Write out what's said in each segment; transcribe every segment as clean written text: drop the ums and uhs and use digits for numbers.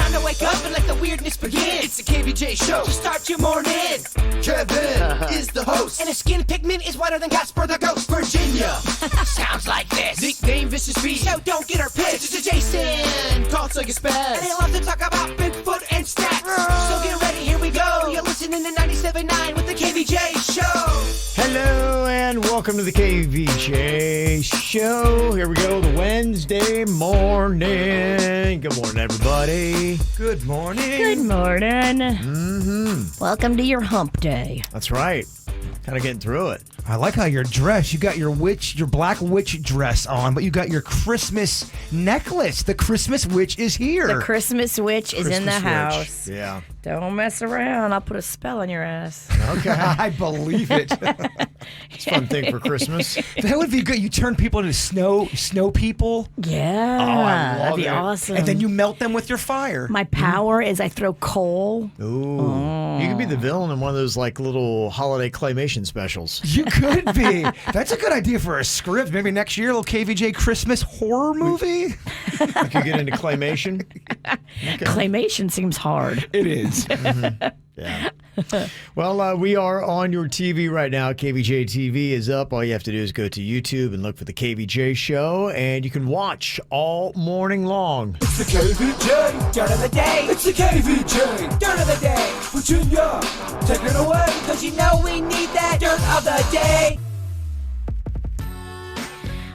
Time to wake up and let the weirdness begin. It's the KVJ Show to start your morning. Kevin is the host, and his skin pigment is whiter than Casper the Ghost. Virginia sounds like this. Nickname Vicious Beast, so don't get her pissed. It's Jason, called so you spaz, and he loves to talk about Bigfoot and stats. So get ready, here we go. You're listening to 97.9 with the KVJ Show. Hello and welcome to the KVJ Show. Here we go, the Wednesday morning. Good morning, everybody. Good morning. Good morning. Mm-hmm. Welcome to your hump day. That's right. Kind of getting through it. I like how you're dressed. You got your black witch dress on, but you got your Christmas necklace. The Christmas witch is here. The Christmas witch is in the Christmas house. witch. Yeah. Don't mess around. I'll put a spell on your ass. Okay. I believe it. It's a fun thing for Christmas. That would be good. You turn people into snow people. Yeah. Oh, I love that'd be it. awesome. And then you melt them with your fire. My power is I throw coal. Ooh. You could be the villain in one of those like little holiday claymation specials. You could be. That's a good idea for a script. Maybe next year, a little KVJ Christmas horror movie. You could get into claymation. Okay. Claymation seems hard. It is. Mm-hmm. Yeah. Well, we are on your TV right now. KVJ TV is up. All you have to do is go to YouTube and look for the KVJ Show, and you can watch all morning long. It's the KVJ Dirt of the Day. It's the KVJ Dirt of the Day. Virginia, take it away, because you know we need that Dirt of the Day.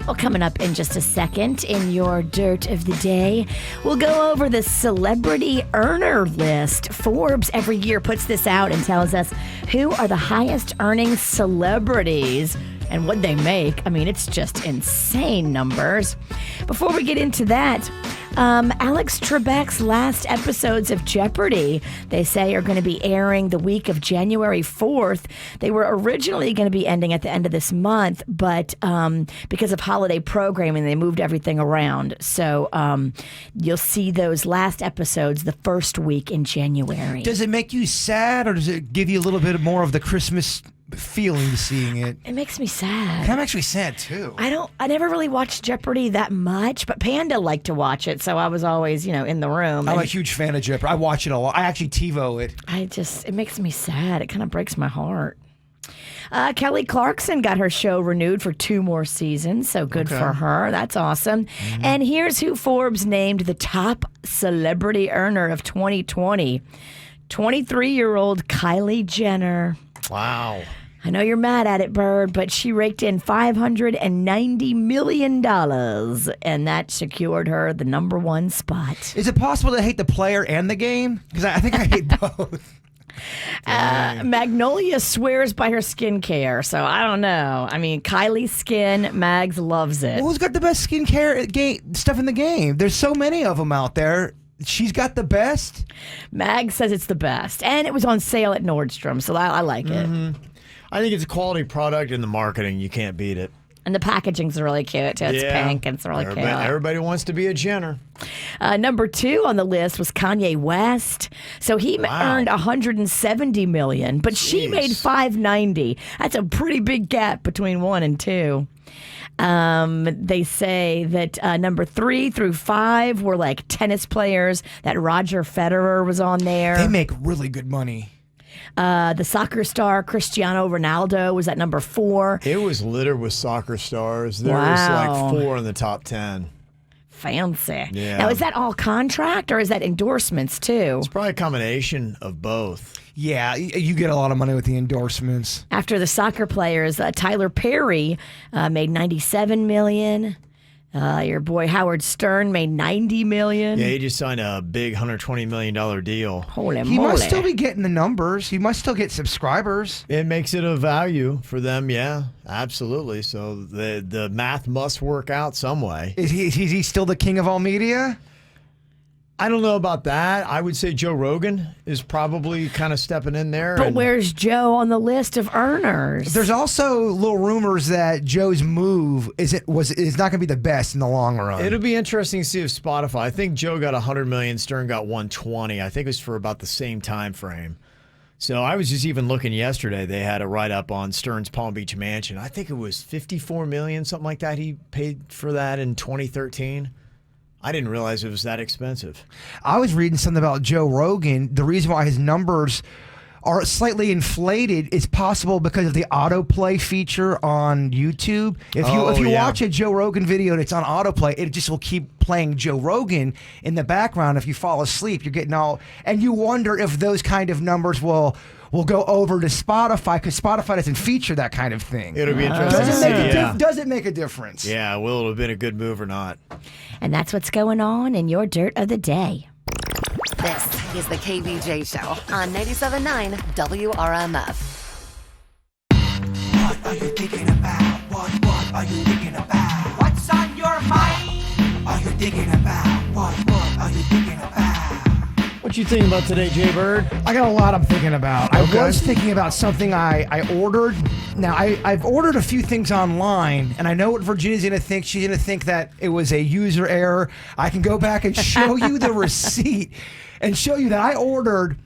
Well, coming up in just a second in your Dirt of the Day, we'll go over the celebrity earner list. Forbes every year puts this out and tells us who are the highest earning celebrities and what they make. I mean, it's just insane numbers. Before we get into that, Alex Trebek's last episodes of Jeopardy, they say, are going to be airing the week of January 4th. They were originally going to be ending at the end of this month, but because of holiday programming, they moved everything around. So you'll see those last episodes the first week in January. Does it make you sad, or does it give you a little bit more of the Christmas feeling seeing it? It makes me sad. I'm actually sad too. I never really watched Jeopardy that much, but Panda liked to watch it, so I was always, in the room. I'm a huge fan of Jeopardy. I watch it a lot. I actually TiVo it. It makes me sad. It kind of breaks my heart. Kelly Clarkson got her show renewed for 2 more seasons, so good for her. That's awesome. Mm-hmm. And here's who Forbes named the top celebrity earner of 2020. 23-year-old Kylie Jenner. Wow. I know you're mad at it, Bird, but she raked in $590 million, and that secured her the number 1 spot. Is it possible to hate the player and the game? Because I think I hate both. Magnolia swears by her skincare, so I don't know. I mean, Kylie's skin, Mags loves it. Well, who's got the best skincare stuff in the game? There's so many of them out there. She's got the best. Mag says it's the best, and it was on sale at Nordstrom, so I like it. Mm-hmm. I think it's a quality product, and the marketing, you can't beat it. And the packaging's really cute, too. It's pink, and it's really cute. Everybody wants to be a Jenner. Number 2 on the list was Kanye West. So he earned $170 million, but she made $590. That's a pretty big gap between 1 and 2. They say that number 3 through 5 were like tennis players, that Roger Federer was on there. They make really good money. The soccer star Cristiano Ronaldo was at number 4. It was littered with soccer stars. There was like 4 in the top 10. Fancy. Yeah. Now, is that all contract or is that endorsements too? It's probably a combination of both. Yeah, you get a lot of money with the endorsements. After the soccer players, Tyler Perry made $97 million. Your boy Howard Stern made $90 million. Yeah, he just signed a big $120 million deal. Holy moly. He must still be getting the numbers. He must still get subscribers. It makes it a value for them, yeah, absolutely. So the math must work out some way. Is he still the king of all media? I don't know about that. I would say Joe Rogan is probably kind of stepping in there. But where's Joe on the list of earners? There's also little rumors that Joe's move is not going to be the best in the long run. It'll be interesting to see if Spotify. I think Joe got $100 million, Stern got $120. I think it was for about the same time frame. So I was just even looking yesterday. They had a write-up on Stern's Palm Beach mansion. I think it was $54 million, something like that. He paid for that in 2013. I didn't realize it was that expensive. I was reading something about Joe Rogan. The reason why his numbers are slightly inflated is possible because of the autoplay feature on YouTube. If you watch a Joe Rogan video and it's on autoplay, it just will keep playing Joe Rogan in the background. If you fall asleep, you're getting all, and you wonder if those kind of numbers will go over to Spotify, because Spotify doesn't feature that kind of thing. It'll be interesting. Does it make a difference? Yeah, will it have been a good move or not? And that's what's going on in your dirt of the day. This is the KVJ Show on 97.9 WRMF. What are you thinking about? What are you thinking about? What's on your mind? Are you thinking about? What are you thinking about? What you thinking about today, Jay Bird? I got a lot I'm thinking about. Okay. I was thinking about something I ordered. Now, I've ordered a few things online, and I know what Virginia's going to think. She's going to think that it was a user error. I can go back and show you the receipt and show you that I ordered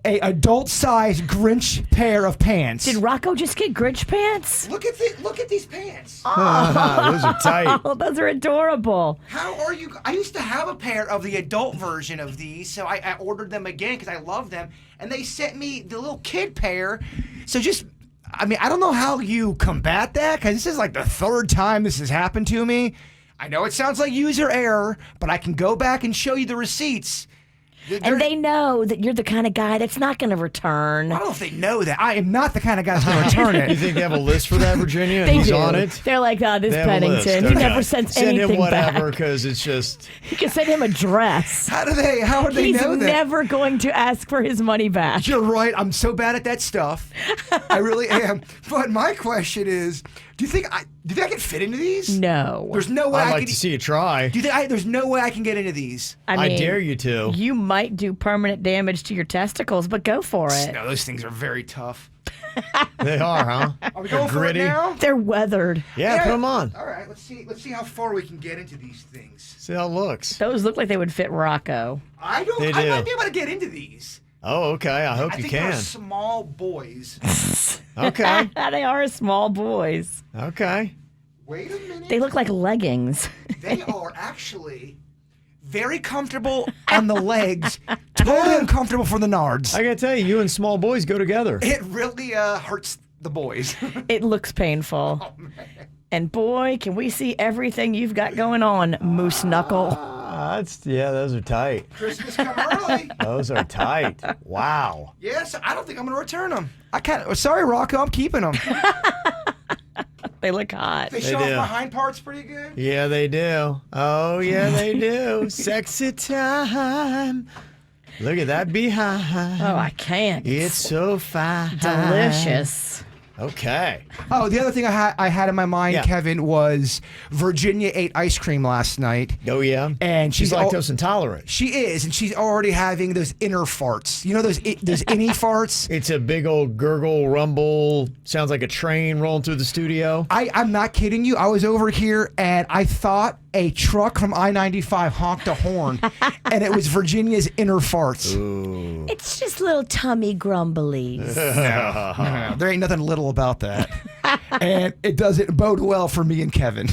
a adult-sized Grinch pair of pants. Did Rocco just get Grinch pants? Look at these pants. Those are tight. Oh, those are adorable. How are you? I used to have a pair of the adult version of these, so I ordered them again because I love them, and they sent me the little kid pair. So I don't know how you combat that, because this is like the third time this has happened to me. I know it sounds like user error, but I can go back and show you the receipts. And they know that you're the kind of guy that's not going to return. I don't know if they know that. I am not the kind of guy that's going to return it. You think they have a list for that, Virginia? And They he's do. on it? They're like, this They have a list. Pennington. He Okay. never sends Send anything him whatever, back. because it's just... You can send him a dress. How would they He's know that? never going to ask for his money back. You're right. I'm so bad at that stuff. I really am. But my question is, do you think I can fit into these? No. There's no way I'd I like can. to see you try. Do you think there's no way I can get into these? I I mean, dare you to. You might do permanent damage to your testicles, but go for it. No, those things are very tough. They are, huh? Are we They're going for it gritty. now? They're weathered. Yeah, put them on. All right, let's see how far we can get into these things. See how it looks. Those look like they would fit Rocco. I They do. might be able to get into these. Oh, okay. I hope I you think they're can. small boys. Okay. They are small boys. Okay. Wait a minute. They look like leggings. They are actually very comfortable on the legs, totally uncomfortable for the nards. I gotta tell you, you and small boys go together. It really hurts the boys. It looks painful. Oh, man. And boy, can we see everything you've got going on, Moose Knuckle. Those are tight. Christmas come early. Those are tight. Wow. Yes, I don't think I'm going to return them. Sorry, Rocco, I'm keeping them. They look hot. They show off do. my hind parts pretty good. Yeah, they do. Oh, yeah, they do. Sexy time. Look at that behind. Oh, I can't. It's so fine. delicious. Okay. Oh, the other thing I had in my mind, Yeah. Kevin, was Virginia ate ice cream last night. Oh, yeah? And She's lactose intolerant. She is, and she's already having those inner farts. You know those innie farts? It's a big old gurgle, rumble. Sounds like a train rolling through the studio. I'm not kidding you. I was over here, and I thought a truck from I-95 honked a horn, and it was Virginia's inner farts. Ooh. It's just little tummy grumblies. No, there ain't nothing little about that. And it doesn't bode well for me and Kevin.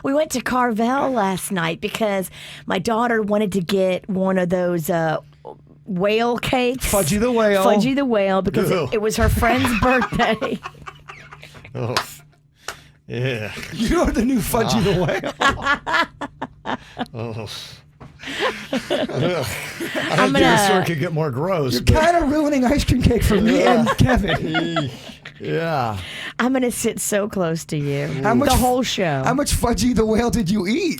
We went to Carvel last night because my daughter wanted to get one of those whale cakes. Fudgy the Whale. Fudgy the Whale because Ew. it was her friend's birthday. Oh. Yeah. You know the new Fudgy the Whale? Oh. I'm I guess gonna- it could get more gross. But Kind of ruining ice cream cake for me and Kevin. yeah. I'm going to sit so close to you. much- the whole show. How much Fudgy the Whale did you eat?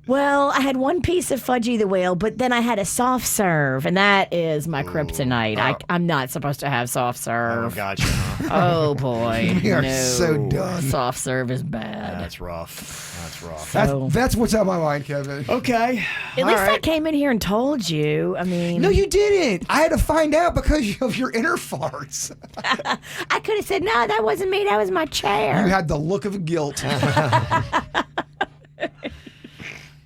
Well, I had one piece of Fudgy the Whale, but then I had a soft serve, and that is my kryptonite. I'm not supposed to have soft Oh, serve. gotcha. Huh? Oh, boy. We are no. so done. Soft serve is bad. That's rough. That's rough. So- That's what's on my mind, Kevin. Okay. At least I came in here and told you. I mean, No, you didn't. I had to find out because of your inner farts. I could have said, no, that wasn't me. That was my chair. You had the look of guilt.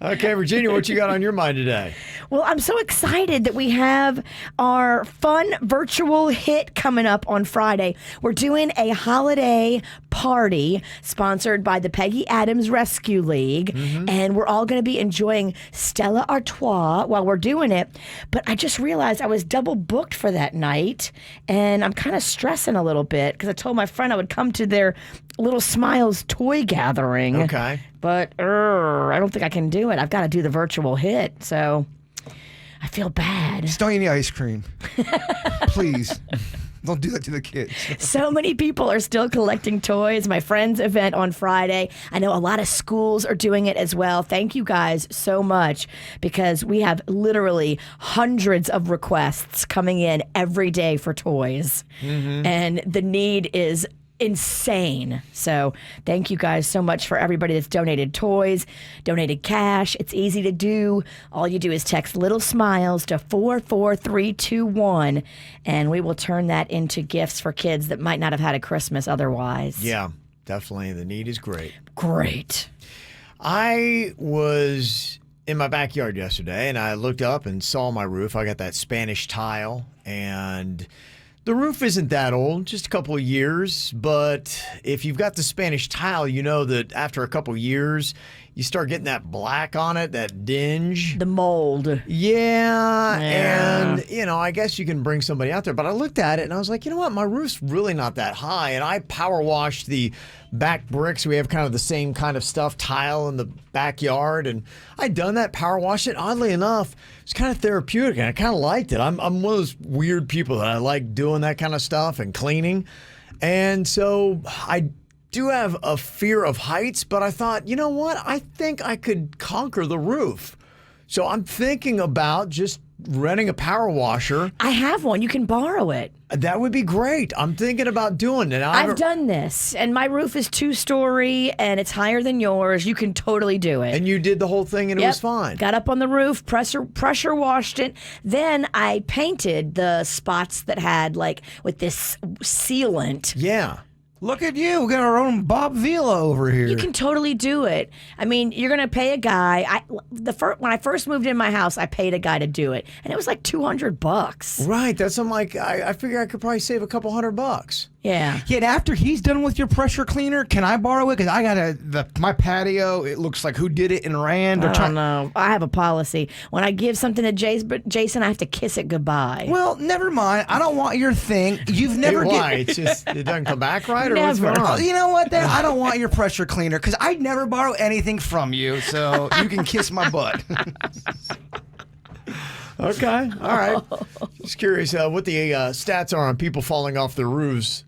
Okay, Virginia, what you got on your mind today? Well, I'm so excited that we have our fun virtual hit coming up on Friday. We're doing a holiday party sponsored by the Peggy Adams Rescue League, and we're all going to be enjoying Stella Artois while we're doing it. But I just realized I was double booked for that night, and I'm kind of stressing a little bit because I told my friend I would come to their Little Smiles toy gathering. Okay. But I don't think I can do it. I've got to do the virtual hit, so I feel bad. Just don't eat any ice cream. Please. Don't do that to the kids. So many people are still collecting toys. My friend's event on Friday. I know a lot of schools are doing it as well. Thank you guys so much because we have literally hundreds of requests coming in every day for toys. And the need is insane. So thank you guys so much for everybody that's donated toys, donated cash. It's easy to do. All you do is text Little Smiles to 44321 and we will turn that into gifts for kids that might not have had a Christmas otherwise. Yeah, definitely. The need is great. Great. I was in my backyard yesterday and I looked up and saw my roof. I got that Spanish tile and the roof isn't that old, just a couple of years, but if you've got the Spanish tile, you know that after a couple of years, you start getting that black on it, that dinge. The mold. Yeah, and, I guess you can bring somebody out there. But I looked at it and I was like, you know what? My roof's really not that high. And I power washed the back bricks. We have kind of the same kind of stuff, tile in the backyard. And I'd done that, power washed it. Oddly enough, it's kind of therapeutic and I kind of liked it. I'm one of those weird people that I like doing that kind of stuff and cleaning. And so I do have a fear of heights, but I thought, you know what? I think I could conquer the roof. So I'm thinking about just renting a power washer. I have one. You can borrow it. That would be great. I'm thinking about doing it. I've done this, and my roof is 2-story, and it's higher than yours. You can totally do it. And you did the whole thing, and it was fine. Got up on the roof, pressure washed it. Then I painted the spots that had, with this sealant. Yeah. Look at you. We got our own Bob Vila over here. You can totally do it. I mean, you're going to pay a guy. When I first moved in my house, I paid a guy to do it. And it was like $200. Right. I'm like, I figure I could probably save a couple $100. Yeah. Yet after he's done with your pressure cleaner, can I borrow it? Because I got my patio. It looks like who did it in Rand. I don't know. I have a policy. When I give something to Jason, I have to kiss it goodbye. Well, never mind. I don't want your thing. You've never. Why? It's just it doesn't come back right, or Never. what's going on? You know what? Then I don't want your pressure cleaner because I'd never borrow anything from you. So you can kiss my butt. Okay. All right. Just curious what the stats are on people falling off their roofs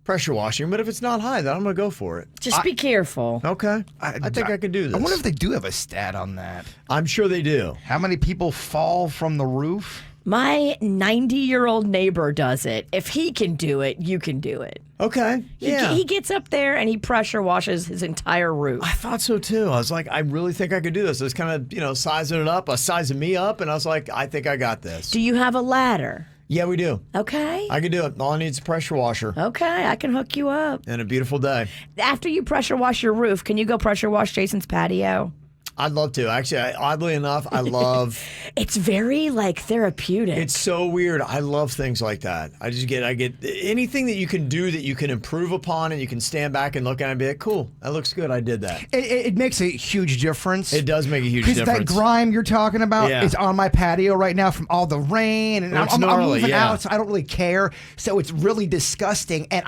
pressure washing, but if it's not high, then I'm going to go for it. Just be careful. Okay. I think I can do this. I wonder if they do have a stat on that. I'm sure they do. How many people fall from the roof? My 90-year-old neighbor does it. If he can do it, you can do it. Okay. Yeah. He gets up there and he pressure washes his entire roof. I thought so too. I was like, I really think I could do this. I was kind of, sizing it up, sizing me up, and I was like, I think I got this. Do you have a ladder? Yeah, we do. Okay. I can do it. All I need is a pressure washer. Okay, I can hook you up. And a beautiful day. After you pressure wash your roof, can you go pressure wash Jason's patio? I'd love to. Actually, oddly enough, I love... It's very, therapeutic. It's so weird. I love things like that. I get anything that you can do that you can improve upon and you can stand back and look at it and be like, cool, that looks good. I did that. It makes a huge difference. It does make a huge difference. Because that grime you're talking about is on my patio right now from all the rain. And I'm moving out, so I don't really care. So it's really disgusting. And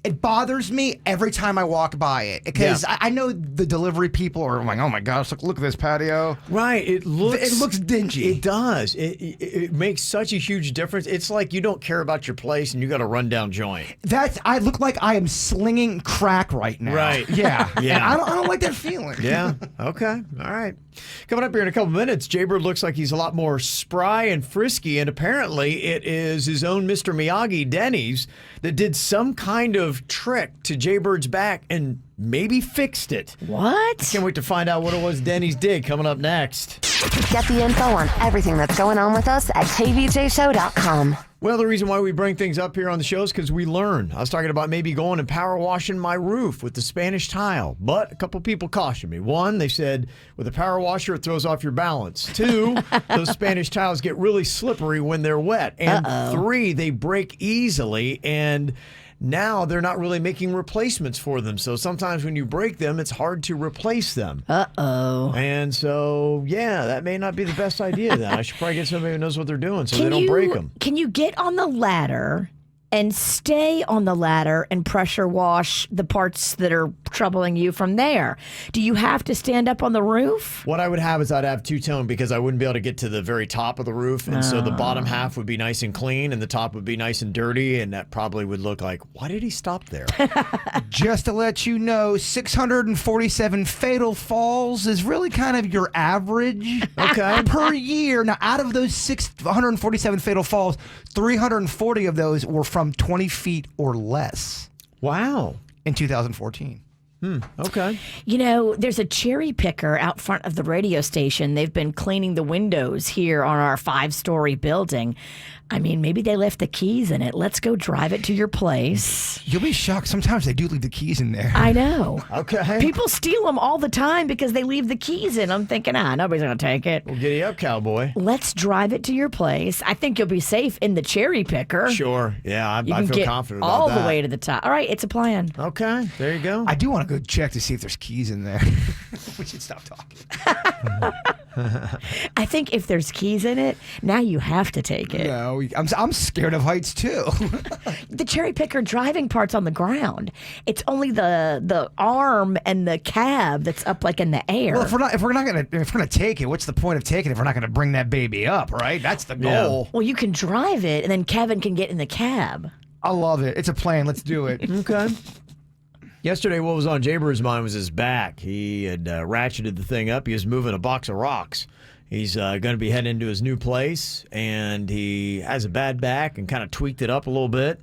it bothers me every time I walk by it. Because I know the delivery people are like, oh my gosh, look at this patio. Right. It looks dingy. It does. It makes such a huge difference. It's like you don't care about your place and you got a rundown joint. I look like I am slinging crack right now. Right. Yeah. Yeah. And I don't like that feeling. Yeah. Okay. All right. Coming up here in a couple minutes, Jaybird looks like he's a lot more spry and frisky, and apparently it is his own Mr. Miyagi, Denny's, that did some kind of trick to Jaybird's back and maybe fixed it. What? Can't wait to find out what it was Denny's did coming up next. Get the info on everything that's going on with us at kvjshow.com. Well, the reason why we bring things up here on the show is because we learn. I was talking about maybe going and power washing my roof with the Spanish tile, but a couple people cautioned me. One, they said with a power washer, it throws off your balance. Two, those Spanish tiles get really slippery when they're wet. And three, they break easily, and now they're not really making replacements for them. So sometimes when you break them, it's hard to replace them. And so, yeah, that may not be the best idea then. I should probably get somebody who knows what they're doing so they don't break them. Can you get on the ladder and stay on the ladder and pressure wash the parts that are troubling you from there? Do you have to stand up on the roof? What I would have is I'd have two-tone because I wouldn't be able to get to the very top of the roof. And so the bottom half would be nice and clean and the top would be nice and dirty. And that probably would look like, why did he stop there? Just to let you know, 647 fatal falls is really kind of your average per year. Now, out of those 647 fatal falls, 340 of those were from 20 feet or less. Wow. In 2014. Okay. You know, there's a cherry picker out front of the radio station. They've been cleaning the windows here on our 5-story building. I mean, maybe they left the keys in it. Let's go drive it to your place. You'll be shocked. Sometimes they do leave the keys in there. I know. Okay. People steal them all the time because they leave the keys in. I'm thinking, nobody's going to take it. Well, giddy up, cowboy. Let's drive it to your place. I think you'll be safe in the cherry picker. Sure. Yeah, I You can feel get confident about all that. the way to the top. All right, it's a plan. Okay, there you go. I do want to go check to see if there's keys in there. We should stop talking. I think if there's keys in it, now you have to take it. No, I'm scared of heights too. The cherry picker driving part's on the ground. It's only the arm and the cab that's up like in the air. Well, if we're gonna take it, what's the point of taking it if we're not gonna bring that baby up, right? That's the goal. Well, you can drive it, and then Kevin can get in the cab. I love it. It's a plan. Let's do it. Okay. Yesterday, what was on Jaybird's mind was his back. He had ratcheted the thing up. He was moving a box of rocks. He's going to be heading into his new place, and he has a bad back and kind of tweaked it up a little bit.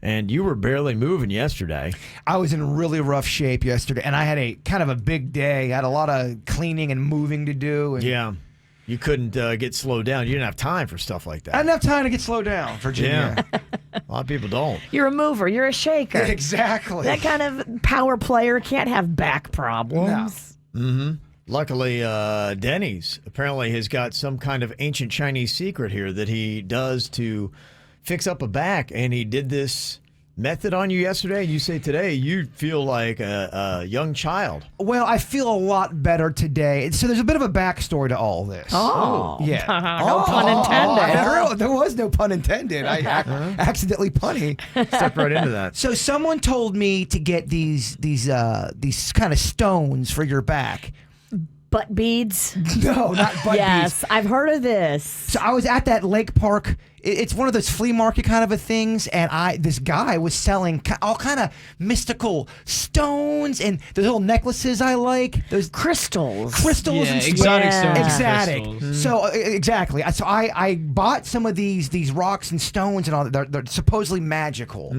And you were barely moving yesterday. I was in really rough shape yesterday, and I had a kind of a big day. I had a lot of cleaning and moving to do. And Yeah. You couldn't get slowed down. You didn't have time for stuff like that. I didn't have time to get slowed down, Virginia. Yeah. A lot of people don't. You're a mover. You're a shaker. Exactly. That kind of power player can't have back problems. Luckily, Denny's apparently has got some kind of ancient Chinese secret here that he does to fix up a back, and he did this method on you yesterday. You say today you feel like a young child. Well, I feel a lot better today. So there's a bit of a backstory to all this. Oh. Yeah. No pun intended. There was no pun intended. I accidentally punny. Step right into that. So someone told me to get these kind of stones for your back. Butt beads? No, not butt beads. Yes, I've heard of this. So I was at that lake park. It's one of those flea market kind of a things, and this guy was selling all kind of mystical stones and those little necklaces I like. Those crystals. Crystals and exotic stones. Exotic. And crystals. So exactly. So I bought some of these rocks and stones and all that. They're supposedly magical.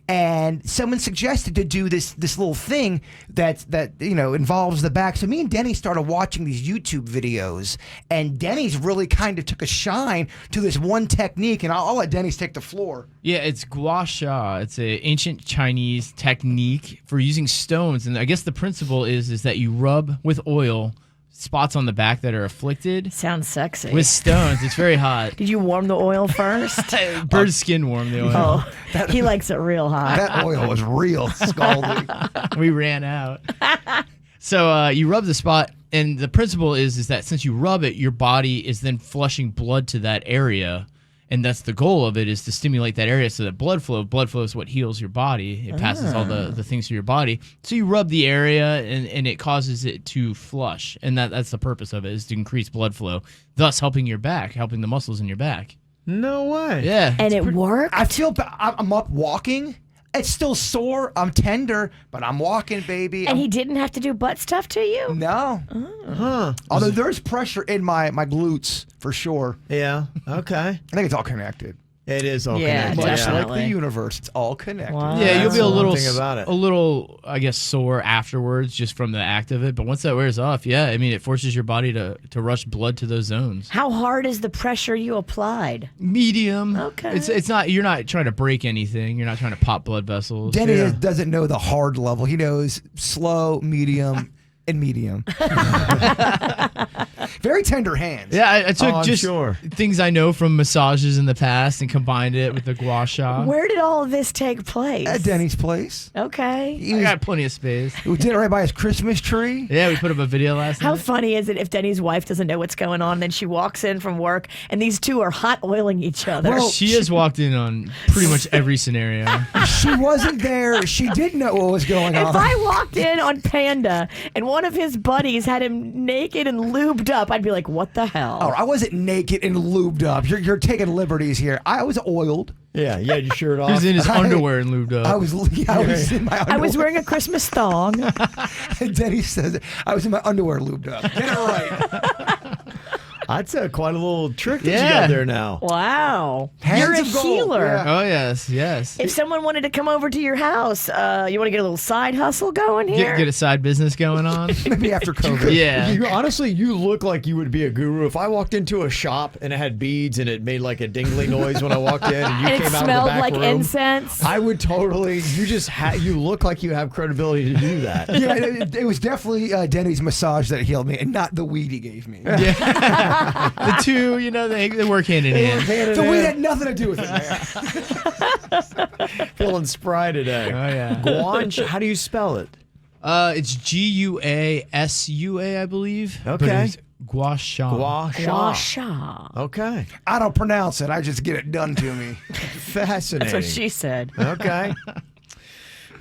And someone suggested to do this little thing that involves the back. So me and Denny started watching these YouTube videos, and Denny's really kind of took a shine to this one technique. And I'll let Denny's take the floor. Yeah, it's gua sha. It's an ancient Chinese technique for using stones, and I guess the principle is that you rub with oil spots on the back that are afflicted Sounds sexy. with stones. It's very hot. Did you warm the oil first? Bird skin warm the oil. Oh, he likes it real hot. That oil was real scalding. We ran out. So you rub the spot, and the principle is that since you rub it, your body is then flushing blood to that area. And that's the goal of it, is to stimulate that area so that blood flow is what heals your body. It passes all the things through your body. So you rub the area, and it causes it to flush. And that's the purpose of it, is to increase blood flow, thus helping your back, helping the muscles in your back. No way. Yeah. And it worked? I feel I'm up walking. It's still sore. I'm tender, but I'm walking, baby. And he didn't have to do butt stuff to you? No. Huh. Although there's pressure in my glutes for sure. Yeah. Okay. I think it's all connected. It is all Yeah, connected. Much definitely. like the universe, it's all connected. Wow. Yeah, you'll That's be a the one little, thing about it. a little, I guess, sore afterwards just from the act of it. But once that wears off, yeah, I mean, it forces your body to rush blood to those zones. How hard is the pressure you applied? Medium. Okay. It's not. You're not trying to break anything. You're not trying to pop blood vessels. Denny doesn't know the hard level. He knows slow, medium, and medium. Very tender hands. Yeah, I took I'm just sure. things I know from massages in the past and combined it with the gua sha. Where did all of this take place? At Denny's place. Okay. He I was, got plenty of space. we did it right by his Christmas tree. Yeah, we put up a video last How night. funny is it if Denny's wife doesn't know what's going on, and then she walks in from work, and these two are hot oiling each other? Well, She has walked in on pretty much every scenario. She wasn't there. She didn't know what was going if on. I walked in on Panda and one of his buddies had him naked and lubed up, I'd be like, what the hell? Oh, I wasn't naked and lubed up. You're taking liberties here. I was oiled. Yeah, you had your shirt He off. was in his underwear and lubed up. I was in my underwear. I was wearing a Christmas thong. And Denny says I was in my underwear lubed up. Get it right. That's quite a little trick that you Yeah. got there now. Wow. Hands You're a of gold, healer. yeah. Oh yes, yes. If someone wanted to come over to your house, you want to get a little side hustle going here? Get a side business going on. Maybe after COVID. Yeah. Honestly, you look like you would be a guru. If I walked into a shop and it had beads and it made like a dingly noise when I walked in and you and came it out of the smelled back like room, incense. I would totally. You look like you have credibility to do that. Yeah, it was definitely Denny's massage that healed me, and not the weed he gave me. The two, they work hand in hand. The weed had nothing to do with it, man. Feeling spry today. Oh yeah. Guanche, how do you spell it? It's GUASUA, I believe. Okay. But it's gua sha. Gua sha. Washa. Okay. I don't pronounce it. I just get it done to me. Fascinating. That's what she said. Okay.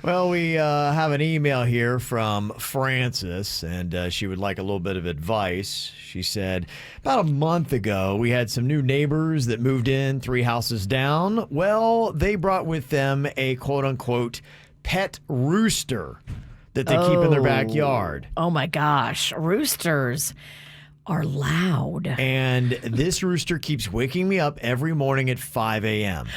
Well, we have an email here from Frances, and she would like a little bit of advice. She said, about a month ago, we had some new neighbors that moved in 3 houses down. Well, they brought with them a quote-unquote pet rooster that they keep in their backyard. Oh my gosh. Roosters are loud. And this rooster keeps waking me up every morning at 5 a.m.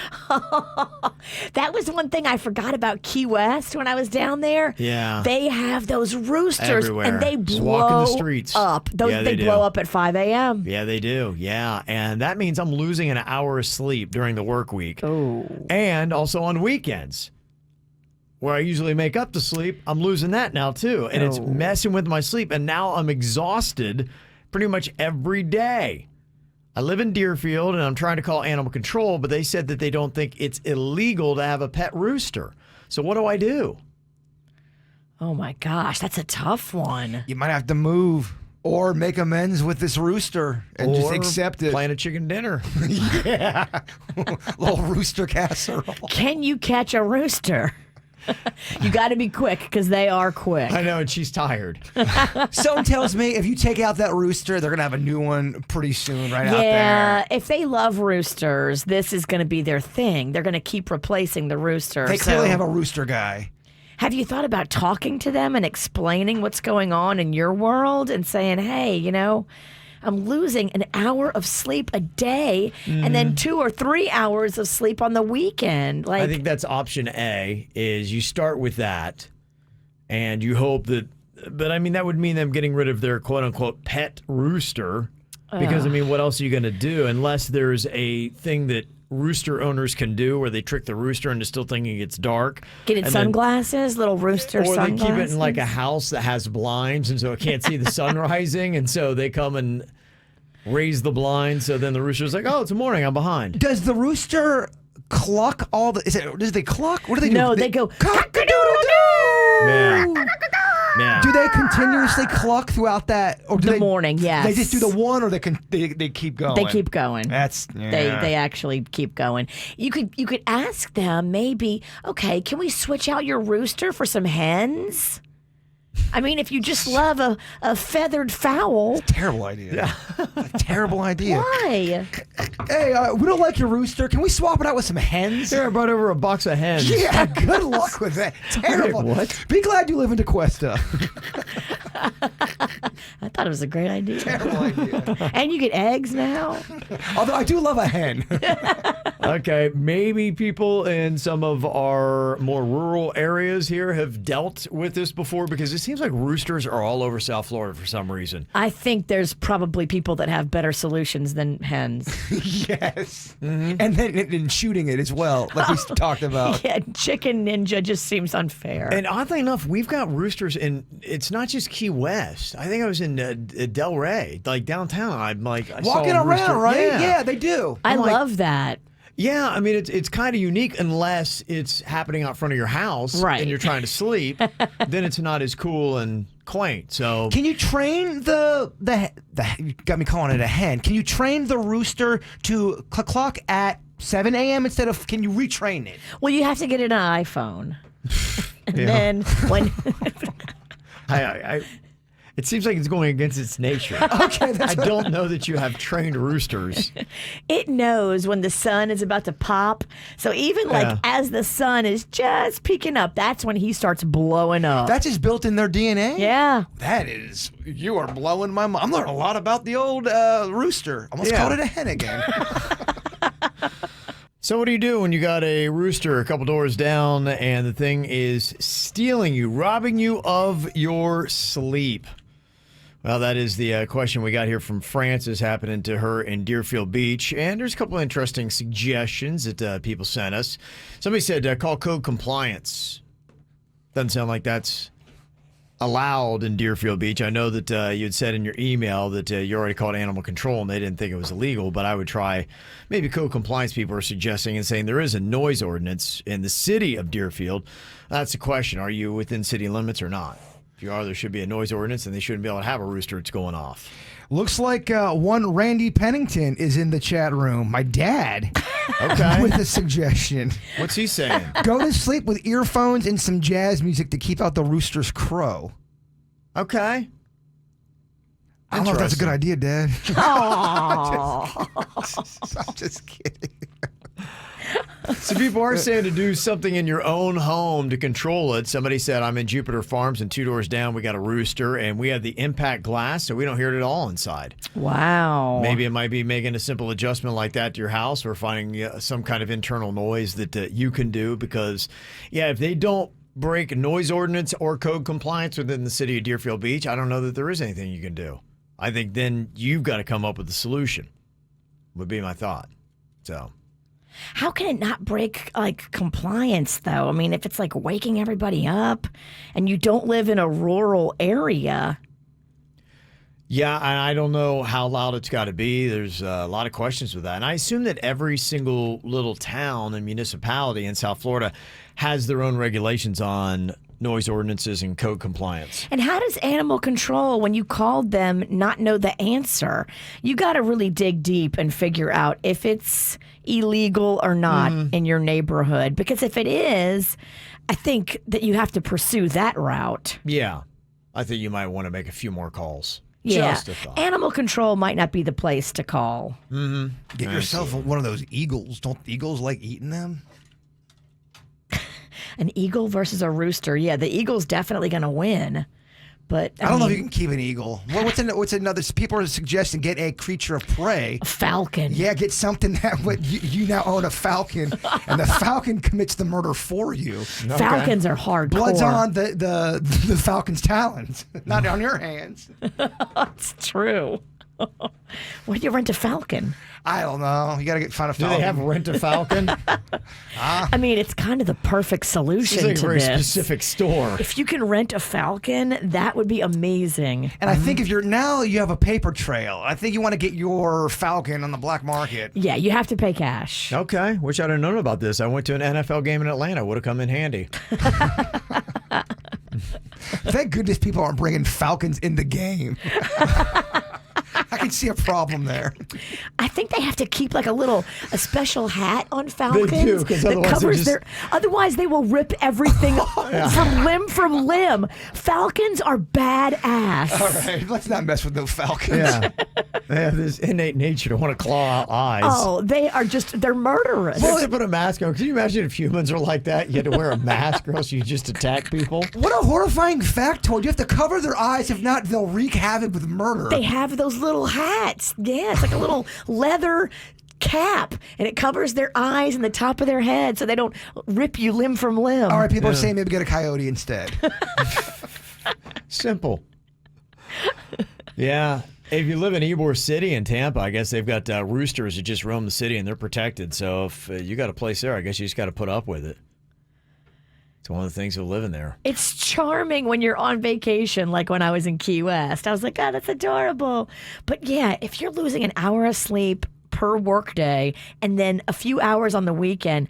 That was one thing I forgot about Key West when I was down there. Yeah. They have those roosters Everywhere. and they Just walking blow the streets. up. Yeah, they they blow do. up at 5 a.m. Yeah, they do. Yeah. And that means I'm losing an hour of sleep during the work week. Oh. And also on weekends, where I usually make up the sleep, I'm losing that now too. And it's messing with my sleep. And now I'm exhausted pretty much every day. I live in Deerfield and I'm trying to call animal control, but they said that they don't think it's illegal to have a pet rooster. So what do I do? Oh my gosh, that's a tough one. You might have to move or make amends with this rooster and just Or accept it. Plan a chicken dinner. Yeah. Little rooster casserole. Can you catch a rooster? You got to be quick because they are quick. I know, and she's tired. Someone tells me if you take out that rooster, they're going to have a new one pretty soon right out Yeah, there. if they love roosters, this is going to be their thing. They're going to keep replacing the rooster. They clearly So- have a rooster guy. Have you thought about talking to them and explaining what's going on in your world and saying, hey, I'm losing an hour of sleep a day and then 2 or 3 hours of sleep on the weekend? I think that's option A, is you start with that and you hope that, but I mean, that would mean them getting rid of their quote unquote pet rooster because, I mean, what else are you going to do unless there's a thing that rooster owners can do where they trick the rooster into still thinking it's dark. Get it and then- sunglasses, little rooster Or sunglasses. they keep it in like a house that has blinds and so it can't see the sun rising and so they come and raise the blinds so then the rooster's like, oh, it's morning, I'm behind. Does the rooster cluck all the... Does they cluck? What do they do? No, they go, cock-a-doodle-doo! Yeah. Yeah. Do they continuously cluck throughout that? Or do The they, morning, yes. They just do the one or they keep going? They keep going. That's... They yeah. actually keep going. You could ask them maybe, okay, can we switch out your rooster for some hens? I mean, if you just love a feathered fowl, Terrible idea. A terrible idea. why? Hey, we don't like your rooster. Can we swap it out with some hens? Here, I brought over a box of hens. Yeah, good luck with that. Terrible. Wait, what? Be glad you live in DeQuesta. I thought it was a great idea. Terrible idea. And you get eggs now. Although I do love a hen. Okay, maybe people in some of our more rural areas here have dealt with this before because it seems like roosters are all over South Florida for some reason. I think there's probably people that have better solutions than hens. Yes. And then and shooting it as well, like we talked about. Yeah, chicken ninja just seems unfair. And oddly enough, we've got roosters in, it's not just Key West. I think I was in Del Rey, like downtown. I'm like, I saw Walking a around, rooster. right? Yeah. Yeah, they do. I like- love that. Yeah, I mean, it's kind of unique unless it's happening out front of your house Right. and you're trying to sleep. Then it's not as cool and quaint. So Can you train the you got me calling it a hen. Can you train the rooster to clock at 7 a.m. instead of, can you retrain it? Well, you have to get it on an iPhone. And then when it seems like it's going against its nature. Okay, I don't know that you have trained roosters. it knows when the sun is about to pop. So even like Yeah. as the sun is just peeking up, that's when he starts blowing up. That's just built in their DNA? yeah. That is, you are blowing my mind. I'm learning a lot about the old rooster. Almost Yeah. called it a hen again. So what do you do when you got a rooster a couple doors down and the thing is stealing you, robbing you of your sleep? Well, that is the question we got here from Frances happening to her in Deerfield Beach. And there's a couple of interesting suggestions that people sent us. Somebody said call code compliance. Doesn't sound like that's allowed in Deerfield Beach. I know that you had said in your email that you already called animal control and they didn't think it was illegal, but I would try, maybe code compliance people are suggesting and saying there is a noise ordinance in the city of Deerfield. That's the question. Are you within city limits or not? If you are, there should be a noise ordinance and they shouldn't be able to have a rooster that's going off. Looks like one Randy Pennington is in the chat room. My dad. Okay. With a suggestion. What's he saying? Go to sleep with earphones and some jazz music to keep out the rooster's crow. Okay. I don't know if that's a good idea, Dad. Aw. I'm just kidding. So people are saying to do something in your own home to control it. Somebody said, I'm in Jupiter Farms and 2 doors down we got a rooster and we have the impact glass so we don't hear it at all inside. Wow. Maybe it might be making a simple adjustment like that to your house or finding some kind of internal noise that you can do because, yeah, if they don't break noise ordinance or code compliance within the city of Deerfield Beach, I don't know that there is anything you can do. I think then you've got to come up with a solution, would be my thought. So... How can it not break like compliance though? I mean, if it's like waking everybody up and you don't live in a rural area. Yeah, and I don't know how loud it's got to be. There's a lot of questions with that. And I assume that every single little town and municipality in South Florida has their own regulations on noise ordinances and code compliance. And how does animal control, when you called them, not know the answer? You got to really dig deep and figure out if it's illegal or not in your neighborhood. Because if it is, I think that you have to pursue that route. Yeah, I think you might want to make a few more calls. Yeah. Just a thought. Animal control might not be the place to call. Get yourself one of those eagles. Don't eagles like eating them? An eagle versus a rooster. Yeah, the eagle's definitely going to win. But I don't know if you can keep an eagle. What's another? People are suggesting get a creature of prey. A falcon. Yeah, get something that would you now own a falcon, and the falcon commits the murder for you. Falcons are hardcore. Blood's on the falcon's talons, not on your hands. That's true. Where do you rent a falcon? I don't know. You got to find a Do falcon. they have Rent a Falcon? I mean, it's kind of the perfect solution It's like a to very this. specific store. If you can rent a falcon, that would be amazing. And I think if you have a paper trail, I think you want to get your falcon on the black market. Yeah, you have to pay cash. Okay, wish I'd have known about this. I went to an NFL game in Atlanta. Would have come in handy. Thank goodness people aren't bringing falcons in the game. I can see a problem there. I think they have to keep like a special hat on falcons do, 'cause that otherwise covers they're their. Otherwise, they will rip everything from limb. Falcons are badass. All right, let's not mess with no falcons. Yeah. They have this innate nature to want to claw out eyes. Oh, they're murderous. They have to put a mask on. Can you imagine if humans are like that? You had to wear a mask or else you just attack people. What a horrifying factoid. You have to cover their eyes. If not, they'll wreak havoc with murder. They have those little hats. Yeah, it's like a little leather cap, and it covers their eyes and the top of their head so they don't rip you limb from limb. All right, people are saying maybe get a coyote instead. Simple. Yeah. If you live in Ybor City in Tampa, I guess they've got roosters that just roam the city and they're protected. So if you got a place there, I guess you just got to put up with it. It's one of the things of living there. It's charming when you're on vacation, like when I was in Key West. I was like, oh, that's adorable. But yeah, if you're losing an hour of sleep per workday and then a few hours on the weekend,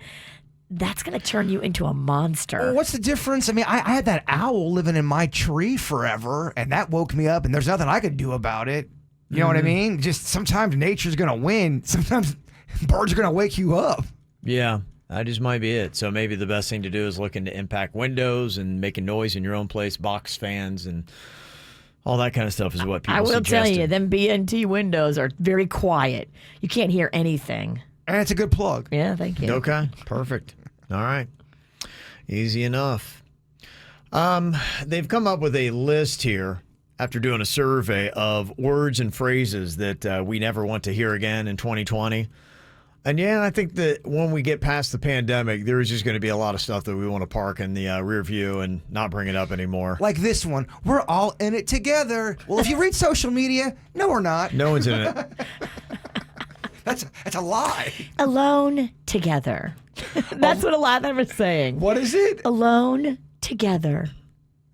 that's going to turn you into a monster. Well, what's the difference? I mean, I had that owl living in my tree forever, and that woke me up, and there's nothing I could do about it. You know what I mean? Just sometimes nature's going to win. Sometimes birds are going to wake you up. Yeah, that just might be it. So maybe the best thing to do is looking to impact windows and making noise in your own place, box fans, and all that kind of stuff is what people I will suggested. tell you, them BNT windows are very quiet. You can't hear anything. And it's a good plug. Yeah, thank you. Okay, perfect. All right. Easy enough. They've come up with a list here after doing a survey of words and phrases that we never want to hear again in 2020. And yeah, I think that when we get past the pandemic, there is just going to be a lot of stuff that we want to park in the rear view and not bring it up anymore. Like this one, we're all in it together. Well, if you read social media, no, we're not. No one's in it. That's a lie. Alone together. That's what a lot of them are saying. What is it? Alone together.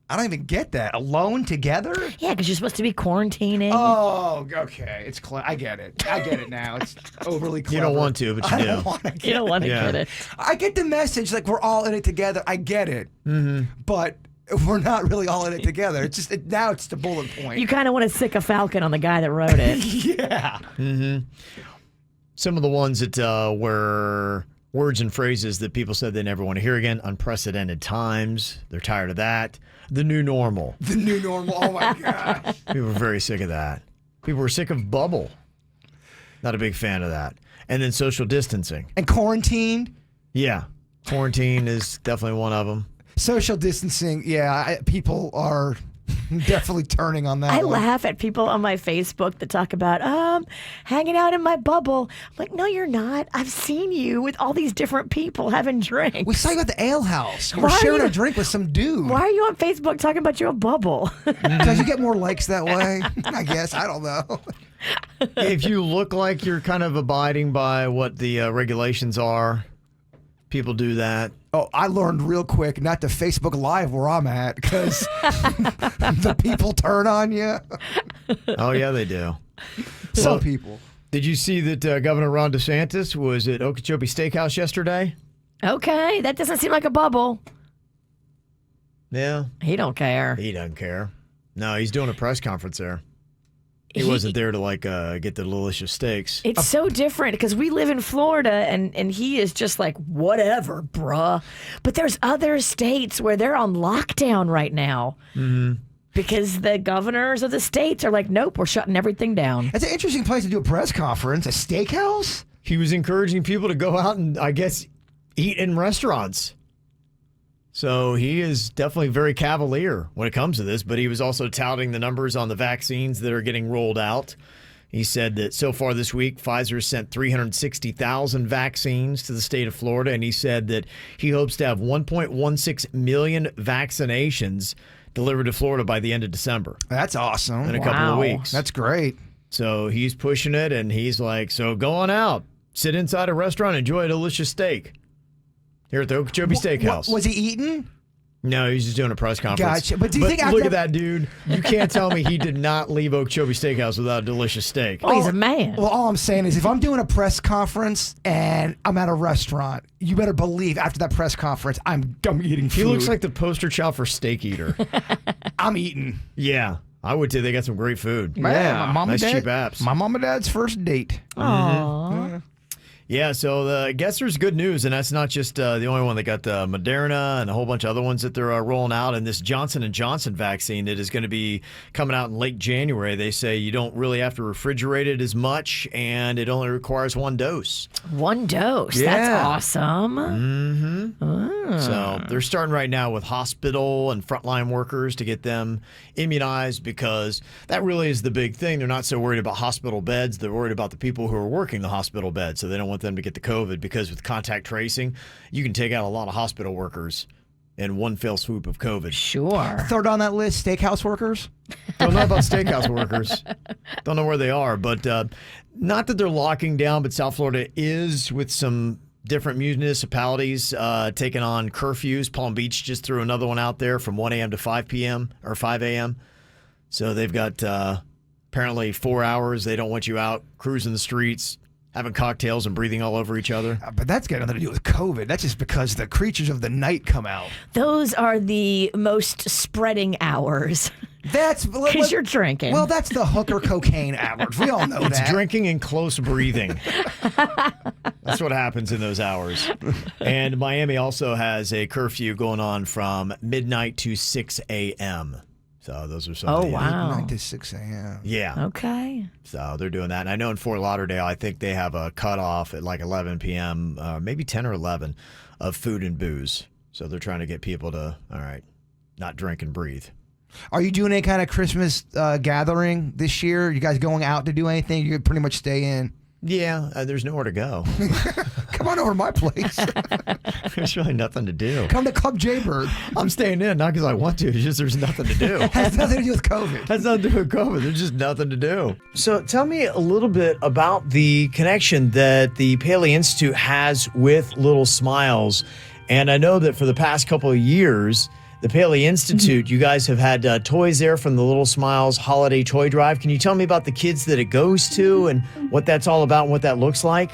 I don't even get that. Alone together? Yeah, because you're supposed to be quarantining. Oh, okay. It's I get it. I get it now. It's overly clever. You don't want to, but you I do. don't want to. You don't want to get it. I get the message like we're all in it together. I get it. But we're not really all in it together. It's just now it's the bullet point. You kind of want to sick a falcon on the guy that wrote it. Yeah. Some of the ones that were words and phrases that people said they never want to hear again. Unprecedented times. They're tired of that. The new normal. The new normal. Oh my gosh. People were very sick of that. People were sick of bubble. Not a big fan of that. And then social distancing. And quarantined. Yeah. Quarantine is definitely one of them. Social distancing. Yeah. People are definitely turning on that. I one. laugh at people on my Facebook that talk about, hanging out in my bubble. I'm like, no, you're not. I've seen you with all these different people having drinks. We saw you at the ale house. We're Why are sharing you- a drink with some dude. Why are you on Facebook talking about your bubble? Because you get more likes that way. I guess. I don't know. If you look like you're kind of abiding by what the regulations are, people do that. Oh, I learned real quick not to Facebook Live where I'm at because the people turn on you. Oh, yeah, they do. Some people. Did you see that Governor Ron DeSantis was at Okeechobee Steakhouse yesterday? Okay, that doesn't seem like a bubble. Yeah. He don't care. He doesn't care. No, he's doing a press conference there. He wasn't there to get the delicious steaks. It's so different because we live in Florida and he is just like, whatever, bruh. But there's other states where they're on lockdown right now because the governors of the states are like, nope, we're shutting everything down. It's an interesting place to do a press conference. A steakhouse? He was encouraging people to go out and, I guess, eat in restaurants. So he is definitely very cavalier when it comes to this, but he was also touting the numbers on the vaccines that are getting rolled out. He said that so far this week, Pfizer has sent 360,000 vaccines to the state of Florida, and he said that he hopes to have 1.16 million vaccinations delivered to Florida by the end of December. That's awesome. In a couple of weeks. That's great. So he's pushing it, and he's like, so go on out, sit inside a restaurant, enjoy a delicious steak. Here at the Okeechobee Steakhouse. Was he eating? No, he was just doing a press conference. Gotcha. But do you think after look at that dude. You can't tell me he did not leave Okeechobee Steakhouse without a delicious steak. Well, he's a man. Well, all I'm saying is if I'm doing a press conference and I'm at a restaurant, you better believe after that press conference, I'm eating food. He looks like the poster child for steak eater. I'm eating. Yeah, I would too. They got some great food. Man, my mom nice and dad, cheap apps. My mom and dad's first date. Aww. Yeah, so I guess there's good news, and that's not just the only one that got Moderna and a whole bunch of other ones that they're rolling out. And this Johnson & Johnson vaccine that is going to be coming out in late January, they say you don't really have to refrigerate it as much, and it only requires one dose. One dose? Yeah. That's awesome. Mm-hmm. So they're starting right now with hospital and frontline workers to get them immunized, because that really is the big thing. They're not so worried about hospital beds. They're worried about the people who are working the hospital beds, so they don't want them to get the COVID, because with contact tracing, you can take out a lot of hospital workers in one fell swoop of COVID. Sure. Third on that list, steakhouse workers. Don't know about steakhouse workers. Don't know where they are, but not that they're locking down, but South Florida is, with some different municipalities taking on curfews. Palm Beach just threw another one out there from 1 a.m. to 5 p.m. or 5 a.m. So they've got apparently 4 hours. They don't want you out cruising the streets, having cocktails and breathing all over each other. But that's got nothing to do with COVID. That's just because the creatures of the night come out. Those are the most spreading hours. That's because you're drinking. Well, that's the hooker cocaine hours. We all know It's that. drinking and close breathing. That's what happens in those hours. And Miami also has a curfew going on from midnight to 6 a.m. So those are some of the, wow. 9 to 6 a.m. Yeah. Okay. So they're doing that. And I know in Fort Lauderdale, I think they have a cutoff at like 11 p.m., maybe 10 or 11, of food and booze. So they're trying to get people to, all right, not drink and breathe. Are you doing any kind of Christmas gathering this year? You guys going out to do anything? You pretty much stay in. Yeah, there's nowhere to go. Come on over to my place. There's really nothing to do. Come to Club Jaybird. I'm staying in, not because I want to. It's just there's nothing to do. Has nothing to do with COVID. Has nothing to do with COVID. There's just nothing to do. So tell me a little bit about the connection that the Paley Institute has with Little Smiles. And I know that for the past couple of years, the Paley Institute, you guys have had toys there from the Little Smiles Holiday Toy Drive. Can you tell me about the kids that it goes to and what that's all about and what that looks like?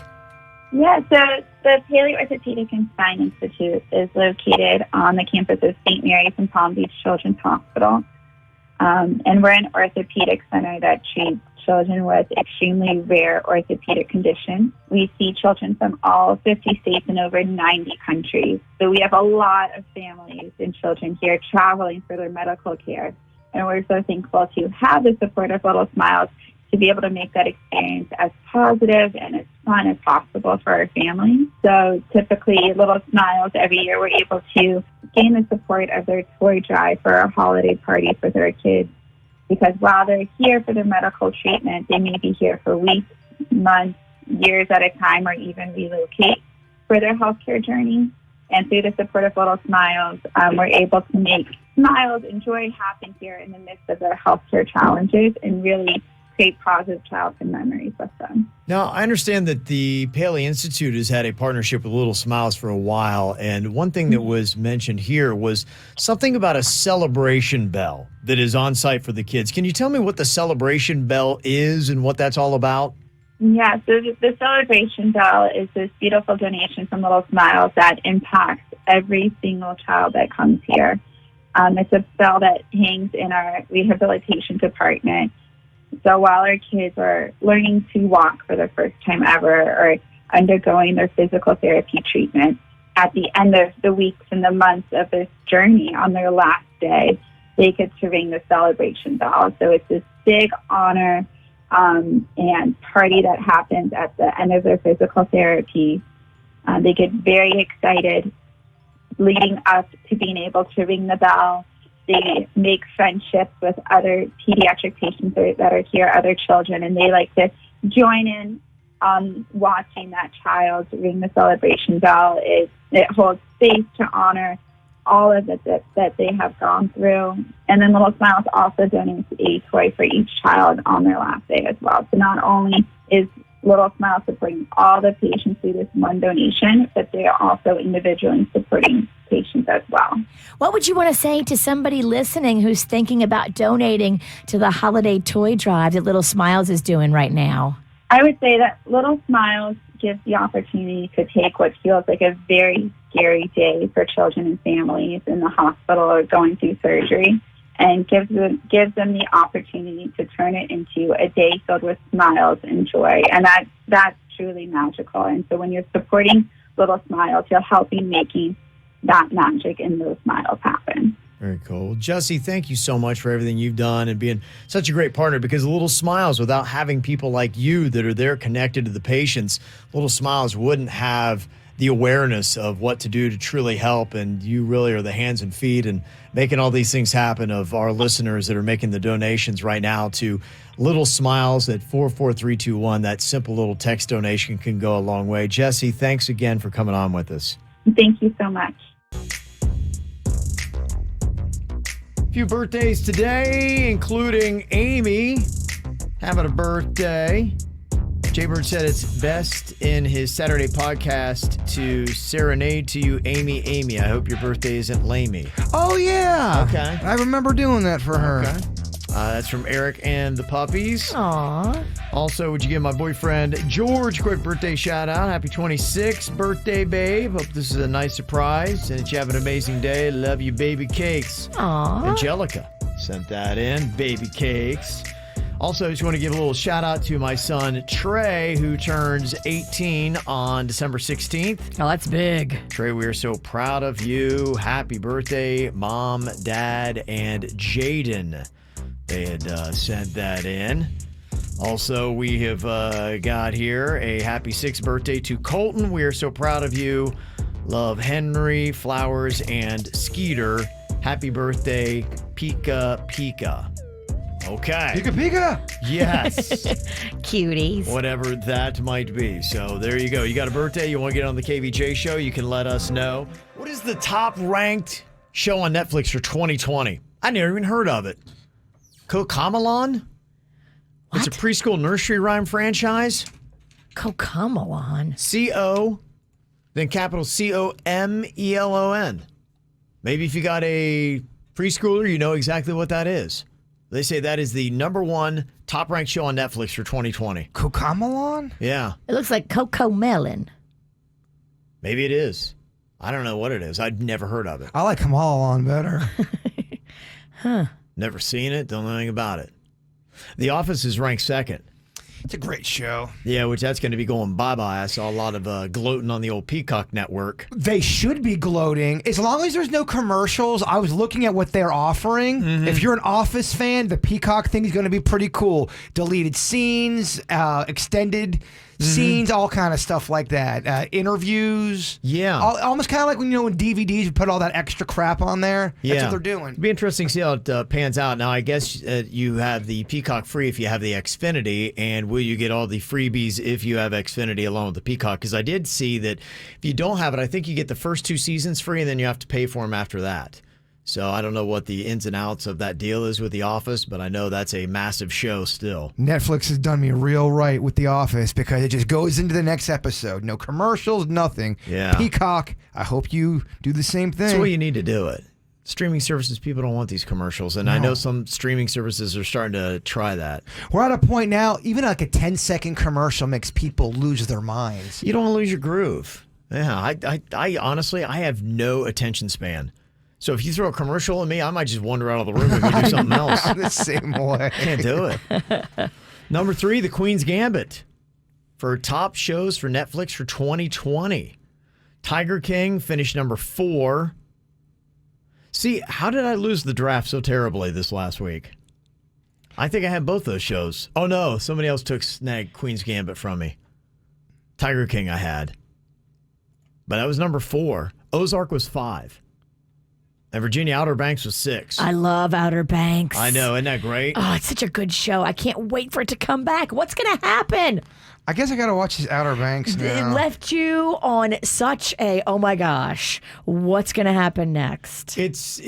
Yeah, so the Paley Orthopedic and Spine Institute is located on the campus of St. Mary's and Palm Beach Children's Hospital. And we're an orthopedic center that treats children with extremely rare orthopedic conditions. We see children from all 50 states and over 90 countries. So we have a lot of families and children here traveling for their medical care. And we're so thankful to have the support of Little Smiles to be able to make that experience as positive and as fun as possible for our families. So typically, Little Smiles, every year we're able to gain the support of their toy drive for our holiday parties with our kids. Because while they're here for their medical treatment, they may be here for weeks, months, years at a time, or even relocate for their healthcare journey. And through the support of Little Smiles, we're able to make smiles and joy happen here in the midst of their healthcare challenges and really create positive childhood memories with them. Now, I understand that the Paley Institute has had a partnership with Little Smiles for a while, and one thing that was mentioned here was something about a celebration bell that is on site for the kids. Can you tell me what the celebration bell is and what that's all about? Yeah, so the celebration bell is this beautiful donation from Little Smiles that impacts every single child that comes here. It's a bell that hangs in our rehabilitation department. So while our kids are learning to walk for the first time ever or undergoing their physical therapy treatment, at the end of the weeks and the months of this journey, on their last day, they get to ring the celebration bell. So it's this big honor and party that happens at the end of their physical therapy. They get very excited leading up to being able to ring the bell. They make friendships with other pediatric patients that are here, other children, and they like to join in watching that child ring the celebration bell. It holds space to honor all of it that they have gone through. And then Little Smiles also donates a toy for each child on their last day as well. So not only is Little Smiles supporting all the patients through this one donation, but they are also individually supporting patients as well. What would you want to say to somebody listening who's thinking about donating to the holiday toy drive that Little Smiles is doing right now? I would say that Little Smiles gives the opportunity to take what feels like a very scary day for children and families in the hospital or going through surgery, and gives them the opportunity to turn it into a day filled with smiles and joy. And that truly magical. And so when you're supporting little smiles, you're helping making that magic and those smiles happen. Very cool. Jesse, thank you so much for everything you've done and being such a great partner, because Little Smiles, without having people like you that are there connected to the patients, Little Smiles wouldn't have the awareness of what to do to truly help. And you really are the hands and feet and making all these things happen of our listeners that are making the donations right now to Little Smiles at 44321. That simple little text donation can go a long way. Jesse, thanks again for coming on with us. Thank you so much. Few birthdays today, including Amy having a birthday. Jaybird said it's best in his Saturday podcast to serenade to you, Amy. Amy, I hope your birthday isn't lamey. Oh, yeah. Okay. I remember doing that for her. Okay. That's from Eric and the puppies. Aw. Also, would you give my boyfriend George a quick birthday shout out? Happy 26th birthday, babe. Hope this is a nice surprise and that you have an amazing day. Love you, baby cakes. Aw. Angelica sent that in, baby cakes. Also, just want to give a little shout out to my son Trey, who turns 18 on December 16th. Oh, that's big. Trey, we are so proud of you. Happy birthday, Mom, Dad, and Jaden. They had sent that in. Also, we have got here a happy 6th birthday to Colton. We are so proud of you. Love Henry, Flowers, and Skeeter. Happy birthday, Pika Pika. Okay. Pika Pika. Yes. Cuties. Whatever that might be. So there you go. You got a birthday, you want to get on the KVJ show, you can let us know. What is the top ranked show on Netflix for 2020? I never even heard of it. Cocomelon? It's a preschool nursery rhyme franchise. Cocomelon. C-O, then capital C-O-M-E-L-O-N. Maybe if you got a preschooler, you know exactly what that is. They say that is the #1 top-ranked show on Netflix for 2020. Cocomelon? Yeah. It looks like Coco Melon. Maybe it is. I don't know what it is. I'd never heard of it. I like Cocomelon better. Never seen it. Don't know anything about it. The Office is ranked 2nd. It's a great show. Yeah, which that's going to be going bye-bye. I saw a lot of gloating on the old Peacock network. They should be gloating. As long as there's no commercials, I was looking at what they're offering. Mm-hmm. If you're an Office fan, the Peacock thing is going to be pretty cool. Deleted scenes, extended scenes, all kind of stuff like that. Interviews. Yeah. Almost kind of like when DVDs you put all that extra crap on there. That's what they're doing. It'd be interesting to see how it pans out. Now, I guess you have the Peacock free if you have the Xfinity, and will you get all the freebies if you have Xfinity along with the Peacock? Because I did see that if you don't have it, I think you get the first 2 seasons free, and then you have to pay for them after that. So I don't know what the ins and outs of that deal is with The Office, but I know that's a massive show still. Netflix has done me real right with The Office because it just goes into the next episode. No commercials, nothing. Yeah. Peacock, I hope you do the same thing. That's the way you need to do it. Streaming services, people don't want these commercials, and I know some streaming services are starting to try that. We're at a point now, even like a 10-second commercial makes people lose their minds. You don't want to lose your groove. Yeah, I honestly, I have no attention span. So if you throw a commercial at me, I might just wander out of the room and go do something else. I'm the same way. Can't do it. #3, The Queen's Gambit for top shows for Netflix for 2020. Tiger King finished #4. See, how did I lose the draft so terribly this last week? I think I had both those shows. Oh, no. Somebody else snagged Queen's Gambit from me. Tiger King I had. But that was #4. Ozark was 5. And Virginia Outer Banks was 6. I love Outer Banks. I know. Isn't that great? Oh, it's such a good show. I can't wait for it to come back. What's going to happen? I guess I got to watch these Outer Banks now. It left you on such a, oh my gosh, what's going to happen next? It's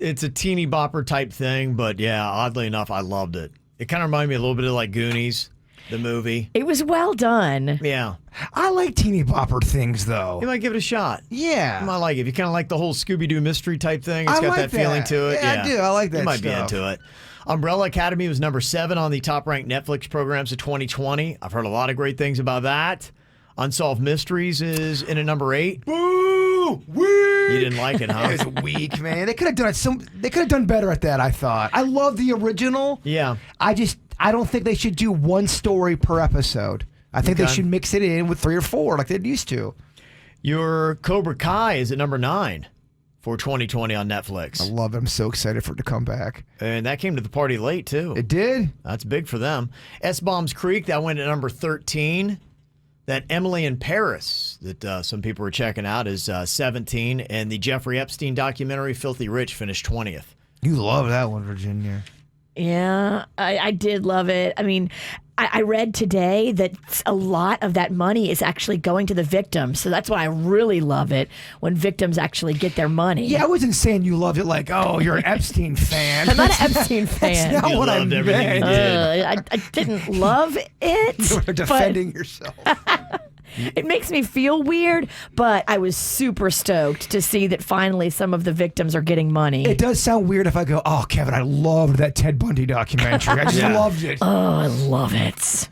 a teeny bopper type thing, but yeah, oddly enough, I loved it. It kind of reminded me a little bit of like Goonies, the movie. It was well done. Yeah. I like teeny bopper things, though. You might give it a shot. Yeah. You might like it. If you kind of like the whole Scooby-Doo mystery type thing, it's I got like that feeling to it. Yeah, I do. I like that You might stuff. be into it. Umbrella Academy was #7 on the top-ranked Netflix programs of 2020. I've heard a lot of great things about that. Unsolved Mysteries is in at #8. Boo! Weak! You didn't like it, huh? It was weak, man. They could have done They could have done better at that. I thought. I love the original. Yeah. I don't think they should do one story per episode. I think they should mix it in with 3 or 4 like they used to. Your Cobra Kai is at number 9 for 2020 on Netflix. I love it. I'm so excited for it to come back. And that came to the party late, too. It did? That's big for them. S-Bombs Creek, that went at number 13. That Emily in Paris that some people were checking out is 17. And the Jeffrey Epstein documentary, Filthy Rich, finished 20th. You love that one, Virginia. Yeah, I did love it. I mean, I read today that a lot of that money is actually going to the victims. So that's why I really love it, when victims actually get their money. Yeah, I wasn't saying you loved it like, oh, you're an Epstein fan. I'm not an Epstein fan. That's not You what I loved everything he meant. did. I didn't love it. You were defending yourself. It makes me feel weird, but I was super stoked to see that finally some of the victims are getting money. It does sound weird if I go, oh, Kevin, I loved that Ted Bundy documentary. I just loved it. Oh, I love it.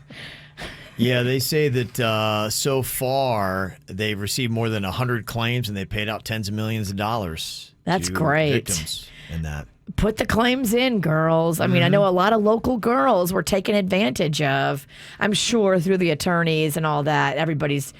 Yeah, they say that so far they've received more than 100 claims and they paid out tens of millions of dollars. That's to great. Victims in that. Put the claims in, girls. I mean, I know a lot of local girls were taken advantage of. I'm sure through the attorneys and all that, everybody's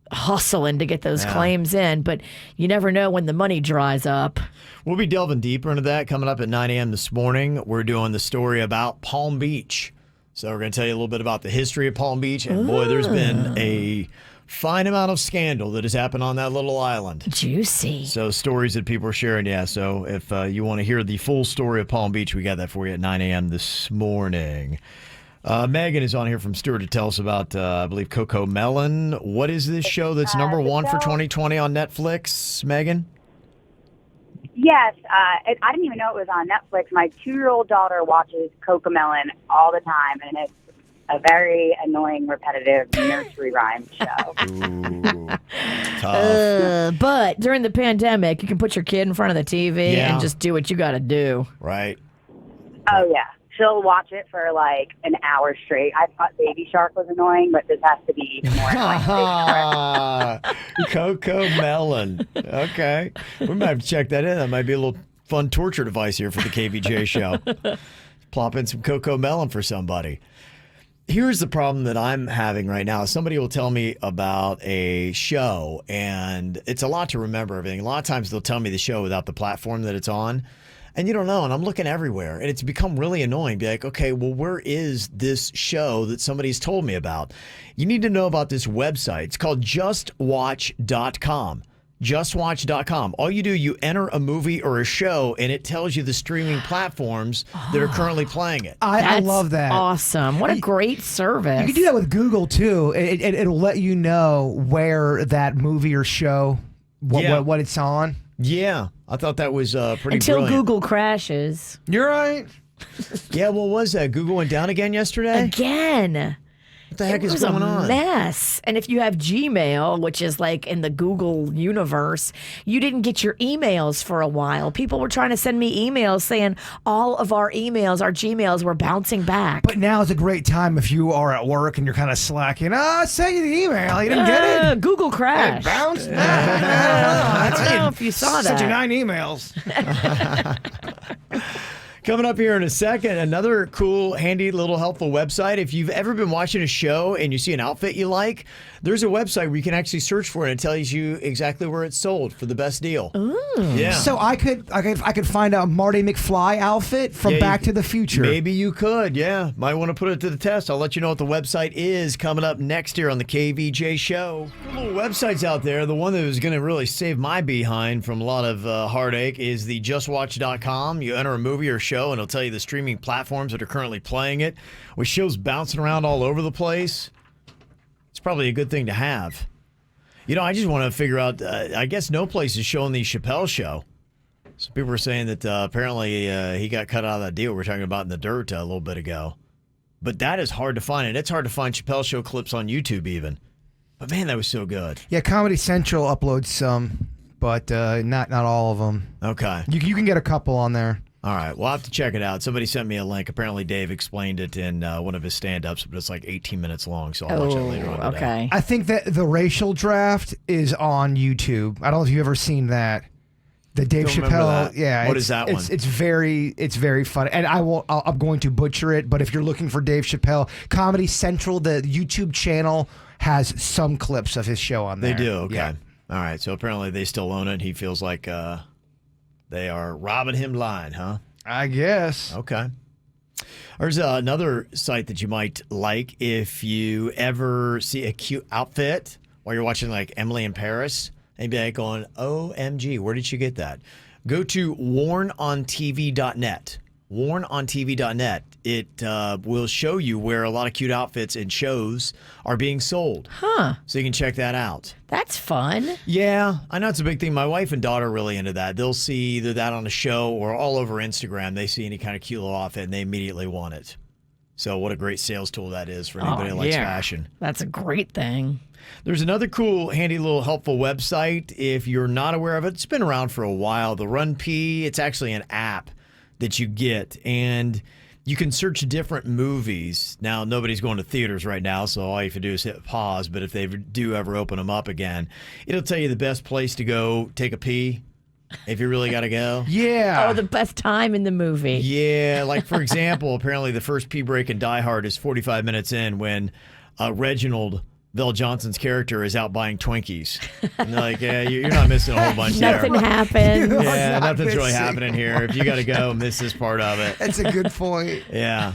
hustling to get those claims in, but you never know when the money dries up. We'll be delving deeper into that coming up at 9 a.m. this morning. We're doing the story about Palm Beach. So we're going to tell you a little bit about the history of Palm Beach. And boy, there's been a fine amount of scandal that has happened on that little island. Juicy. So stories that people are sharing, yeah. So if you want to hear the full story of Palm Beach, we got that for you at 9 a.m. this morning. Megan is on here from Stewart to tell us about, I believe, Coco Melon. What is this show that's number 1 for 2020 on Netflix, Megan? Yes, I didn't even know it was on Netflix. My 2-year-old daughter watches Coco Melon all the time, and it's a very annoying, repetitive nursery rhyme show. Ooh, tough. But during the pandemic, you can put your kid in front of the TV and just do what you got to do. Right. Oh, yeah. She'll watch it for like an hour straight. I thought Baby Shark was annoying, but this has to be more annoying. Coco Melon. Okay. We might have to check that in. That might be a little fun torture device here for the KVJ show. Plop in some Coco Melon for somebody. Here's the problem that I'm having right now. Somebody will tell me about a show, and it's a lot to remember everything. A lot of times they'll tell me the show without the platform that it's on. And you don't know, and I'm looking everywhere, and it's become really annoying. Be like, okay, well, where is this show that somebody's told me about? You need to know about this website. It's called JustWatch.com. JustWatch.com. All you do, you enter a movie or a show, and it tells you the streaming platforms that are currently playing it. I love that. Awesome. What a great service. You can do that with Google, too. It'll let you know where that movie or show, what it's on. Yeah, I thought that was pretty Until brilliant. Google crashes. You're right. Yeah, what was that? Google went down again yesterday? Again. What the heck It is was going a on? mess. And if you have Gmail, which is like in the Google universe, you didn't get your emails for a while. People were trying to send me emails saying all of our emails, our Gmails, were bouncing back. But now is a great time if you are at work and you're kind of slacking. I sent you the email. You didn't get it? Google crashed. It bounced? I don't know if you saw Sent you that. 9 emails. Coming up here in a second, another cool, handy, little helpful website. If you've ever been watching a show and you see an outfit you like, there's a website where you can actually search for it and it tells you exactly where it's sold for the best deal. Ooh. Yeah. So I could find a Marty McFly outfit from Back to the Future. Maybe you could, yeah. Might want to put it to the test. I'll let you know what the website is coming up next here on the KVJ Show. Little websites out there. The one that was going to really save my behind from a lot of heartache is the JustWatch.com. You enter a movie or show and it'll tell you the streaming platforms that are currently playing it. With shows bouncing around all over the place, it's probably a good thing to have. You know, I just want to figure out, I guess no place is showing the Chappelle show. So people were saying that apparently he got cut out of that deal we were talking about in the dirt a little bit ago. But that is hard to find, and it's hard to find Chappelle show clips on YouTube even. But man, that was so good. Yeah, Comedy Central uploads some, but not all of them. Okay. You can get a couple on there. All right, we'll have to check it out. Somebody sent me a link. Apparently Dave explained it in one of his stand-ups, but it's like 18 minutes long, so I'll watch it later on today. Okay. I think that the racial draft is on YouTube. I don't know if you've ever seen that. The Dave Don't remember Chappelle, that. yeah. What is that one? It's very funny, and I'm going to butcher it. But if you're looking for Dave Chappelle, Comedy Central, the YouTube channel has some clips of his show on there. They do. Okay. Yeah. All right. So apparently they still own it. He feels like they are robbing him blind, huh? I guess. Okay. There's another site that you might like if you ever see a cute outfit while you're watching like Emily in Paris. And be like going, OMG, where did she get that? Go to warnontv.net. Warnontv.net. It will show you where a lot of cute outfits and shows are being sold. Huh. So you can check that out. That's fun. Yeah, I know it's a big thing. My wife and daughter are really into that. They'll see either that on a show or all over Instagram. They see any kind of cute little outfit and they immediately want it. So what a great sales tool that is for anybody who likes fashion. That's a great thing. There's another cool, handy little helpful website. If you're not aware of it, it's been around for a while. The Run P, it's actually an app that you get, and you can search different movies. Now, nobody's going to theaters right now, so all you have to do is hit pause, but if they do ever open them up again, it'll tell you the best place to go take a pee if you really got to go. Yeah. Oh, the best time in the movie. Yeah, like for example, apparently the first pee break in Die Hard is 45 minutes in when Reginald Bill Johnson's character is out buying Twinkies. And they're like, yeah, you're not missing a whole bunch Nothing there. happened. Yeah, not nothing's really missing. happening here. If you got to go, miss this part of it. That's a good point. Yeah.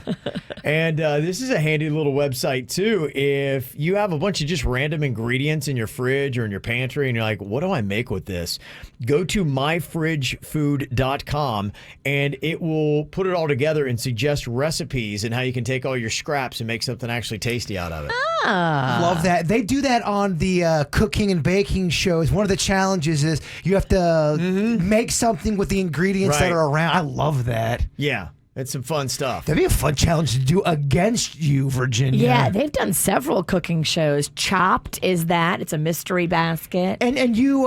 And this is a handy little website, too. If you have a bunch of just random ingredients in your fridge or in your pantry and you're like, what do I make with this? Go to myfridgefood.com and it will put it all together and suggest recipes and how you can take all your scraps and make something actually tasty out of it. Love that. They do that on the cooking and baking shows. One of the challenges is you have to make something with the ingredients that Right. are around. I love that. Yeah. It's some fun stuff. That'd be a fun challenge to do against you, Virginia. Yeah, they've done several cooking shows. Chopped is that. It's a mystery basket. And you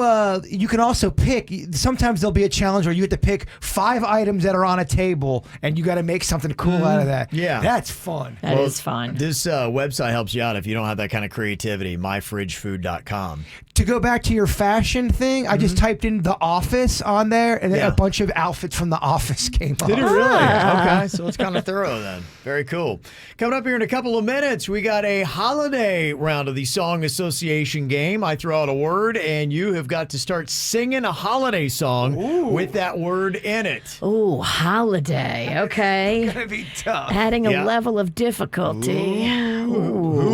can also pick. Sometimes there'll be a challenge where you have to pick 5 items that are on a table, and you got to make something cool out of that. Yeah. That's fun. That is fun. This website helps you out if you don't have that kind of creativity. Myfridgefood.com. To go back to your fashion thing, I just typed in The Office on there, and then Yeah. a bunch of outfits from The Office came up. Did it really? Okay, so it's kind of thorough then. Very cool. Coming up here in a couple of minutes, we got a holiday round of the Song Association game. I throw out a word, and you have got to start singing a holiday song with that word in it. Ooh, holiday. Okay. Gonna be tough. Adding a Yeah. level of difficulty. Who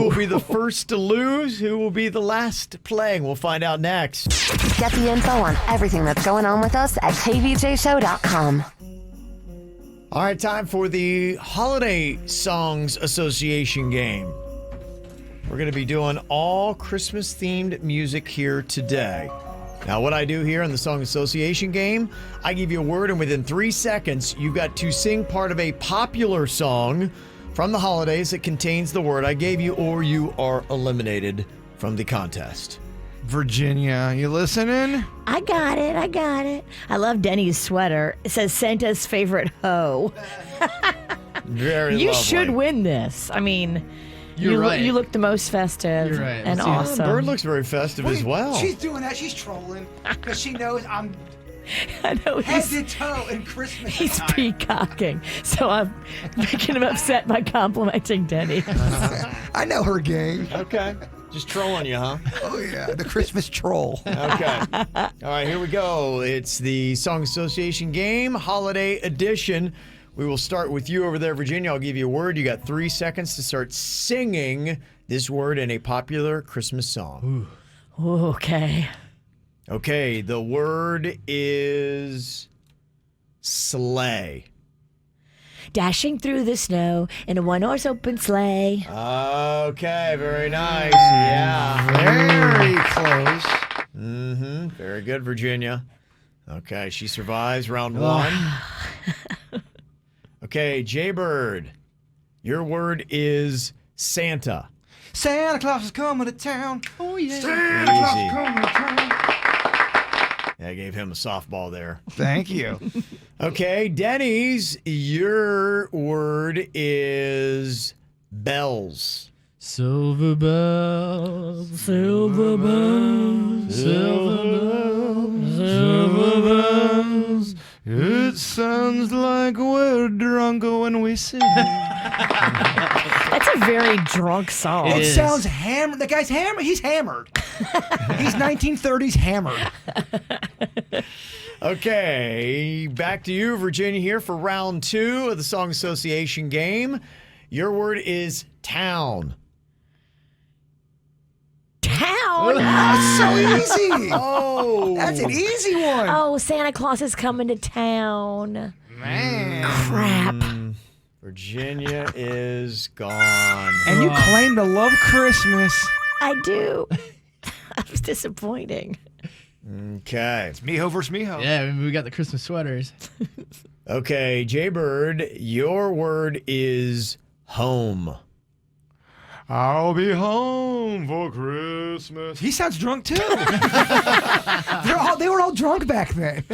will be the first to lose? Who will be the last playing? We'll find out next. Get the info on everything that's going on with us at kvjshow.com. All right, time for the Holiday Songs Association game. We're going to be doing all Christmas-themed music here today. Now, what I do here in the Song Association game, I give you a word, and within 3 seconds, you've got to sing part of a popular song from the holidays that contains the word I gave you, or you are eliminated from the contest. Virginia, you listening? I got it. I love Denny's sweater. It says Santa's favorite hoe. Very You lovely. should win this. I mean, You're right. You look the most festive You're right. and Let's see. awesome. Bird looks very festive as well. She's doing that. She's trolling because she knows I'm I know head he's, to toe in Christmas. he's attire. peacocking, so I'm making him upset by complimenting Denny. I know her game. Okay. Just trolling you, huh? Oh yeah, the Christmas troll. Okay. All right, here we go. It's the Song Association game, Holiday Edition. We will start with you over there, Virginia. I'll give you a word. You got 3 seconds to start singing this word in a popular Christmas song. Ooh, okay. Okay, the word is sleigh. Dashing through the snow in a one-horse open sleigh. Okay, very nice. Yeah. Very close. Mm-hmm. Very good, Virginia. Okay, she survives round one. Okay, Jaybird, your word is Santa. Santa Claus is coming to town. Oh, yeah. Santa Claus Easy. is coming to town. Yeah, I gave him a softball there. Thank you. Okay, Denny's, your word is bells. Silver bells, silver bells, silver bells, silver bells. It sounds like we're drunk when we sing. That's a very drunk song. It sounds hammered. The guy's hammered. He's hammered. He's 1930s hammered. Okay, back to you, Virginia, here for round 2 of the Song Association game. Your word is town. Town? That's so easy. Oh. That's an easy one. Oh, Santa Claus is coming to town. Man. Crap. Virginia is gone. And you claim to love Christmas. I do. I was disappointing. Okay. It's Miho versus Miho. Yeah, I mean, we got the Christmas sweaters. Okay, Jaybird, your word is home. I'll be home for Christmas. He sounds drunk too. They were all drunk back then.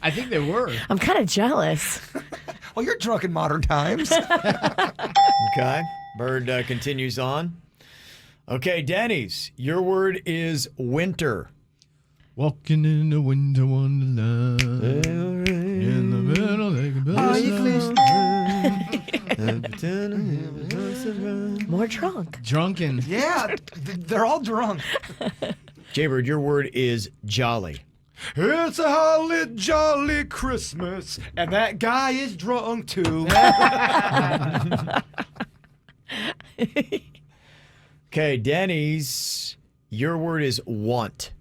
I think they were. I'm kind of jealous. Well, you're drunk in modern times. Okay. Bird continues on. Okay, Denny's, your word is winter. Walking in the winter wonderland. In the middle More drunk. Drunken. Yeah, they're all drunk. Jaybird, your word is jolly. It's a holly jolly Christmas, and that guy is drunk too. Okay, Denny's, your word is want.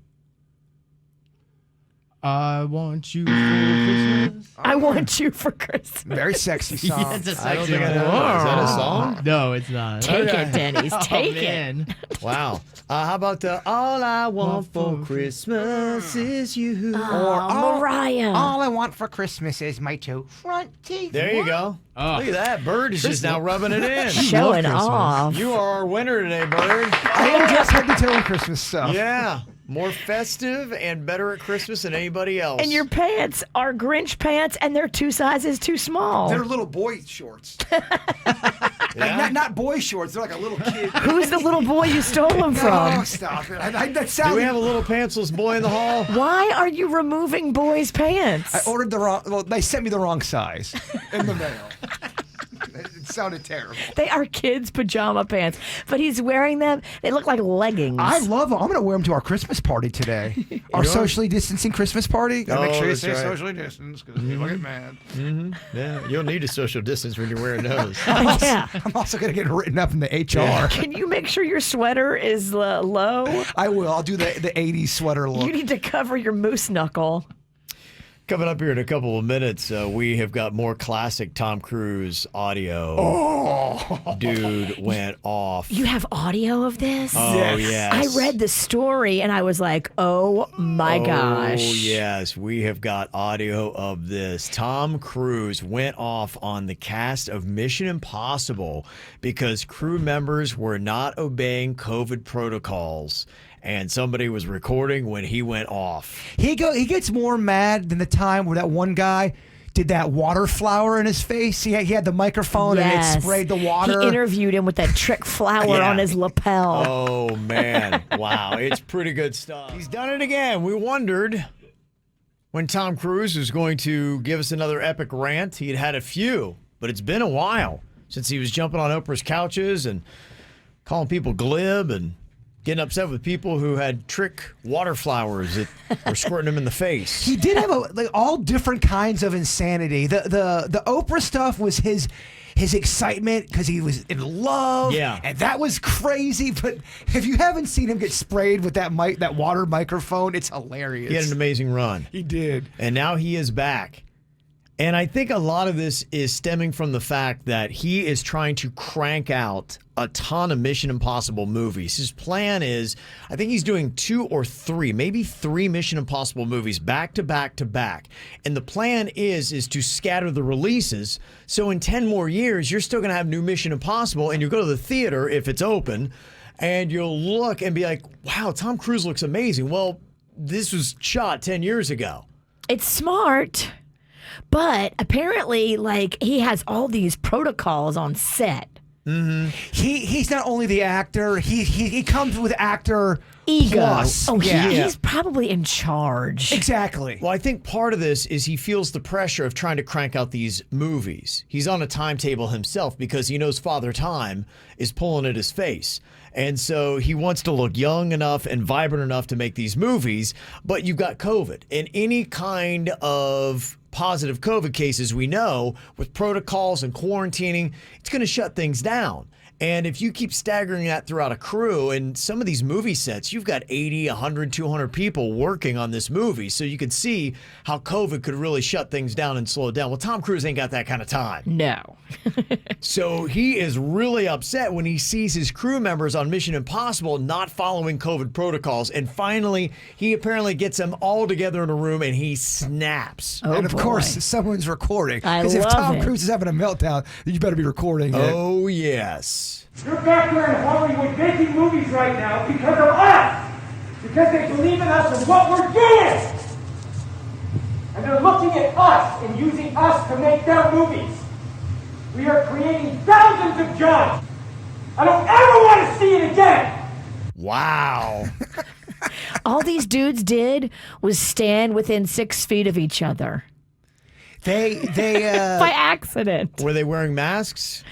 I want you for Christmas. I want you for Christmas. Very sexy song. Yeah, it's a I don't sexy think I one. know. Is that a song? No, it's not. Take it, Denny's. Take it. Man. Wow. How about all I want for Christmas is you? Mariah. All I want for Christmas is my 2 front teeth. There you go. Oh. Look at that. Bird is just now rubbing it in. Showing off. You are our winner today, Bird. I am just head to toe on Christmas stuff. Yeah. More festive and better at Christmas than anybody else. And your pants are Grinch pants, and they're 2 sizes too small. They're little boy shorts. Yeah? Not boy shorts. They're like a little kid. Who's the little boy you stole them Oh, from? stop it. That Do sounds. we have a little pantsless boy in the hall? Why are you removing boys' pants? I ordered the wrong. Well, they sent me the wrong size in the mail. It sounded terrible. They are kids' pajama pants, but he's wearing them. They look like leggings. I love them. I'm going to wear them to our Christmas party today. Our socially distancing Christmas party. Gotta make Oh, sure you that's say right. socially distance because people get mad. Yeah, you'll need a social distance when you're wearing those. Yeah. I'm also going to get written up in the HR. Can you make sure your sweater is low? I will. I'll do the 80s sweater look. You need to cover your moose knuckle. Coming up here in a couple of minutes, we have got more classic Tom Cruise audio. Oh. Dude went off. You have audio of this? Oh, yes. I read the story and I was like, oh my gosh. Oh, yes. We have got audio of this. Tom Cruise went off on the cast of Mission Impossible because crew members were not obeying COVID protocols. And somebody was recording when he went off. He gets more mad than the time where that one guy did that water flower in his face. He had the microphone and it sprayed the water. He interviewed him with that trick flower on his lapel. Oh, man. Wow. It's pretty good stuff. He's done it again. We wondered when Tom Cruise was going to give us another epic rant. He'd had a few, but it's been a while since he was jumping on Oprah's couches and calling people glib and getting upset with people who had trick water flowers that were squirting him in the face. He did have all different kinds of insanity. The Oprah stuff was his excitement because he was in love. Yeah. And that was crazy. But if you haven't seen him get sprayed with that water microphone, it's hilarious. He had an amazing run. He did. And now he is back. And I think a lot of this is stemming from the fact that he is trying to crank out a ton of Mission Impossible movies. His plan is, I think he's doing 2 or 3, maybe 3 Mission Impossible movies back to back to back. And the plan is to scatter the releases. So in 10 more years, you're still going to have new Mission Impossible, and you go to the theater if it's open, and you'll look and be like, wow, Tom Cruise looks amazing. Well, this was shot 10 years ago. It's smart. But apparently, he has all these protocols on set. He's not only the actor, he comes with actor ego. plus. Oh, yeah. he's probably in charge. Exactly. Well, I think part of this is he feels the pressure of trying to crank out these movies. He's on a timetable himself because he knows Father Time is pulling at his face. And so he wants to look young enough and vibrant enough to make these movies, but you've got COVID. And any kind of positive COVID cases we know, with protocols and quarantining, it's going to shut things down. And if you keep staggering that throughout a crew, and some of these movie sets, you've got 80, 100, 200 people working on this movie. So you can see how COVID could really shut things down and slow it down. Well, Tom Cruise ain't got that kind of time. No. So he is really upset when he sees his crew members on Mission Impossible not following COVID protocols. And finally, he apparently gets them all together in a room and he snaps. Oh, and of boy. course, someone's recording. I Because if love Tom it. Cruise is having a meltdown, you better be recording it. Oh, yes. You're back there in Hollywood making movies right now because of us! Because they believe in us and what we're doing! And they're looking at us and using us to make their movies. We are creating thousands of jobs. I don't ever want to see it again! Wow. All these dudes did was stand within 6 feet of each other. They By accident. Were they wearing masks?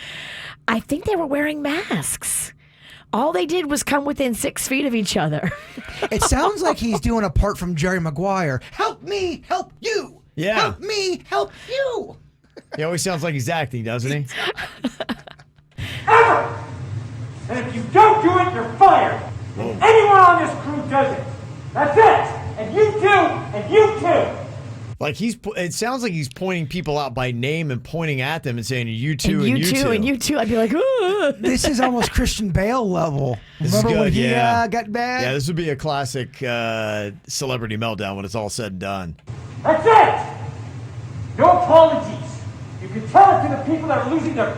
I think they were wearing masks. All they did was come within 6 feet of each other. It sounds like he's doing a part from Jerry Maguire. Help me, help you. Yeah. Help me, help you. He always sounds like he's acting, doesn't he? Ever! And if you don't do it, you're fired! And anyone on this crew does it! That's it! And you too! And you too! Like it sounds like he's pointing people out by name and pointing at them and saying, you two and and you you too, two. and you too. I'd be like, ooh. This is almost Christian Bale level. This is Remember when good, he yeah. got bad? Yeah, this would be a classic celebrity meltdown when it's all said and done. That's it! No apologies! You can tell it to the people that are losing their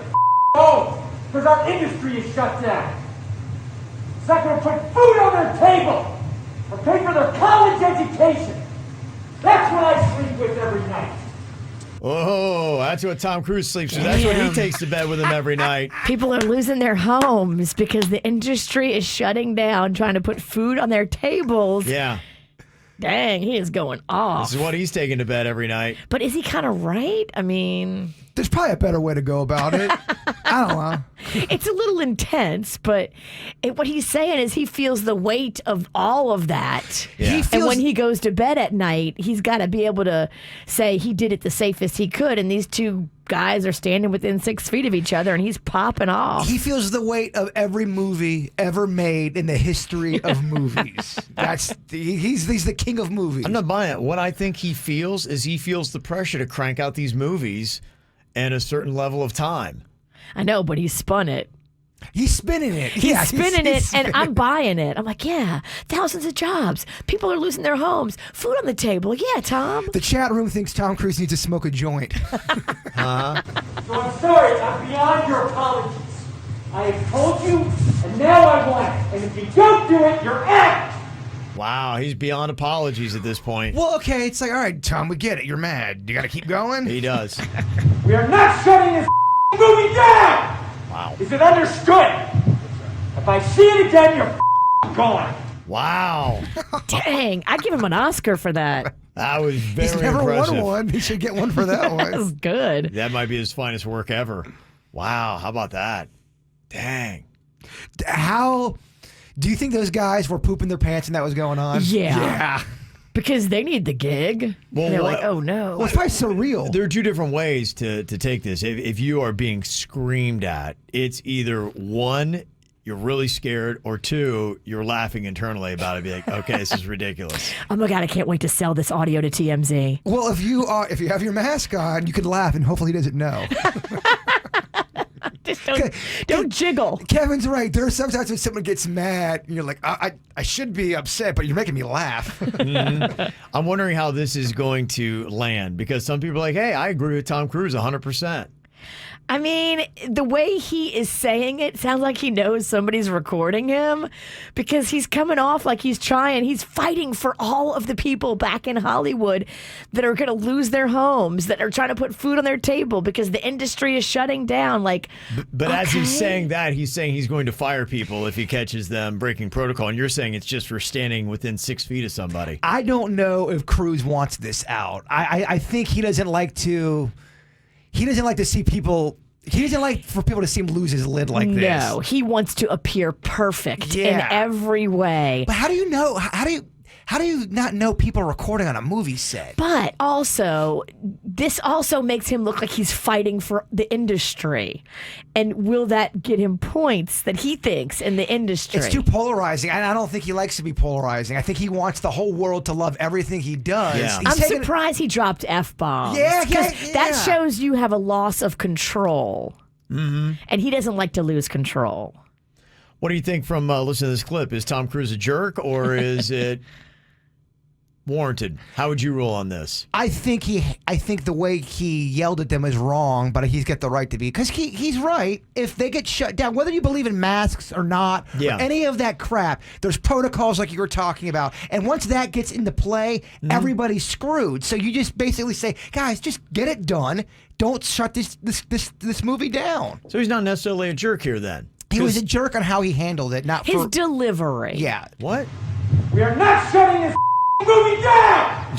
homes because our industry is shut down. It's not going to put food on their table or pay for their college education. That's what I sleep with every night. Oh, that's what Tom Cruise sleeps with. That's what he Damn. takes to bed with him every night. People are losing their homes because the industry is shutting down, trying to put food on their tables. Yeah. Dang, he is going off. This is what he's taking to bed every night. But is he kind of right? I mean, There's probably a better way to go about it. I don't know. it's a little intense, but what he's saying is he feels the weight of all of that. Yeah. He And when he goes to bed at night, he's got to be able to say he did it the safest he could. And these two guys are standing within 6 feet of each other, and he's popping off. He feels the weight of every movie ever made in the history of movies. He's the king of movies. I'm not buying it. What I think he feels is he feels the pressure to crank out these movies in a certain level of time. I know, but he spun it. He's spinning it. He's spinning it, and I'm buying it. I'm like, yeah, thousands of jobs. People are losing their homes. Food on the table. Yeah, Tom. The chat room thinks Tom Cruise needs to smoke a joint. So I'm sorry, I'm beyond your apologies. I have told you, and now I want it. And if you don't do it, you're out! Wow, he's beyond apologies at this point. Well, okay, it's like, all right, Tom, we get it. You're mad. You got to keep going? He does. We are not shutting this movie down! Wow. Is it understood? If I see it again, you're gone. Wow. Dang, I'd give him an Oscar for that. That was very He's never impressive. won one. He should get one for that That was one. good. That might be his finest work ever. Wow, how about that? Dang. How do you think those guys were pooping their pants and that was going on? Yeah. Yeah. Because they need the gig. Well, And they're what- like, oh no. Well, it's probably surreal. There are two different ways to take this. If you are being screamed at, it's either one, you're really scared, or two, you're laughing internally about it. Be like, okay, this is ridiculous. Oh my God, I can't wait to sell this audio to TMZ. Well, if you have your mask on, you can laugh and hopefully he doesn't know. Just don't jiggle. Kevin's right. There are sometimes when someone gets mad and you're like, I should be upset, but you're making me laugh. I'm wondering how this is going to land because some people are like, hey, I agree with Tom Cruise 100%. I mean, the way he is saying it sounds like he knows somebody's recording him because he's coming off like he's fighting for all of the people back in Hollywood that are going to lose their homes, that are trying to put food on their table because the industry is shutting down. But as he's saying that, he's saying he's going to fire people if he catches them breaking protocol. And you're saying it's just for standing within 6 feet of somebody. I don't know if Cruise wants this out. I think he doesn't like to. He doesn't like to see people. He doesn't like for people to see him lose his lid like this. No, he wants to appear perfect in every way. But how do you know? How do you not know people are recording on a movie set? But also, this also makes him look like he's fighting for the industry. And will that get him points that he thinks in the industry? It's too polarizing. I don't think he likes to be polarizing. I think he wants the whole world to love everything he does. Yeah. I'm surprised he dropped F-bombs. Yeah. That shows you have a loss of control. Mm-hmm. And he doesn't like to lose control. What do you think from listening to this clip? Is Tom Cruise a jerk or is it warranted? How would you rule on this? I think the way he yelled at them is wrong, but he's got the right to be, because he's right. If they get shut down, whether you believe in masks or not, or any of that crap, there's protocols like you were talking about, and once that gets into play, everybody's screwed. So you just basically say, guys, just get it done. Don't shut this movie down. So he's not necessarily a jerk here then. He was a jerk on how he handled it, not his for delivery. Yeah. What? We are not shutting this movie down!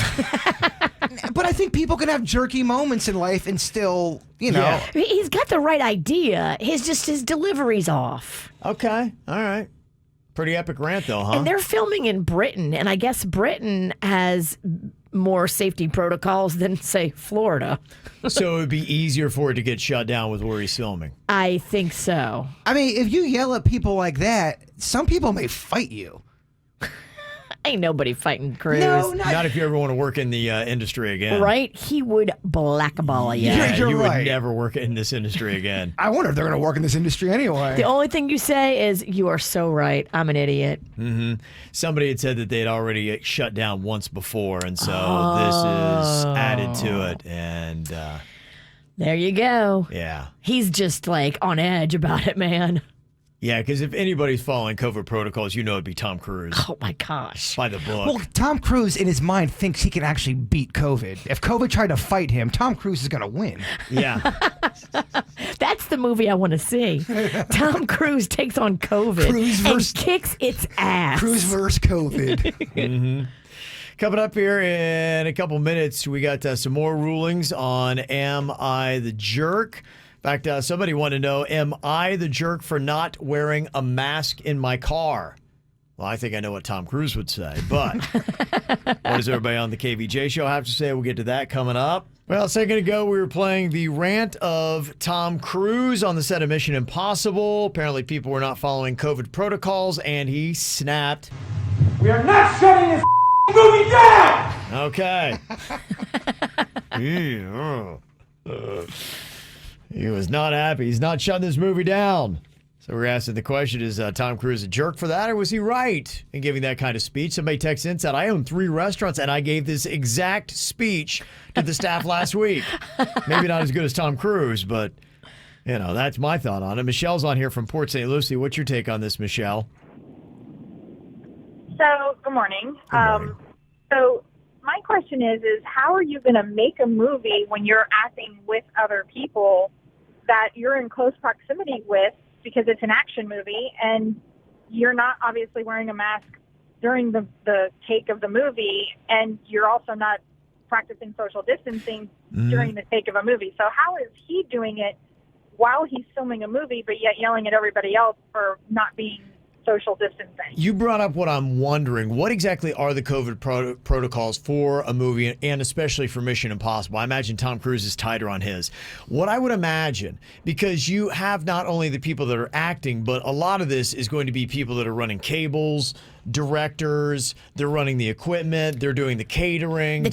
But I think people can have jerky moments in life and still, you know. Yeah. He's got the right idea. His delivery's off. Okay. All right. Pretty epic rant, though, huh? And they're filming in Britain, and I guess Britain has more safety protocols than, say, Florida. So it would be easier for it to get shut down with where he's filming. I think so. I mean, if you yell at people like that, some people may fight you. Ain't nobody fighting Cruise. No, not if you ever want to work in the industry again. Right? He would blackball you. Yeah, You're you right. would never work in this industry again. I wonder if they're going to work in this industry anyway. The only thing you say is, you are so right. I'm an idiot. Mm-hmm. Somebody had said that they'd already shut down once before, and so this is added to it. And there you go. Yeah. He's just like on edge about it, man. Yeah, because if anybody's following COVID protocols, you know it'd be Tom Cruise. Oh, my gosh. By the book. Well, Tom Cruise, in his mind, thinks he can actually beat COVID. If COVID tried to fight him, Tom Cruise is going to win. Yeah. That's the movie I want to see. Tom Cruise takes on COVID and kicks its ass. Cruise versus COVID. Mm-hmm. Coming up here in a couple minutes, we got some more rulings on Am I the Jerk? In fact, somebody wanted to know, am I the jerk for not wearing a mask in my car? Well, I think I know what Tom Cruise would say, but what does everybody on the KVJ Show have to say? We'll get to that coming up. Well, a second ago, we were playing the rant of Tom Cruise on the set of Mission Impossible. Apparently, people were not following COVID protocols, and he snapped. We are not shutting this movie down! Okay. He was not happy. He's not shutting this movie down. So we're asking the question, is Tom Cruise a jerk for that, or was he right in giving that kind of speech? Somebody texts in, said, I own 3 restaurants, and I gave this exact speech to the staff last week. Maybe not as good as Tom Cruise, but, you know, that's my thought on it. Michelle's on here from Port St. Lucie. What's your take on this, Michelle? So, good morning. Good morning. So my question is how are you going to make a movie when you're acting with other people that you're in close proximity with, because it's an action movie and you're not obviously wearing a mask during the take of the movie, and you're also not practicing social distancing during the take of a movie. So how is he doing it while he's filming a movie, but yet yelling at everybody else for not being social distancing? You brought up what I'm wondering. What exactly are the COVID protocols for a movie, and especially for Mission Impossible? I imagine Tom Cruise is tighter on his. What I would imagine, because you have not only the people that are acting, but a lot of this is going to be people that are running cables, directors, they're running the equipment, they're doing the catering,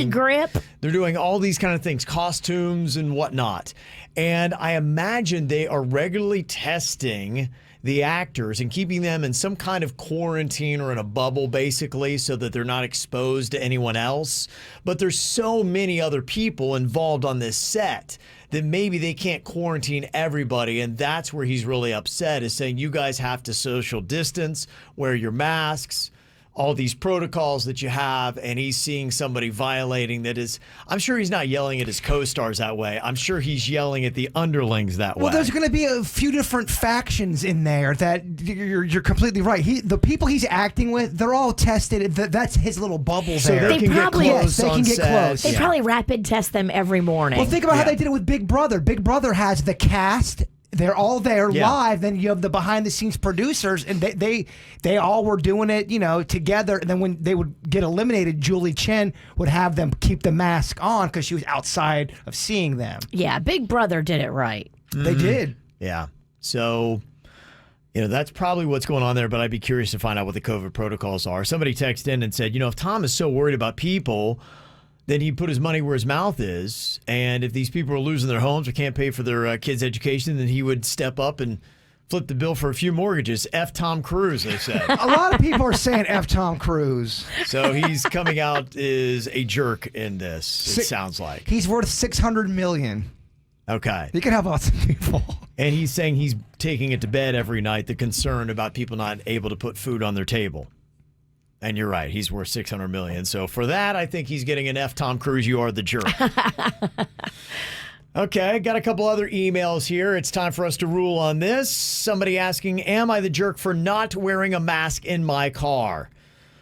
grip. They're doing all these kind of things, costumes and whatnot. And I imagine they are regularly testing the actors and keeping them in some kind of quarantine or in a bubble, basically, so that they're not exposed to anyone else. But there's so many other people involved on this set that maybe they can't quarantine everybody. And that's where he's really upset, is saying you guys have to social distance, wear your masks, all these protocols that you have, and he's seeing somebody violating that is, I'm sure he's not yelling at his co-stars that way. I'm sure he's yelling at the underlings that way. Well, there's going to be a few different factions in there that you're completely right. The people he's acting with, they're all tested. That's his little bubble so there. They can probably- get close. they can get close. They probably rapid test them every morning. Well, think about how they did it with Big Brother. Big Brother has the cast. They're all there live. Then you have the behind-the-scenes producers, and they all were doing it, together. And then when they would get eliminated, Julie Chen would have them keep the mask on because she was outside of seeing them. Yeah, Big Brother did it right. They did. Yeah. So, that's probably what's going on there, but I'd be curious to find out what the COVID protocols are. Somebody texted in and said, if Tom is so worried about people, then he'd put his money where his mouth is. And if these people are losing their homes or can't pay for their kids' education, then he would step up and flip the bill for a few mortgages. F Tom Cruise, they said. A lot of people are saying F Tom Cruise. So he's coming out as a jerk in this, it sounds like. He's worth $600 million. Okay. He can help lots of people. And he's saying he's taking it to bed every night, the concern about people not able to put food on their table. And you're right, he's worth $600 million. So for that, I think he's getting an F. Tom Cruise, you are the jerk. Okay, got a couple other emails here. It's time for us to rule on this. Somebody asking, am I the jerk for not wearing a mask in my car?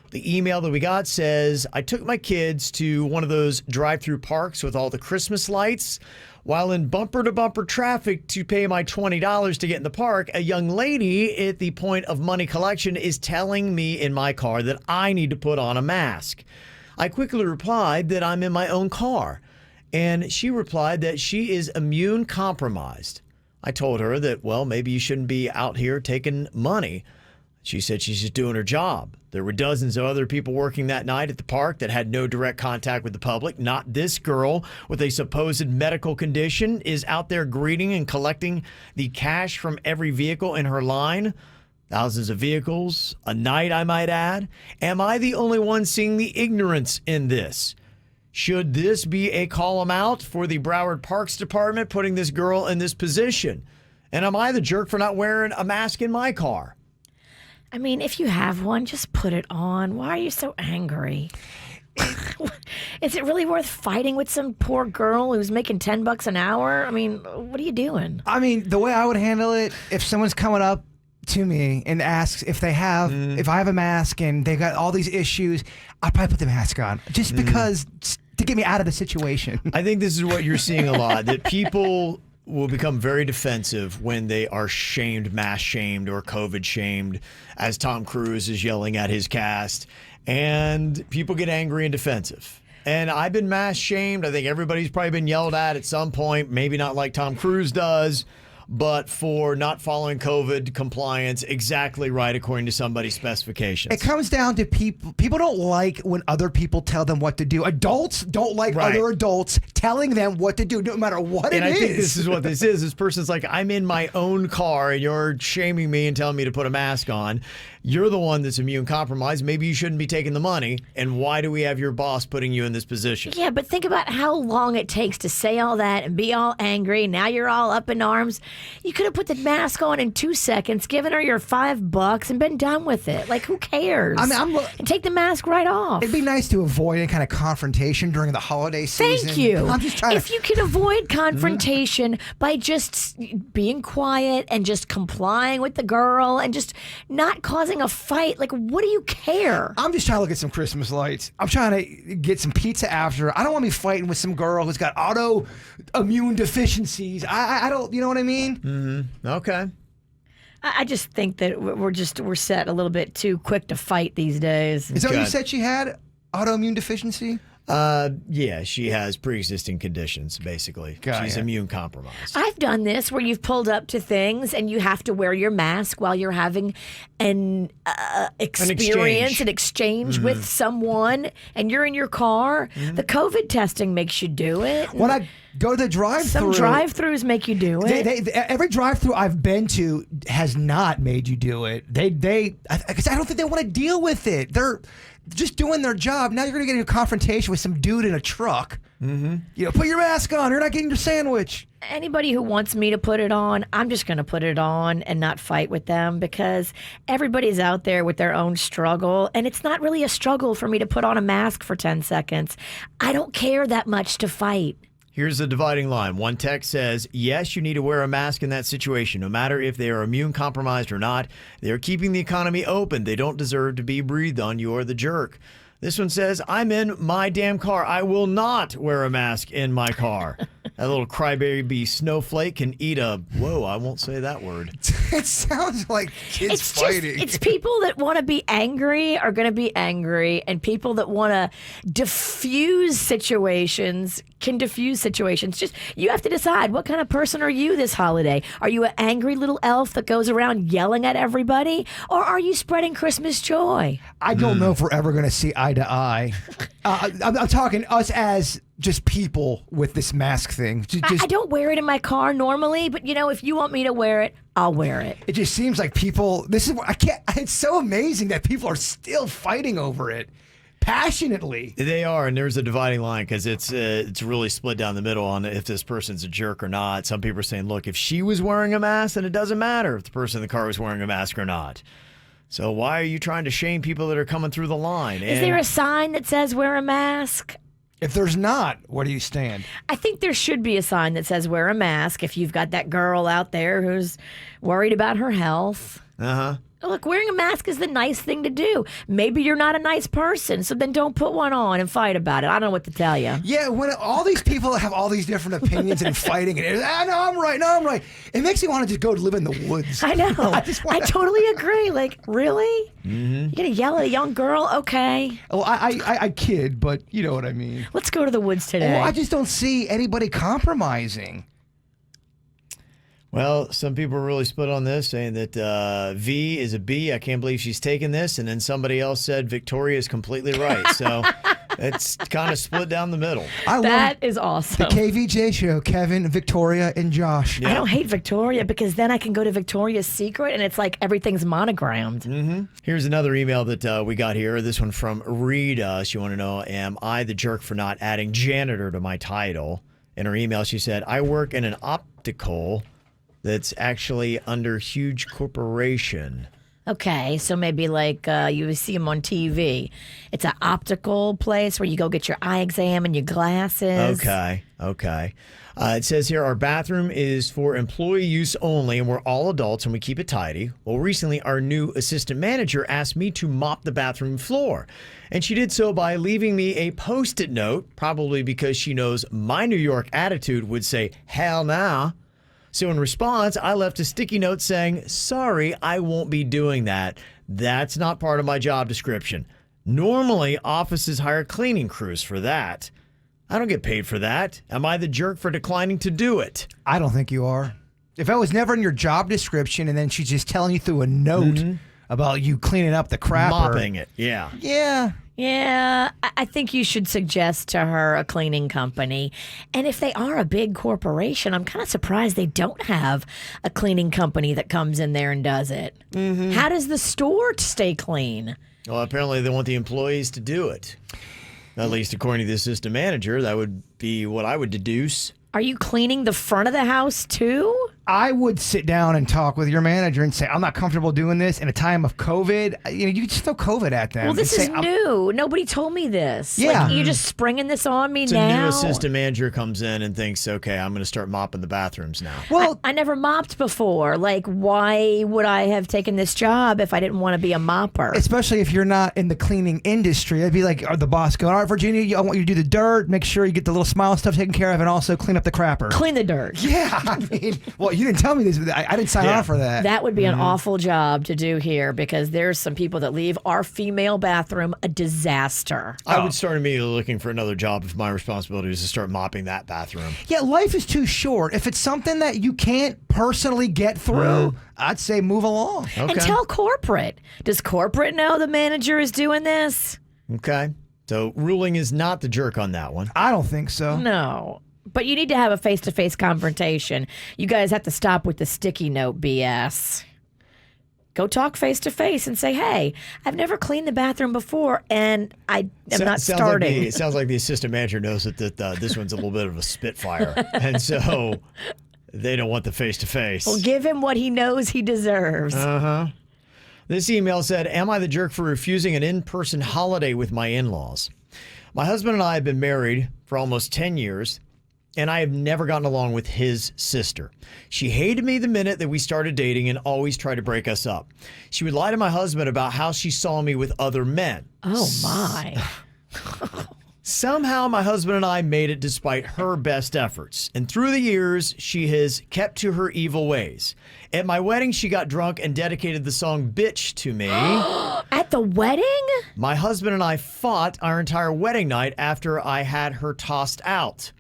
The email that we got says, I took my kids to one of those drive-through parks with all the Christmas lights. While in bumper-to-bumper traffic to pay my $20 to get in the park, a young lady at the point of money collection is telling me in my car that I need to put on a mask. I quickly replied that I'm in my own car, and she replied that she is immune compromised. I told her that, well, maybe you shouldn't be out here taking money. She said she's just doing her job. There were dozens of other people working that night at the park that had no direct contact with the public. Not this girl with a supposed medical condition is out there greeting and collecting the cash from every vehicle in her line. Thousands of vehicles a night, I might add. Am I the only one seeing the ignorance in this? Should this be a call 'em out for the Broward Parks Department putting this girl in this position? And am I the jerk for not wearing a mask in my car? I mean, if you have one, just put it on. Why are you so angry? Is it really worth fighting with some poor girl who's making $10 an hour? I mean, what are you doing? I mean, the way I would handle it, if someone's coming up to me and asks if they have, if I have a mask and they got all these issues, I'd probably put the mask on just because to get me out of the situation. I think this is what you're seeing a lot, that people will become very defensive when they are shamed, mass shamed, or COVID shamed, as Tom Cruise is yelling at his cast, and people get angry and defensive. And I've been mass shamed. I think everybody's probably been yelled at some point, maybe not like Tom Cruise does, but for not following COVID compliance exactly right according to somebody's specifications. It comes down to people. People don't like when other people tell them what to do. Adults don't like other adults telling them what to do, no matter what it is. And I think this is what this is. This person's like, I'm in my own car and you're shaming me and telling me to put a mask on. You're the one that's immune compromised. Maybe you shouldn't be taking the money. And why do we have your boss putting you in this position? Yeah, but think about how long it takes to say all that and be all angry. Now you're all up in arms. You could have put the mask on in 2 seconds, given her your $5 and been done with it. Like, who cares? I mean, and take the mask right off. It'd be nice to avoid any kind of confrontation during the holiday season. Thank you. I'm just trying if you can avoid confrontation by just being quiet and just complying with the girl and just not causing a fight, like, what do you care? I'm just trying to look at some Christmas lights. I'm trying to get some pizza after. I don't want to be fighting with some girl who's got autoimmune deficiencies. I don't, you know what I mean? Mm-hmm. Okay. I just think that we're set a little bit too quick to fight these days. Is that what you said she had? Autoimmune deficiency? Yeah, she has pre-existing conditions, basically. She's immune compromised. I've done this where you've pulled up to things and you have to wear your mask while you're having an experience, an exchange with someone, and you're in your car. The COVID testing makes you do it. When I Go to the drive-thru. Some drive-thrus make you do it. Every drive-thru I've been to has not made you do it. Because I don't think they want to deal with it. They're just doing their job. Now you're going to get in a confrontation with some dude in a truck. Mm-hmm. Put your mask on. You're not getting your sandwich. Anybody who wants me to put it on, I'm just going to put it on and not fight with them because everybody's out there with their own struggle. And it's not really a struggle for me to put on a mask for 10 seconds. I don't care that much to fight. Here's the dividing line. One text says, yes, you need to wear a mask in that situation, no matter if they are immune compromised or not. They are keeping the economy open. They don't deserve to be breathed on. You're the jerk. This one says, I'm in my damn car. I will not wear a mask in my car. That little crybaby snowflake can eat a, whoa, I won't say that word. It sounds like kids fighting. It's people that want to be angry are going to be angry, and people that want to diffuse situations can diffuse situations. Just, you have to decide, what kind of person are you this holiday? Are you an angry little elf that goes around yelling at everybody, or are you spreading Christmas joy? I don't know if we're ever going to see eye to eye. I'm talking us as just people with this mask thing. I don't wear it in my car normally, but if you want me to wear it, I'll wear it. It just seems like people. It's so amazing that people are still fighting over it passionately. They are, and there's a dividing line because it's really split down the middle on if this person's a jerk or not. Some people are saying, look, if she was wearing a mask, then it doesn't matter if the person in the car was wearing a mask or not. So why are you trying to shame people that are coming through the line? Is there a sign that says wear a mask? If there's not, where do you stand? I think there should be a sign that says wear a mask if you've got that girl out there who's worried about her health. Uh-huh. Look, wearing a mask is the nice thing to do. Maybe you're not a nice person, so then don't put one on and fight about it. I don't know what to tell you. Yeah, when all these people have all these different opinions and fighting, and no, I'm right. It makes me want to just go live in the woods. I know. I totally agree. Like, really? Mm-hmm. You're going to yell at a young girl? Okay. Well, I kid, but you know what I mean. Let's go to the woods today. Well, I just don't see anybody compromising. Well, some people are really split on this, saying that V is a B. I can't believe she's taking this. And then somebody else said Victoria is completely right. So it's kind of split down the middle. That is awesome. The KVJ Show, Kevin, Victoria, and Josh. Yeah. I don't hate Victoria because then I can go to Victoria's Secret and it's like everything's monogrammed. Mm-hmm. Here's another email that we got here. This one from Rita. She wanted to know, am I the jerk for not adding janitor to my title? In her email, she said, I work in an optical that's actually under huge corporation. Okay, so maybe like you see them on TV. It's an optical place where you go get your eye exam and your glasses. Okay. It says here, our bathroom is for employee use only, and we're all adults, and we keep it tidy. Well, recently, our new assistant manager asked me to mop the bathroom floor, and she did so by leaving me a Post-it note, probably because she knows my New York attitude would say, hell nah. So in response, I left a sticky note saying, sorry, I won't be doing that. That's not part of my job description. Normally, offices hire cleaning crews for that. I don't get paid for that. Am I the jerk for declining to do it? I don't think you are. If it was never in your job description and then she's just telling you through a note about you cleaning up the crap. Mopping it, yeah. Yeah, I think you should suggest to her a cleaning company. And if they are a big corporation, I'm kind of surprised they don't have a cleaning company that comes in there and does it. Mm-hmm. How does the store stay clean? Well, apparently they want the employees to do it. At least according to the assistant manager, that would be what I would deduce. Are you cleaning the front of the house too? I would sit down and talk with your manager and say, I'm not comfortable doing this in a time of COVID. You could just throw COVID at them. Well, this is new. Nobody told me this. Yeah. Like, you're just springing this on me So now? a new assistant manager comes in and thinks, okay, I'm going to start mopping the bathrooms now. Well, I never mopped before. Like, why would I have taken this job if I didn't want to be a mopper? Especially if you're not in the cleaning industry. I'd be like, the boss going, all right, Virginia, I want you to do the dirt, make sure you get the little smile stuff taken care of, and also clean up the crapper. Clean the dirt. Yeah, I mean, well, you didn't tell me this. I didn't sign on for that. That would be an awful job to do here because there's some people that leave our female bathroom a disaster. I would start immediately looking for another job if my responsibility is to start mopping that bathroom. Yeah, life is too short. If it's something that you can't personally get through, I'd say move along. Okay. And tell corporate. Does corporate know the manager is doing this? Okay. So ruling is not the jerk on that one. I don't think so. No. But you need to have a face-to-face confrontation. You guys have to stop with the sticky note BS. Go talk face-to-face and say, hey, I've never cleaned the bathroom before, and I am not starting. It sounds like the assistant manager knows that this one's a little bit of a spitfire. And so they don't want the face-to-face. Well, give him what he knows he deserves. Uh-huh. This email said, am I the jerk for refusing an in-person holiday with my in-laws? My husband and I have been married for almost 10 years, and I have never gotten along with his sister. She hated me the minute that we started dating and always tried to break us up. She would lie to my husband about how she saw me with other men. Oh, my. Somehow my husband and I made it despite her best efforts. And through the years, she has kept to her evil ways. At my wedding, she got drunk and dedicated the song Bitch to me. At the wedding? My husband and I fought our entire wedding night after I had her tossed out.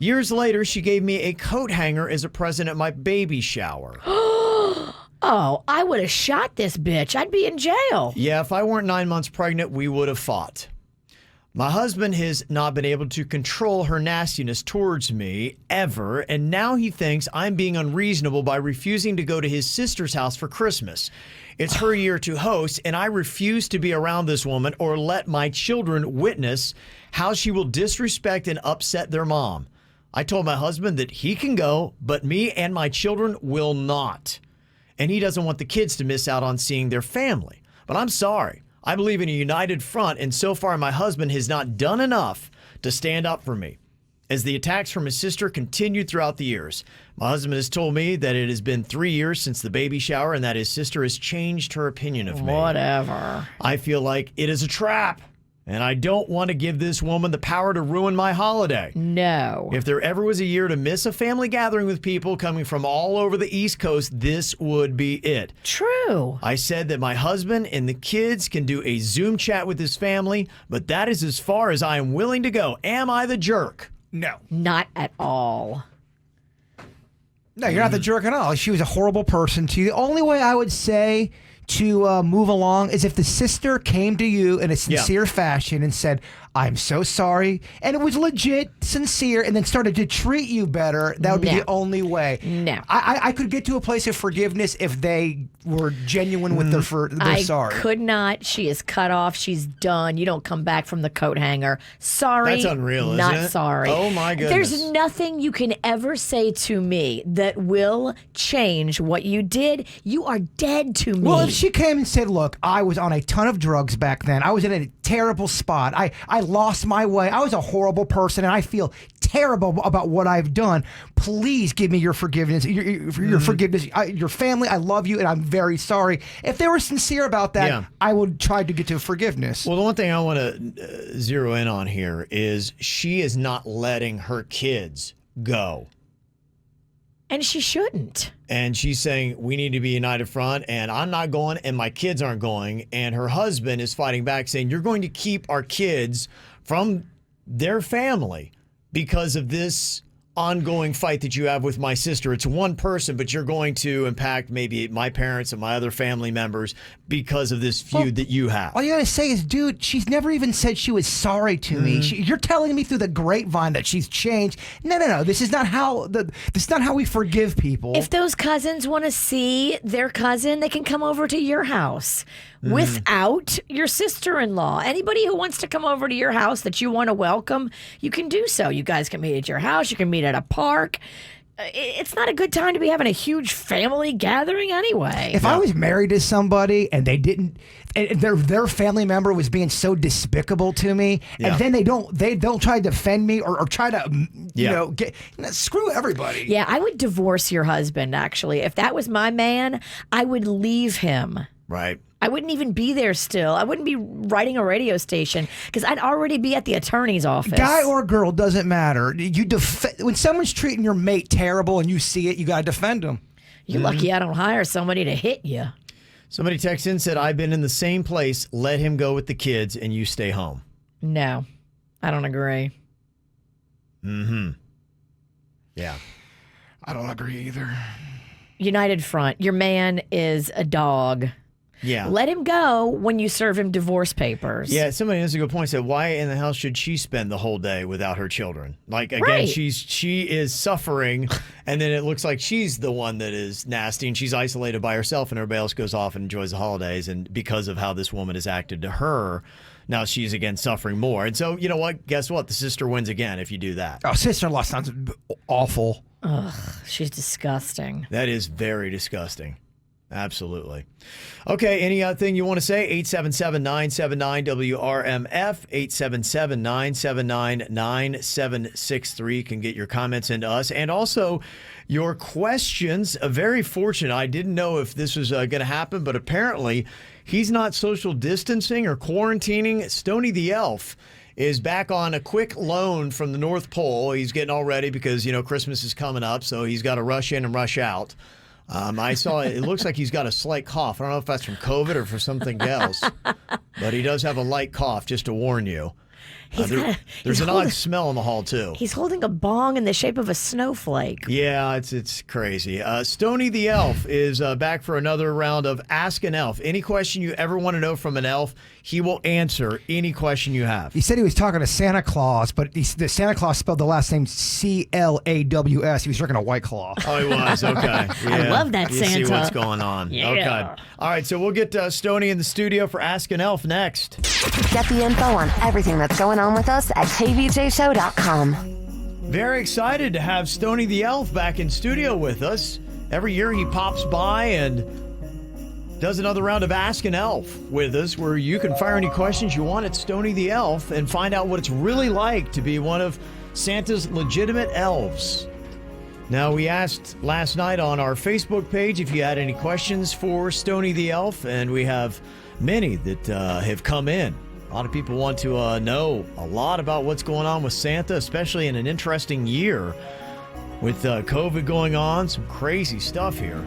Years later, she gave me a coat hanger as a present at my baby shower. Oh, I would have shot this bitch. I'd be in jail. Yeah, if I weren't 9 months pregnant, we would have fought. My husband has not been able to control her nastiness towards me ever, and now he thinks I'm being unreasonable by refusing to go to his sister's house for Christmas. It's her year to host, and I refuse to be around this woman or let my children witness how she will disrespect and upset their mom. I told my husband that he can go, but me and my children will not. And he doesn't want the kids to miss out on seeing their family. But I'm sorry. I believe in a united front, and so far my husband has not done enough to stand up for me. As the attacks from his sister continued throughout the years, my husband has told me that it has been 3 years since the baby shower and that his sister has changed her opinion of me. Whatever. I feel like it is a trap, and I don't want to give this woman the power to ruin my holiday. No. If there ever was a year to miss a family gathering with people coming from all over the East Coast, this would be it. True. I said that my husband and the kids can do a Zoom chat with his family, but that is as far as I am willing to go. Am I the jerk? No. Not at all. No, you're not the jerk at all. She was a horrible person to you. The only way I would say to move along is if the sister came to you in a sincere fashion and said, I'm so sorry, and it was legit, sincere, and then started to treat you better. That would be the only way. No. I could get to a place of forgiveness if they were genuine with their sorry. I could not. She is cut off. She's done. You don't come back from the coat hanger. Sorry. That's unreal, not isn't it? sorry. Oh, my goodness. There's nothing you can ever say to me that will change what you did. You are dead to me. Well, if she came and said, look, I was on a ton of drugs back then. I was in a terrible spot. I lost my way. I was a horrible person, and I feel terrible about what I've done. Please give me your forgiveness, your forgiveness, your family. I love you, and I'm very sorry. If they were sincere about that, I would try to get to forgiveness. Well, the one thing I want to zero in on here is she is not letting her kids go. And she shouldn't. And she's saying, we need to be united front, and I'm not going, and my kids aren't going. And her husband is fighting back, saying, you're going to keep our kids from their family because of this ongoing fight that you have with my sister. It's one person, but you're going to impact maybe my parents and my other family members because of this feud that you have. All you gotta say is, dude, she's never even said she was sorry to me. You're telling me through the grapevine that she's changed. No. This is not how we forgive people. If those cousins want to see their cousin, they can come over to your house without your sister-in-law. Anybody who wants to come over to your house that you want to welcome, you can do so. You guys can meet at your house. You can meet at a park. It's not a good time to be having a huge family gathering anyway. If I was married to somebody and they didn't, and their family member was being so despicable to me, and then they don't try to defend me or try to screw everybody. Yeah, I would divorce your husband. Actually, if that was my man, I would leave him. Right. I wouldn't even be there still. I wouldn't be writing a radio station because I'd already be at the attorney's office. Guy or girl, doesn't matter. When someone's treating your mate terrible and you see it, you got to defend them. You're lucky I don't hire somebody to hit you. Somebody texted in and said, I've been in the same place. Let him go with the kids and you stay home. No, I don't agree. Yeah. I don't agree either. United Front, your man is a dog. Yeah. Let him go when you serve him divorce papers. Yeah, somebody has a good point. Said, why in the hell should she spend the whole day without her children? Like, again, Right. she is suffering, and then it looks like she's the one that is nasty, and she's isolated by herself, and everybody else goes off and enjoys the holidays. And because of how this woman has acted to her, now she's again suffering more. And so, you know what? Guess what? The sister wins again if you do that. Oh, sister-in-law sounds awful. Ugh, she's disgusting. That is very disgusting. Absolutely. Okay, anything you want to say? 877-979-WRMF, 877-979-9763 can get your comments into us. And also your questions. Very fortunate. I didn't know if this was going to happen, but apparently he's not social distancing or quarantining. Stoney the Elf is back on a quick loan from the North Pole. He's getting all ready because, you know, Christmas is coming up, so he's got to rush in and rush out. I saw it looks like he's got a slight cough. I don't know if that's from COVID or for something else, but he does have a light cough, just to warn you. There's an odd smell in the hall, too. He's holding a bong in the shape of a snowflake. Yeah, it's crazy. Stoney the Elf is back for another round of Ask an Elf. Any question you ever want to know from an elf, he will answer any question you have. He said he was talking to Santa Claus, but the Santa Claus spelled the last name C-L-A-W-S. He was drinking a White Claw. Oh, he was? Okay. Yeah. I love that you Santa. see what's going on. Yeah. Okay. All right, so we'll get Stoney in the studio for Ask an Elf next. Get the info on everything that's going on with us at KVJShow.com. Very excited to have Stoney the Elf back in studio with us. Every year he pops by and does another round of Ask an Elf with us, where you can fire any questions you want at Stoney the Elf and find out what it's really like to be one of Santa's legitimate elves. Now, we asked last night on our Facebook page if you had any questions for Stoney the Elf, and we have many that have come in. A lot of people want to know a lot about what's going on with Santa, especially in an interesting year with COVID going on. Some crazy stuff here.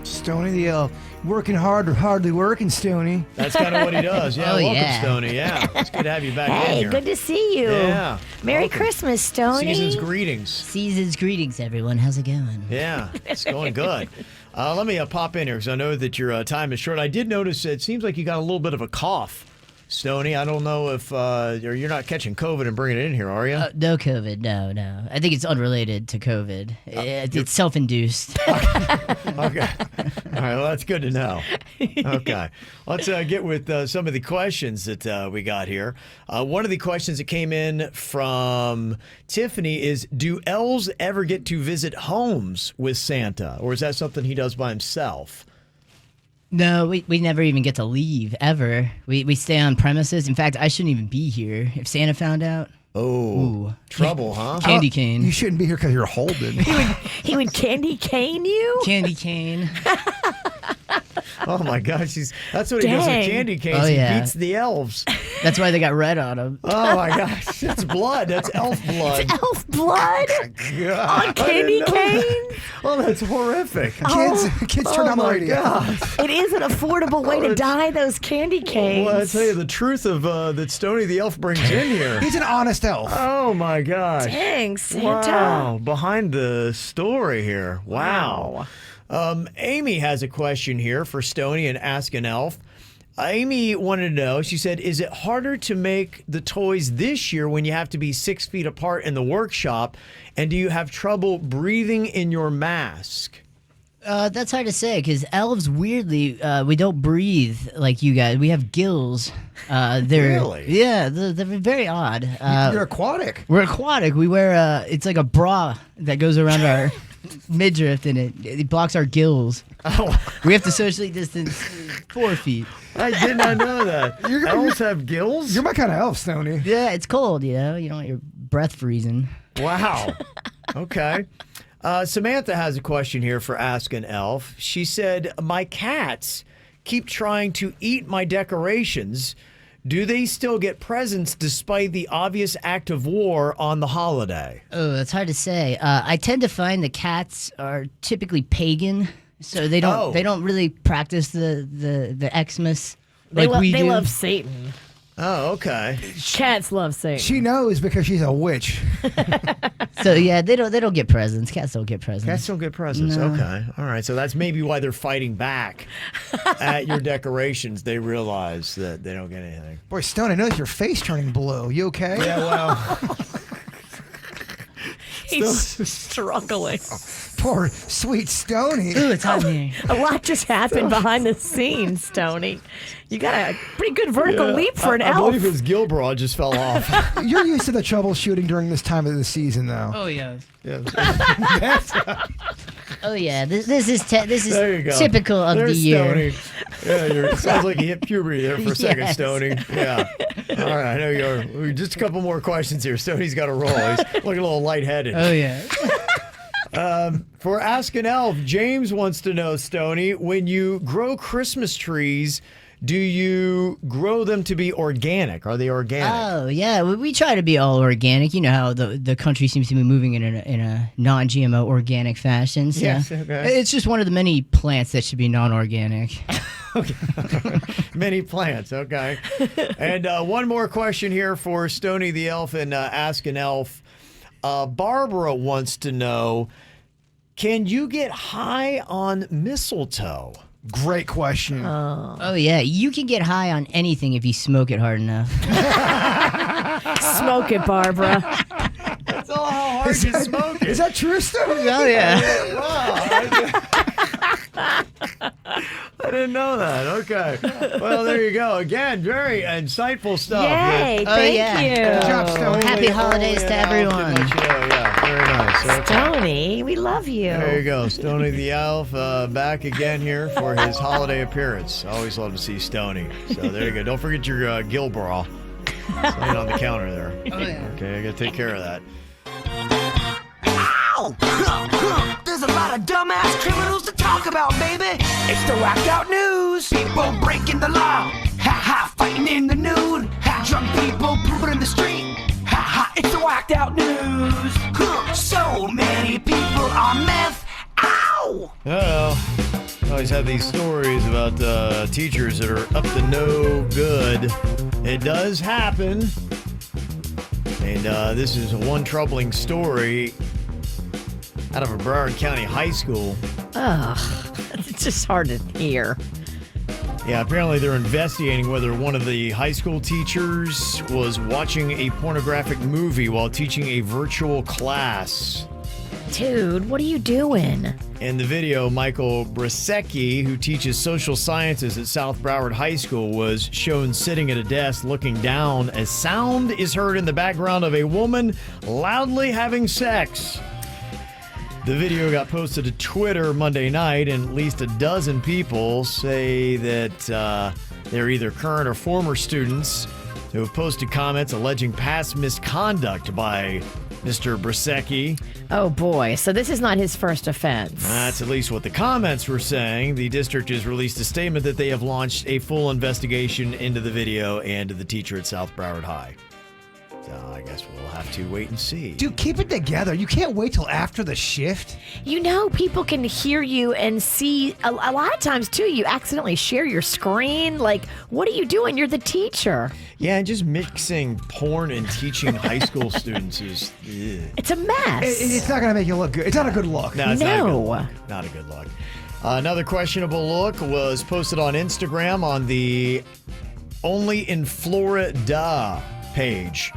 Stoney the Elf. Working hard or hardly working, Stoney. That's kind of what he does. Yeah, welcome, Stoney. Yeah, it's good to have you back in Hey, here. good to see you. Yeah. Merry Welcome. Christmas, Stoney. Season's greetings. Season's greetings, everyone. How's it going? Yeah, it's going good. Let me pop in here because I know that your time is short. I did notice it seems like you got a little bit of a cough, Stoney. I don't know if you're not catching COVID and bringing it in here, are you? No COVID, no. I think it's unrelated to COVID. It's self-induced. Okay. All right, well, that's good to know. Okay. Let's get with some of the questions that we got here. One of the questions that came in from Tiffany is, do elves ever get to visit homes with Santa, or is that something he does by himself? No, we never even get to leave, ever. We stay on premises. In fact, I shouldn't even be here if Santa found out. Oh, Ooh. trouble, huh? Candy cane. You shouldn't be here because you're holding. He would candy cane you? Candy cane. Oh my gosh, that's what he does with Dang. candy canes. Oh, yeah. He beats the elves. That's why they got red on them. Oh my gosh, that's blood. That's elf blood. Elf blood God, on candy I didn't know cane? that. Oh, that's horrific. Kids turn on the radio. God. It is an affordable way to dye those candy canes. Well, I tell you the truth of that Stoney the Elf brings in here. He's an honest elf. Oh my gosh. Dang, Santa. Wow, behind the story here. Wow. Amy has a question here for Stoney and Ask an Elf. Amy wanted to know, she said, is it harder to make the toys this year when you have to be 6 feet apart in the workshop? And do you have trouble breathing in your mask? That's hard to say because elves, weirdly, we don't breathe like you guys. We have gills. Really? Yeah, they're very odd. You're aquatic. We're aquatic. We wear it's like a bra that goes around our midriff, and it blocks our gills. Oh, We have to socially distance 4 feet. I did not know that. Elves have gills? You're my kind of elf, Stoney. Yeah, it's cold, you know. You don't want your breath freezing. Wow. Okay. Samantha has a question here for Ask an Elf. She said, my cats keep trying to eat my decorations. Do they still get presents despite the obvious act of war on the holiday? Oh, that's hard to say. I tend to find the cats are typically pagan, so they don't really practice the Xmas They like we do. love Satan. Oh, okay. Cats love Satan. She knows because she's a witch. So yeah, they don't get presents. Cats don't get presents. Cats don't get presents. No. Okay. All right. So that's maybe why they're fighting back at your decorations. They realize that they don't get anything. Boy, Stone, I notice your face turning blue. You okay? Yeah, well. He's struggling. Poor sweet Stoney. Ooh, it's hot in here. A lot just happened behind the scenes, Stoney. You got a pretty good vertical leap for an I elf. believe his gill bra just fell off. You're used to the troubleshooting during this time of the season, though. Oh yeah. Yeah. Oh yeah. This is There you go. typical of There's the year. Stoney. Yeah, sounds like you hit puberty there for a second, Yes. Stoney. Yeah. All right, I know you are. Just a couple more questions here. Stoney's got to roll. He's looking a little lightheaded. Oh yeah. For Ask an Elf, James wants to know, Stoney, when you grow Christmas trees, do you grow them to be organic? Are they organic? Oh yeah, we try to be all organic. You know how the country seems to be moving in a non-GMO organic fashion. So Yes, okay. it's just one of the many plants that should be non-organic. Many plants, okay. And one more question here for Stoney the Elf and Ask an Elf. Barbara wants to know, can you get high on mistletoe? Great question. Oh yeah, you can get high on anything if you smoke it hard enough. Smoke it, Barbara. That's all how hard you smoke it. Is that true, Stone? Oh yeah. Wow. I didn't know that. Okay. Well, there you go. Again, very insightful stuff. Yay, Oh, thank yeah. you. Good job, Stone. Happy holidays to Only an elf everyone. can let you know. Yeah, very nice. Okay. Stoney, we love you. There you go. Stoney the Elf back again here for his holiday appearance. Always love to see Stoney. So there you go. Don't forget your gill bra. It's laying on the counter there. Oh yeah. Okay, I got to take care of that. Ow! There's a lot of dumbass criminals to talk about, baby. It's the whacked out news. People breaking the law. Ha ha, fighting in the nude. Ha, drunk people pooping in the street. Ha ha, it's the whacked out news. So many people on meth. Ow! Uh-oh. Always have these stories about teachers that are up to no good. It does happen. And this is one troubling story out of a Broward County high school. Ugh, it's just hard to hear. Yeah, apparently they're investigating whether one of the high school teachers was watching a pornographic movie while teaching a virtual class. Dude, what are you doing? In the video, Michael Brasecki, who teaches social sciences at South Broward High School, was shown sitting at a desk looking down as sound is heard in the background of a woman loudly having sex. The video got posted to Twitter Monday night, and at least a dozen people say that they're either current or former students who have posted comments alleging past misconduct by Mr. Brasecki. Oh boy, so this is not his first offense. That's at least what the comments were saying. The district has released a statement that they have launched a full investigation into the video and the teacher at South Broward High. So I guess we'll have to wait and see. Dude, keep it together. You can't wait till after the shift. You know, people can hear you and see, a lot of times too, you accidentally share your screen. Like, what are you doing? You're the teacher. Yeah, and just mixing porn and teaching high school students is... ugh. It's a mess. It's not going to make you look good. It's not a good look. No, it's not a good No. look. Not a good look. Another questionable look was posted on Instagram on the Only in Florida page.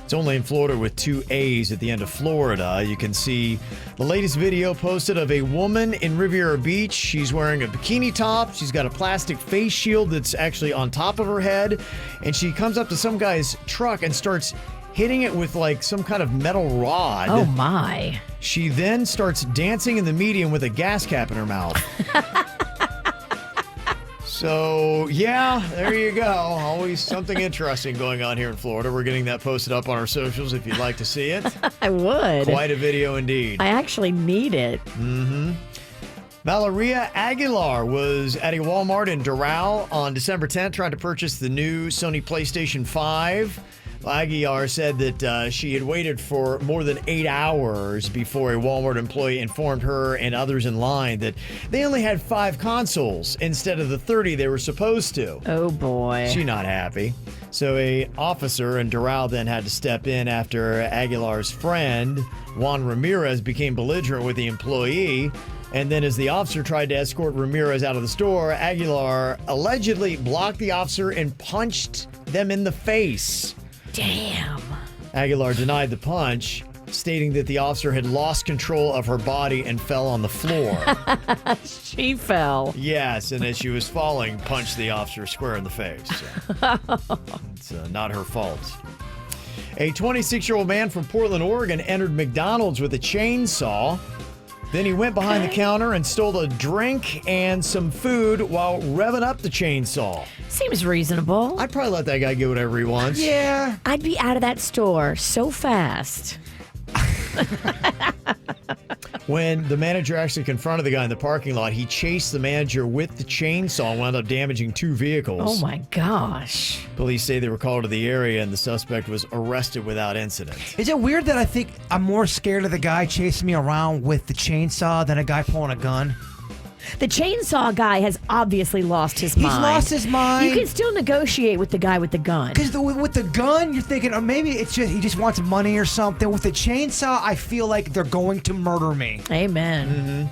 It's only in Florida with 2 A's at the end of Florida. You can see the latest video posted of a woman in Riviera Beach. She's wearing a bikini top. She's got a plastic face shield that's actually on top of her head. And she comes up to some guy's truck and starts hitting it with like some kind of metal rod. Oh my. She then starts dancing in the median with a gas cap in her mouth. So, yeah, there you go. Always something interesting going on here in Florida. We're getting that posted up on our socials if you'd like to see it. I would. Quite a video indeed. I actually need it. Mm-hmm. Valeria Aguilar was at a Walmart in Doral on December 10th trying to purchase the new Sony PlayStation 5. Aguilar said that she had waited for more than 8 hours before a Walmart employee informed her and others in line that they only had 5 consoles instead of the 30 they were supposed to. Oh, boy. She's not happy. So a officer in Doral then had to step in after Aguilar's friend, Juan Ramirez, became belligerent with the employee. And then as the officer tried to escort Ramirez out of the store, Aguilar allegedly blocked the officer and punched them in the face. Damn. Aguilar denied the punch, stating that the officer had lost control of her body and fell on the floor. She fell. Yes, and as she was falling, punched the officer square in the face. So it's not her fault. A 26-year-old man from Portland, Oregon entered McDonald's with a chainsaw. Then he went behind the counter and stole a drink and some food while revving up the chainsaw. Seems reasonable. I'd probably let that guy get whatever he wants. Yeah. I'd be out of that store so fast. When the manager actually confronted the guy in the parking lot, he chased the manager with the chainsaw and wound up damaging 2 vehicles. Oh, my gosh. Police say they were called to the area and the suspect was arrested without incident. Is it weird that I think I'm more scared of the guy chasing me around with the chainsaw than a guy pulling a gun? The chainsaw guy has obviously lost his mind. He's lost his mind. You can still negotiate with the guy with the gun. Because with the gun, you're thinking, or maybe it's just he just wants money or something. With the chainsaw, I feel like they're going to murder me. Amen.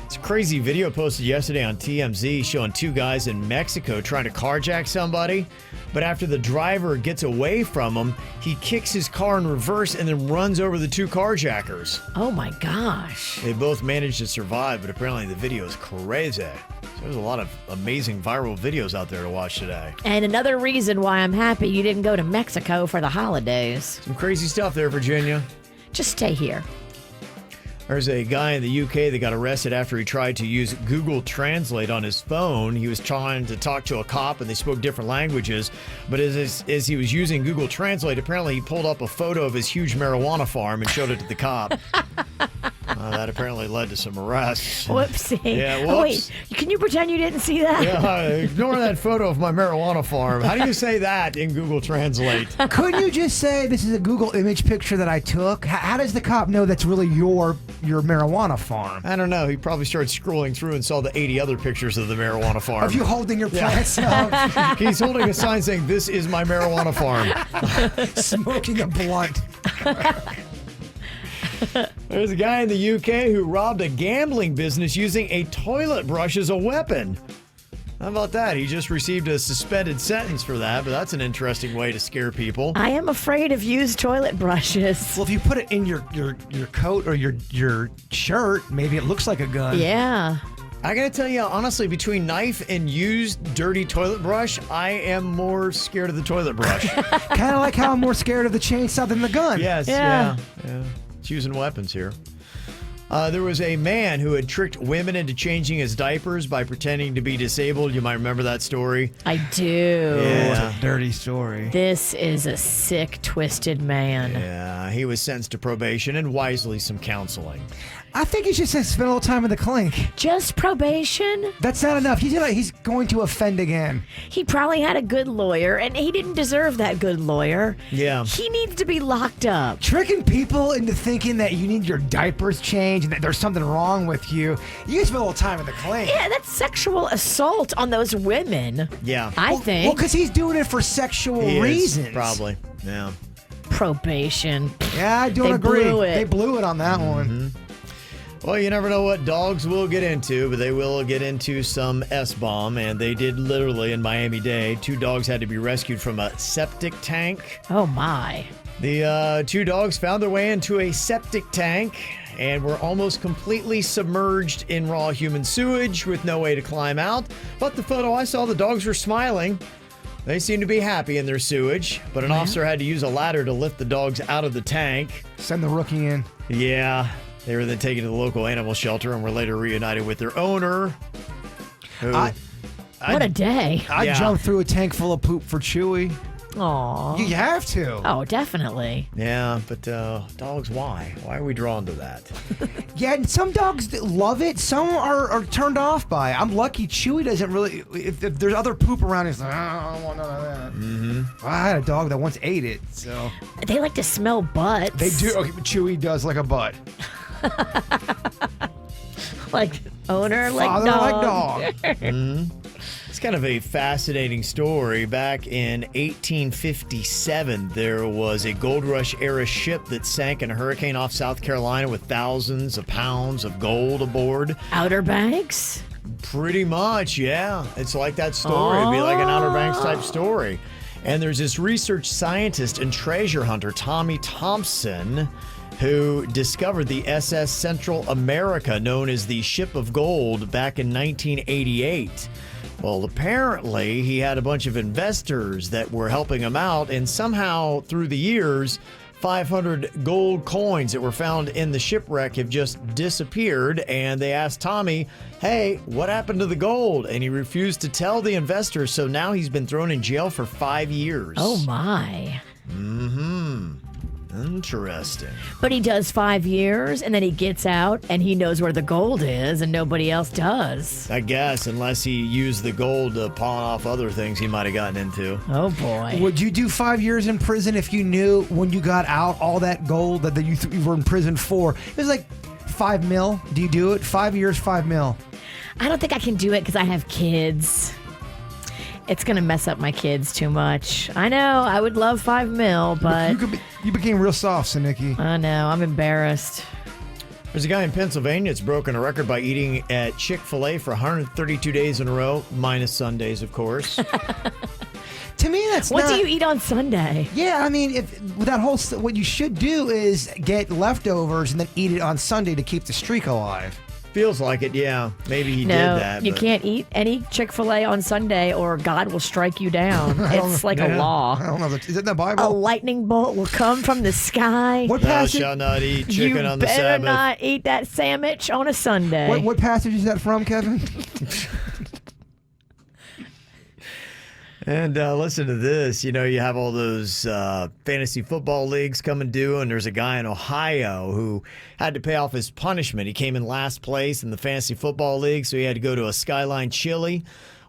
It's a crazy video posted yesterday on TMZ showing 2 guys in Mexico trying to carjack somebody. But after the driver gets away from him, he kicks his car in reverse and then runs over the 2 carjackers. Oh, my gosh. They both managed to survive, but apparently the video is crazy. So there's a lot of amazing viral videos out there to watch today. And another reason why I'm happy you didn't go to Mexico for the holidays. Some crazy stuff there, Virginia. Just stay here. There's a guy in the UK that got arrested after he tried to use Google Translate on his phone. He was trying to talk to a cop and they spoke different languages. But as he was using Google Translate, apparently he pulled up a photo of his huge marijuana farm and showed it to the cop. That apparently led to some arrests. Whoopsie. Yeah, whoops. Oh, wait, can you pretend you didn't see that? Yeah, ignore that photo of my marijuana farm. How do you say that in Google Translate? Couldn't you just say this is a Google image picture that I took? How does the cop know that's really your marijuana farm? I don't know. He probably started scrolling through and saw the 80 other pictures of the marijuana farm. Of you holding your plants up. He's holding a sign saying, "This is my marijuana farm." Smoking a blunt. There's a guy in the UK who robbed a gambling business using a toilet brush as a weapon. How about that? He just received a suspended sentence for that, but that's an interesting way to scare people. I am afraid of used toilet brushes. Well, if you put it in your coat or your shirt, maybe it looks like a gun. Yeah. I gotta tell you, honestly, between knife and used dirty toilet brush, I am more scared of the toilet brush. Kind of like how I'm more scared of the chainsaw than the gun. Yes, Yeah. yeah. It's using weapons here. There was a man who had tricked women into changing his diapers by pretending to be disabled. You might remember that story. I do. Yeah. It's a dirty story. This is a sick, twisted man. Yeah, he was sentenced to probation and wisely some counseling. I think he should spend a little time in the clink. Just probation? That's not enough. He's going to offend again. He probably had a good lawyer, and he didn't deserve that good lawyer. Yeah. He needs to be locked up. Tricking people into thinking that you need your diapers changed and that there's something wrong with you. You can spend a little time in the clink. Yeah, that's sexual assault on those women. Yeah. I think. Well, because he's doing it for sexual He is, reasons. probably. Yeah. Probation. Yeah, I don't They agree. blew it. They blew it on that one. Well, you never know what dogs will get into, but they will get into some S-bomb, and they did literally in Miami-Dade. 2 dogs had to be rescued from a septic tank. Oh, my. The 2 dogs found their way into a septic tank and were almost completely submerged in raw human sewage with no way to climb out. But the photo I saw, the dogs were smiling. They seemed to be happy in their sewage, but an officer had to use a ladder to lift the dogs out of the tank. Send the rookie in. Yeah. They were then taken to the local animal shelter and were later reunited with their owner. Who, What a day. I Yeah. jumped through a tank full of poop for Chewy. Aw. You have to. Oh, definitely. Yeah, but dogs, why? Why are we drawn to that? Yeah, and some dogs love it. Some are turned off by it. I'm lucky Chewy doesn't really. If there's other poop around, he's like, I don't want none of that. Mm-hmm. I had a dog that once ate it, so. They like to smell butts. They do. Okay, Chewy does like a butt. Like owner, like Father, dog. like dog. Mm-hmm. It's kind of a fascinating story. Back in 1857, there was a gold rush era ship that sank in a hurricane off South Carolina with thousands of pounds of gold aboard. Outer Banks? Pretty much, yeah. It's like that story. It'd be like an Outer Banks type story. And there's this research scientist and treasure hunter, Tommy Thompson, who discovered the SS Central America, known as the Ship of Gold, back in 1988. Well, apparently he had a bunch of investors that were helping him out, and somehow through the years, 500 gold coins that were found in the shipwreck have just disappeared. And they asked Tommy, hey, what happened to the gold? And he refused to tell the investors, so now he's been thrown in jail for 5 years. Oh, my. Mm-hmm. Interesting. But he does 5 years, and then he gets out, and he knows where the gold is, and nobody else does. I guess, unless he used the gold to pawn off other things he might have gotten into. Oh, boy. Would you do 5 years in prison if you knew when you got out all that gold that you were in prison for? It was like $5 million. Do you do it? 5 years, $5 million. I don't think I can do it because I have kids. It's going to mess up my kids too much. I know. I would love $5 million, but... You became real soft, Sanicki. I know. I'm embarrassed. There's a guy in Pennsylvania that's broken a record by eating at Chick-fil-A for 132 days in a row, minus Sundays, of course. To me, that's What not... do you eat on Sunday? Yeah, I mean, what you should do is get leftovers and then eat it on Sunday to keep the streak alive. Feels like it, yeah. Maybe he did that. You but- can't eat any Chick-fil-A on Sunday or God will strike you down. It's like a law. I don't know. Is it in the Bible? A lightning bolt will come from the sky. What Thou passage? shalt not eat chicken You on the better Sabbath. not eat that sandwich on a Sunday. What passage is that from, Kevin? And listen to this. You know, you have all those fantasy football leagues coming due, and there's a guy in Ohio who had to pay off his punishment. He came in last place in the fantasy football league, so he had to go to a Skyline Chili,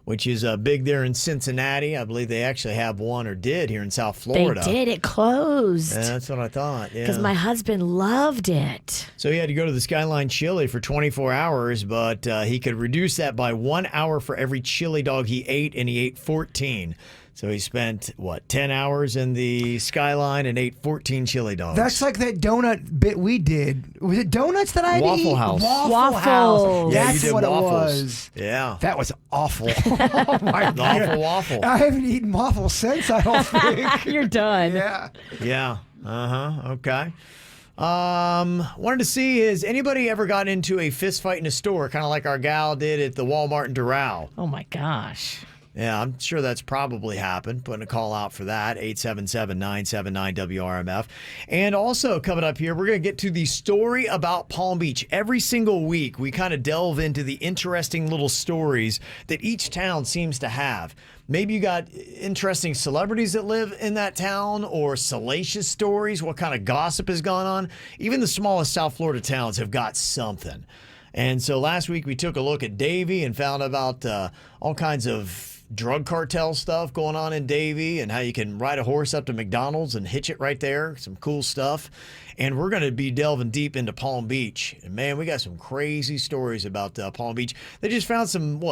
which is big there in Cincinnati. I believe they actually have one, or did, here in South Florida. They did. It closed. Yeah, that's what I thought, yeah. Because my husband loved it. So he had to go to the Skyline Chili for 24 hours, but he could reduce that by 1 hour for every chili dog he ate, and he ate 14. So he spent, 10 hours in the Skyline and ate 14 chili dogs. That's like that donut bit we did. Was it donuts that I had to Waffle eat? House. Waffle House. Yeah, you That's did what waffles. it was. Yeah. That was awful. Oh my God. Awful waffle. I haven't eaten waffles since, I don't think. You're done. Yeah. Yeah. Uh-huh. Okay. Wanted to see, has anybody ever gotten into a fist fight in a store, kind of like our gal did at the Walmart in Doral? Oh, my gosh. Yeah, I'm sure that's probably happened. Putting a call out for that, 877-979-WRMF. And also coming up here, we're going to get to the story about Palm Beach. Every single week, we kind of delve into the interesting little stories that each town seems to have. Maybe you got interesting celebrities that live in that town, or salacious stories, what kind of gossip has gone on. Even the smallest South Florida towns have got something. And so last week we took a look at Davie and found about all kinds of drug cartel stuff going on in Davie, and how you can ride a horse up to McDonald's and hitch it right there. Some cool stuff. And we're going to be delving deep into Palm Beach. And man, we got some crazy stories about Palm Beach. They just found some,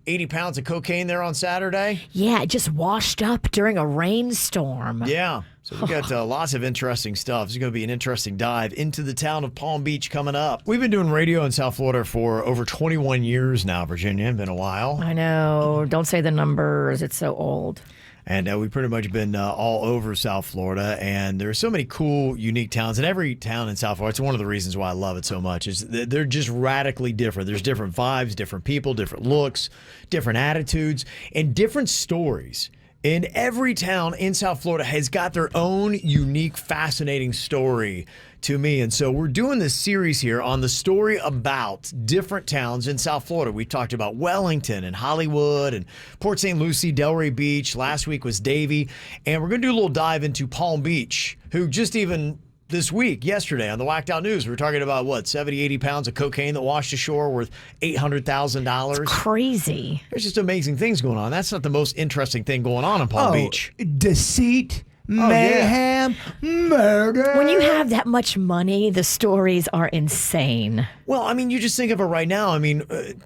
80 pounds of cocaine there on Saturday? Yeah, it just washed up during a rainstorm. Yeah. So we got lots of interesting stuff. It's going to be an interesting dive into the town of Palm Beach coming up. We've been doing radio in South Florida for over 21 years now, Virginia. It's been a while. I know. Don't say the numbers. It's so old. And we've pretty much been all over South Florida. And there are so many cool, unique towns. And every town in South Florida, it's one of the reasons why I love it so much, is they're just radically different. There's different vibes, different people, different looks, different attitudes, and different stories. And every town in South Florida has got their own unique, fascinating story to me. And so we're doing this series here on the story about different towns in South Florida. We talked about Wellington and Hollywood and Port St. Lucie, Delray Beach. Last week was Davie. And we're going to do a little dive into Palm Beach, who just even this week, yesterday, on the Whacked Out News, we were talking about, 70, 80 pounds of cocaine that washed ashore worth $800,000. Crazy. There's just amazing things going on. That's not the most interesting thing going on in Palm Beach. Deceit, mayhem, murder. When you have that much money, the stories are insane. Well, I mean, you just think of it right now. I mean,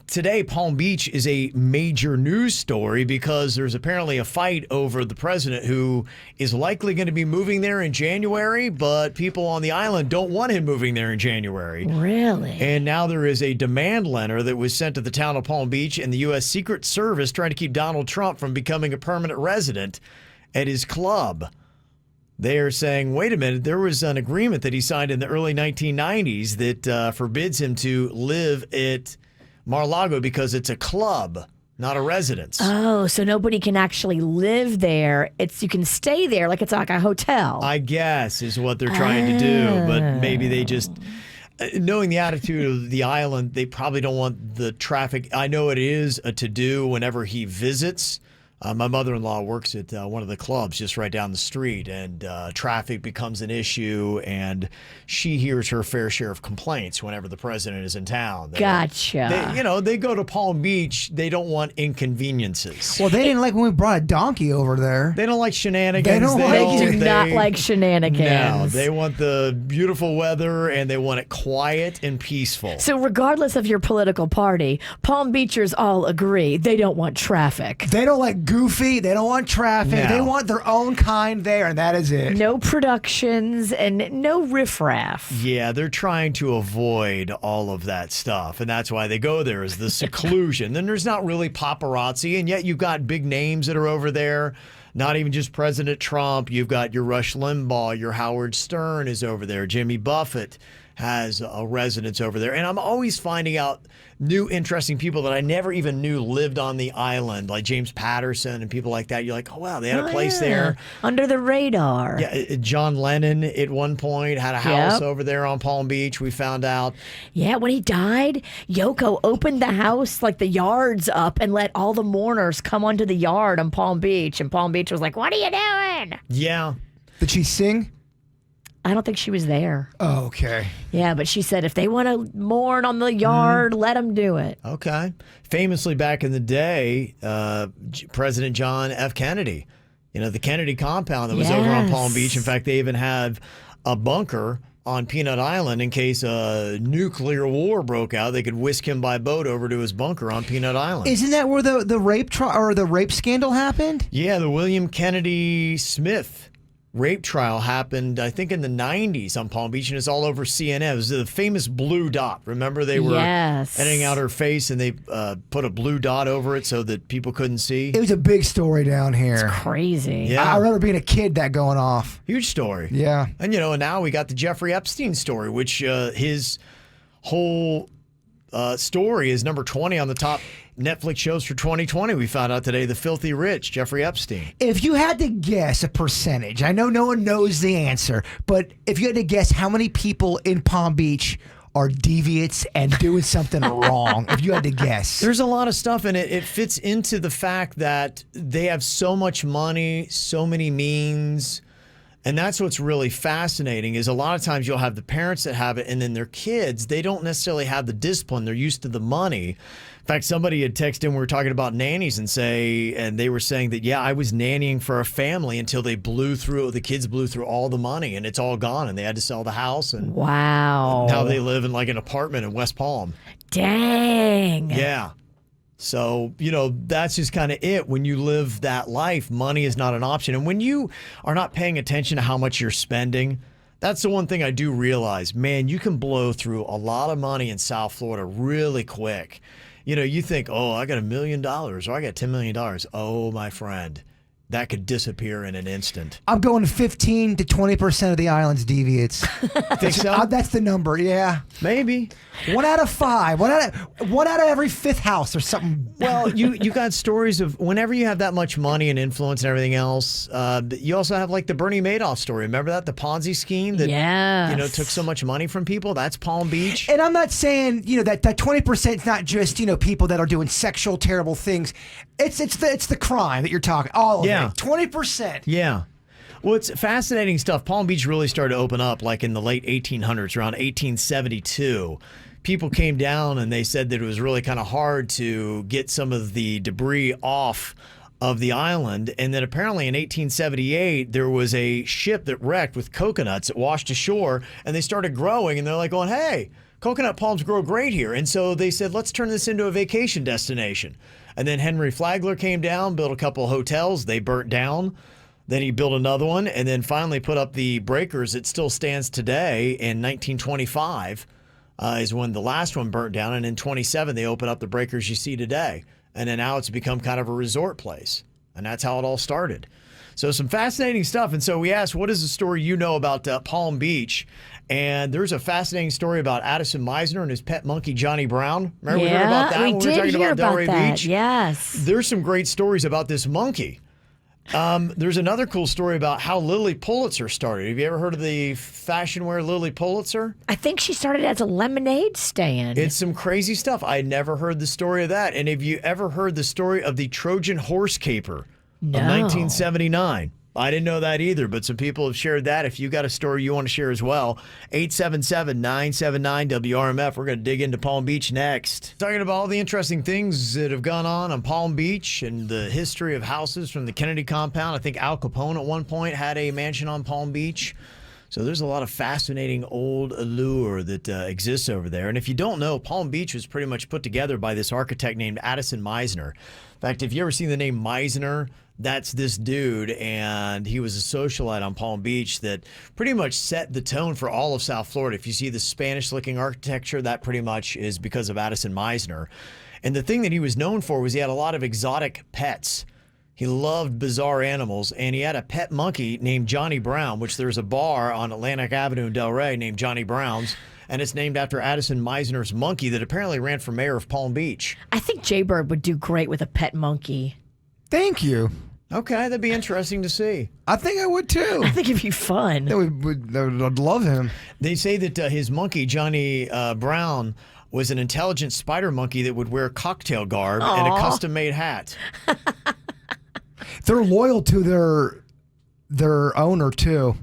today, Palm Beach is a major news story because there's apparently a fight over the president who is likely going to be moving there in January, but people on the island don't want him moving there in January. Really? And now there is a demand letter that was sent to the town of Palm Beach and the U.S. Secret Service trying to keep Donald Trump from becoming a permanent resident at his club. They are saying, wait a minute, there was an agreement that he signed in the early 1990s that forbids him to live at Mar-a-Lago because it's a club, not a residence. Oh, so nobody can actually live there. You can stay there like it's like a hotel. I guess is what they're trying to do, but maybe they just... Knowing the attitude of the island, they probably don't want the traffic. I know it is a to-do whenever he visits. My mother-in-law works at one of the clubs just right down the street, and traffic becomes an issue, and she hears her fair share of complaints whenever the president is in town. Gotcha. They go to Palm Beach. They don't want inconveniences. Well, they didn't like when we brought a donkey over there. They don't like shenanigans. They do not like shenanigans. No, they want the beautiful weather, and they want it quiet and peaceful. So regardless of your political party, Palm Beachers all agree they don't want traffic. They don't like goofy. They don't want traffic. No. They want their own kind there, and that is it. No productions and no riffraff. Yeah, they're trying to avoid all of that stuff, and that's why they go there, is the seclusion. Then there's not really paparazzi, and yet you've got big names that are over there. Not even just President Trump. You've got your Rush Limbaugh, your Howard Stern is over there. Jimmy Buffett has a residence over there. And I'm always finding out new interesting people that I never even knew lived on the island, like James Patterson and people like that. You're like, oh, wow, they had a place there. Under the radar. Yeah, John Lennon at one point had a house over there on Palm Beach, we found out. Yeah, when he died, Yoko opened the house, like the yards up, and let all the mourners come onto the yard on Palm Beach. And Palm Beach was like, what are you doing? Yeah. Did she sing? I don't think she was there. Oh, okay. Yeah, but she said if they want to mourn on the yard, let them do it. Okay. Famously back in the day, President John F. Kennedy, the Kennedy compound that was over on Palm Beach. In fact, they even have a bunker on Peanut Island in case a nuclear war broke out. They could whisk him by boat over to his bunker on Peanut Island. Isn't that where the rape the rape scandal happened? Yeah, the William Kennedy Smith rape trial happened, I think, in the 90s on Palm Beach, and it's all over CNN. It was the famous blue dot. Remember, they were editing out her face, and they put a blue dot over it so that people couldn't see. It was a big story down here. It's crazy. Yeah. I remember being a kid that going off. Huge story. Yeah. And, and now we got the Jeffrey Epstein story, which his whole story is number 20 on the top Netflix shows for 2020. We found out today, The Filthy Rich, Jeffrey Epstein. If you had to guess a percentage, I know no one knows the answer, but if you had to guess how many people in Palm Beach are deviants and doing something wrong, if you had to guess. There's a lot of stuff, and it fits into the fact that they have so much money, so many means. And that's what's really fascinating is a lot of times you'll have the parents that have it, and then their kids, they don't necessarily have the discipline. They're used to the money. In fact, somebody had texted in, we were talking about nannies, and they were saying that, I was nannying for a family until the kids blew through all the money, and it's all gone, and they had to sell the house. And wow. Now they live in like an apartment in West Palm. Dang. Yeah. So, that's just kind of it. When you live that life, money is not an option. And when you are not paying attention to how much you're spending, that's the one thing I do realize. Man, you can blow through a lot of money in South Florida really quick. You think, oh, I got $1 million or I got $10 million. Oh, my friend, that could disappear in an instant. I'm going 15 to 20% of the island's deviates. Think so? That's the number, yeah. Maybe. 1 out of 5. 1 out of every 5th house or something. Well, you got stories of whenever you have that much money and influence and everything else. You also have like the Bernie Madoff story. Remember that? The Ponzi scheme that took so much money from people? That's Palm Beach. And I'm not saying, that 20% is not just, people that are doing sexual terrible things. It's the crime that you're talking. All of it. 20%. Yeah. Well, it's fascinating stuff. Palm Beach really started to open up like in the late 1800s, around 1872. People came down and they said that it was really kind of hard to get some of the debris off of the island. And then apparently in 1878, there was a ship that wrecked with coconuts that washed ashore, and they started growing, and they're like going, hey, coconut palms grow great here. And so they said, let's turn this into a vacation destination. And then Henry Flagler came down, built a couple hotels. They burnt down. Then he built another one, and then finally put up the breakers that still stands today in 1925. Is when the last one burnt down, and in 27 they opened up the breakers you see today, and then now it's become kind of a resort place, and that's how it all started. So some fascinating stuff. And so we asked, what is the story you know about Palm Beach? And there's a fascinating story about Addison Meisner and his pet monkey Johnny Brown. Remember we heard about that when we were talking about Delray Beach? Yes. There's some great stories about this monkey. There's another cool story about how Lily Pulitzer started. Have you ever heard of the fashion wear Lily Pulitzer? I think she started as a lemonade stand. It's some crazy stuff. I never heard the story of that. And have you ever heard the story of the Trojan horse caper of 1979? I didn't know that either, but some people have shared that. If you got a story you want to share as well, 877-979-WRMF. We're going to dig into Palm Beach next. Talking about all the interesting things that have gone on Palm Beach and the history of houses from the Kennedy compound. I think Al Capone at one point had a mansion on Palm Beach. So there's a lot of fascinating old allure that exists over there. And if you don't know, Palm Beach was pretty much put together by this architect named Addison Meisner. In fact, if you ever seen the name Meisner, that's this dude, and he was a socialite on Palm Beach that pretty much set the tone for all of South Florida. If you see the Spanish-looking architecture, that pretty much is because of Addison Meisner. And the thing that he was known for was he had a lot of exotic pets. He loved bizarre animals, and he had a pet monkey named Johnny Brown, which there's a bar on Atlantic Avenue in Delray named Johnny Brown's, and it's named after Addison Meisner's monkey that apparently ran for mayor of Palm Beach. I think Jaybird would do great with a pet monkey. Thank you. Okay, that'd be interesting to see. I think I would too. I think it'd be fun. I'd love him. They say that his monkey, Johnny Brown, was an intelligent spider monkey that would wear cocktail garb and a custom-made hat. They're loyal to their owner too.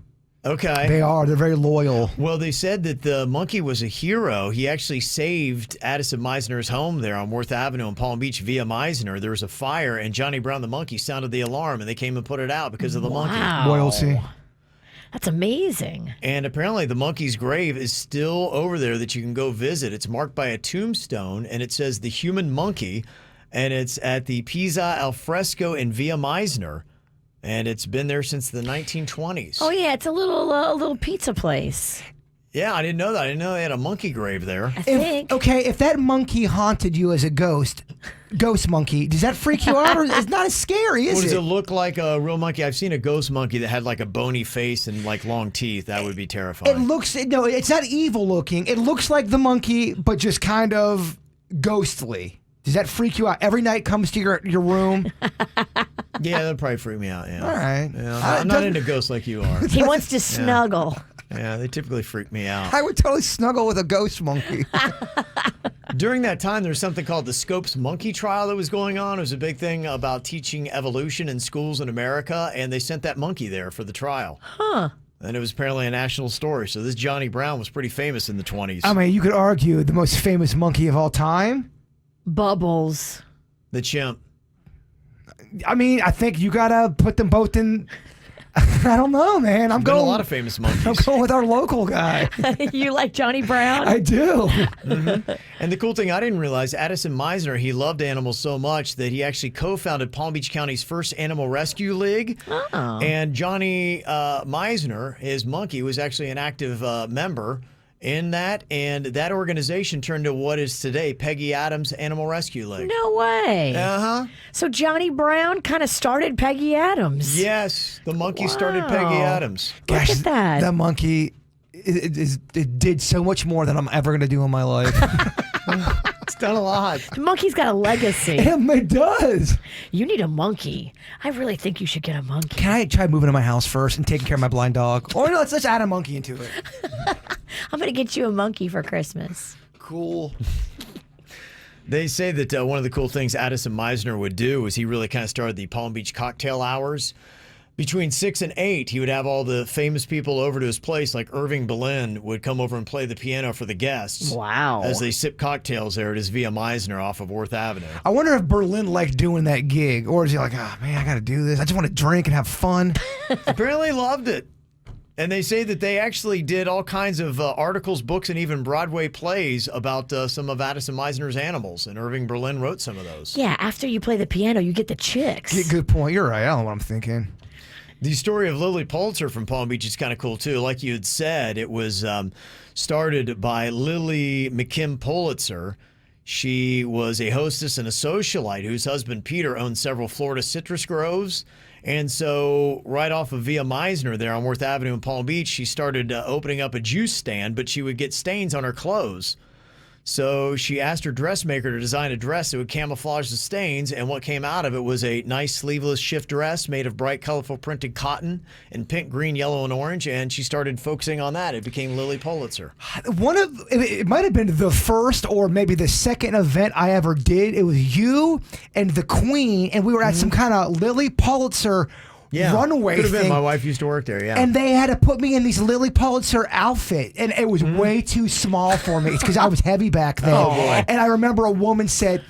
Okay. They are. They're very loyal. Well, they said that the monkey was a hero. He actually saved Addison Meisner's home there on Worth Avenue in Palm Beach via Meisner. There was a fire, and Johnny Brown the monkey sounded the alarm, and they came and put it out because of the monkey. Loyalty. That's amazing. And apparently the monkey's grave is still over there that you can go visit. It's marked by a tombstone, and it says the human monkey, and it's at the Pisa al Fresco in Via Meisner. And it's been there since the 1920s. Oh, yeah. It's a little pizza place. Yeah, I didn't know that. I didn't know they had a monkey grave there. I think. If that monkey haunted you as a ghost monkey, does that freak you out? Or it's not as scary, is it? Does it look like a real monkey? I've seen a ghost monkey that had like a bony face and like long teeth. That would be terrifying. No, it's not evil looking. It looks like the monkey, but just kind of ghostly. Does that freak you out? Every night comes to your room? Yeah, that'd probably freak me out, yeah. All right. Yeah, I'm not into ghosts like you are. He wants to snuggle. Yeah, they typically freak me out. I would totally snuggle with a ghost monkey. During that time, there was something called the Scopes Monkey Trial that was going on. It was a big thing about teaching evolution in schools in America, and they sent that monkey there for the trial. Huh. And it was apparently a national story. So this Johnny Brown was pretty famous in the 20s. I mean, you could argue the most famous monkey of all time? Bubbles. The chimp. I mean, I think you gotta put them both in. I don't know, man. There's been a lot of famous monkeys. I'm going with our local guy. You like Johnny Brown? I do. Mm-hmm. And the cool thing I didn't realize, Addison Meisner, he loved animals so much that he actually co-founded Palm Beach County's first animal rescue league. Oh. And Johnny Meisner, his monkey, was actually an active member. in that, and that organization turned to what is today Peggy Adams Animal Rescue League. No way. Uh-huh. So Johnny Brown kind of started Peggy Adams. Yes, the monkey started Peggy Adams. Gosh, Look at that. That monkey, it did so much more than I'm ever going to do in my life. It's done a lot. The monkey's got a legacy. It does. You need a monkey. I really think you should get a monkey. Can I try moving to my house first and taking care of my blind dog? Or no, let's add a monkey into it. I'm going to get you a monkey for Christmas. Cool. They say that one of the cool things Addison Meisner would do was he really kind of started the Palm Beach cocktail hours. Between 6 and 8, he would have all the famous people over to his place, like Irving Berlin would come over and play the piano for the guests. Wow. As they sip cocktails there at his Via Meisner off of Worth Avenue. I wonder if Berlin liked doing that gig, or is he like, oh man, I got to do this. I just want to drink and have fun. Apparently loved it. And they say that they actually did all kinds of articles, books, and even Broadway plays about some of Addison Meisner's animals. And Irving Berlin wrote some of those. Yeah, after you play the piano, you get the chicks. Good point. You're right. I don't know what I'm thinking. The story of Lily Pulitzer from Palm Beach is kind of cool, too. Like you had said, it was started by Lily McKim Pulitzer. She was a hostess and a socialite whose husband, Peter, owned several Florida citrus groves. And so right off of Via Meisner there on Worth Avenue in Palm Beach, she started opening up a juice stand, but she would get stains on her clothes. So she asked her dressmaker to design a dress that would camouflage the stains, and what came out of it was a nice sleeveless shift dress made of bright, colorful printed cotton in pink, green, yellow, and orange, and she started focusing on that. It became Lily Pulitzer. It might have been the first or maybe the second event I ever did. It was you and the Queen, and we were at some kind of Lily Pulitzer runway could have thing. been. My wife used to work there, yeah. And they had to put me in these Lily Pulitzer outfit, and it was way too small for me. It's because I was heavy back then. Oh, boy. And I remember a woman said,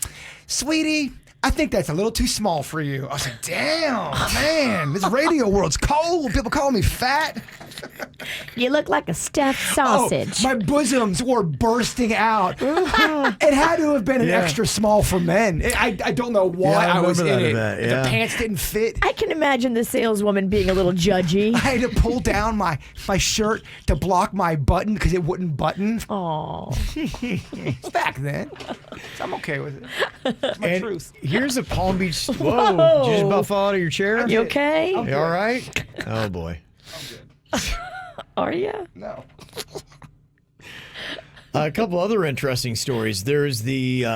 "Sweetie, I think that's a little too small for you." I was like, "Damn, man, this radio world's cold. People call me fat." You look like a stuffed sausage. Oh, my bosoms were bursting out. It had to have been an extra small for men. I don't know why I was in it. The pants didn't fit. I can imagine the saleswoman being a little judgy. I had to pull down my shirt to block my button because it wouldn't button. Oh, it's back then. So I'm okay with it. It's my truth. Here's a Palm Beach. Whoa. Did you just about fall out of your chair? You okay? You all right? Oh, boy. I'm good. Are you? No. A couple other interesting stories. There's the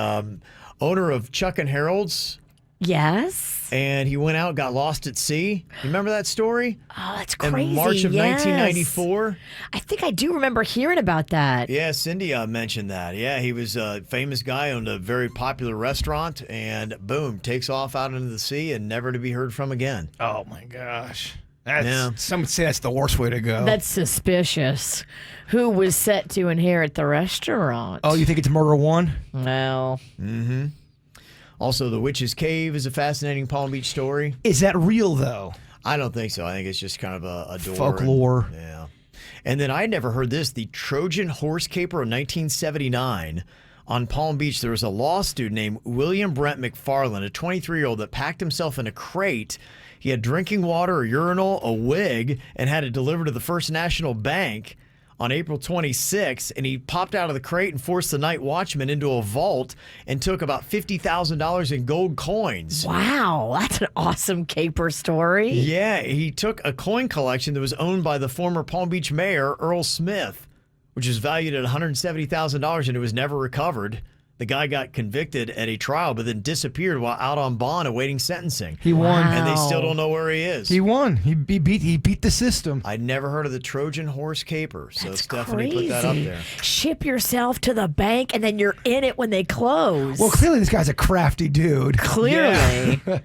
owner of Chuck and Harold's. Yes. And he went out, got lost at sea. You remember that story? Oh, that's crazy. In March of 1994. I think I do remember hearing about that. Yeah, Cindy mentioned that. Yeah, he was a famous guy, owned a very popular restaurant, and boom, takes off out into the sea and never to be heard from again. Oh, my gosh. Some would say that's the worst way to go. That's suspicious. Who was set to inherit the restaurant? Oh, you think it's murder one? Well. Mm-hmm. Also, the Witch's Cave is a fascinating Palm Beach story. Is that real, though? I don't think so. I think it's just kind of a door. Folklore. Yeah. And then I never heard this. The Trojan Horse Caper of 1979. On Palm Beach, there was a law student named William Brent McFarland, a 23-year-old that packed himself in a crate. He had drinking water, a urinal, a wig, and had it delivered to the First National Bank on April 26th. And he popped out of the crate and forced the night watchman into a vault and took about $50,000 in gold coins. Wow, that's an awesome caper story. Yeah, he took a coin collection that was owned by the former Palm Beach mayor, Earl Smith, which was valued at $170,000, and it was never recovered. The guy got convicted at a trial, but then disappeared while out on bond awaiting sentencing. He won. And they still don't know where he is. He won. He beat the system. I'd never heard of the Trojan Horse Caper, so That's Stephanie crazy. put that up there. Ship yourself to the bank, and then you're in it when they close. Well, clearly this guy's a crafty dude. Clearly. Yeah.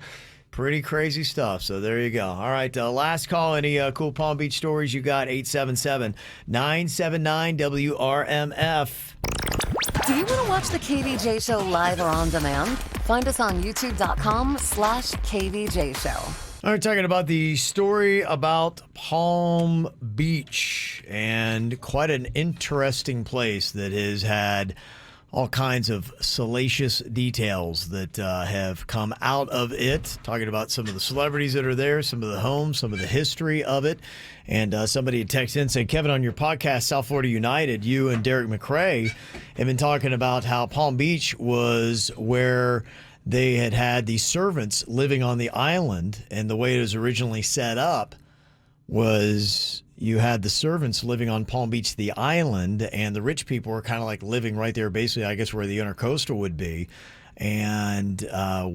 Pretty crazy stuff. So there you go. All right. Last call. Any cool Palm Beach stories you got? 877-979-WRMF. Do you want to watch the KVJ Show live or on demand? Find us on youtube.com/KVJ Show. All right, talking about the story about Palm Beach, and quite an interesting place that has had all kinds of salacious details that have come out of it, talking about some of the celebrities that are there, some of the homes, some of the history of it. And somebody had texted in saying, Kevin, on your podcast, South Florida United, you and Derek McRae have been talking about how Palm Beach was where they had these servants living on the island, and the way it was originally set up was you had the servants living on Palm Beach, the island, and the rich people were kind of like living right there, basically, I guess, where the intercoastal would be. And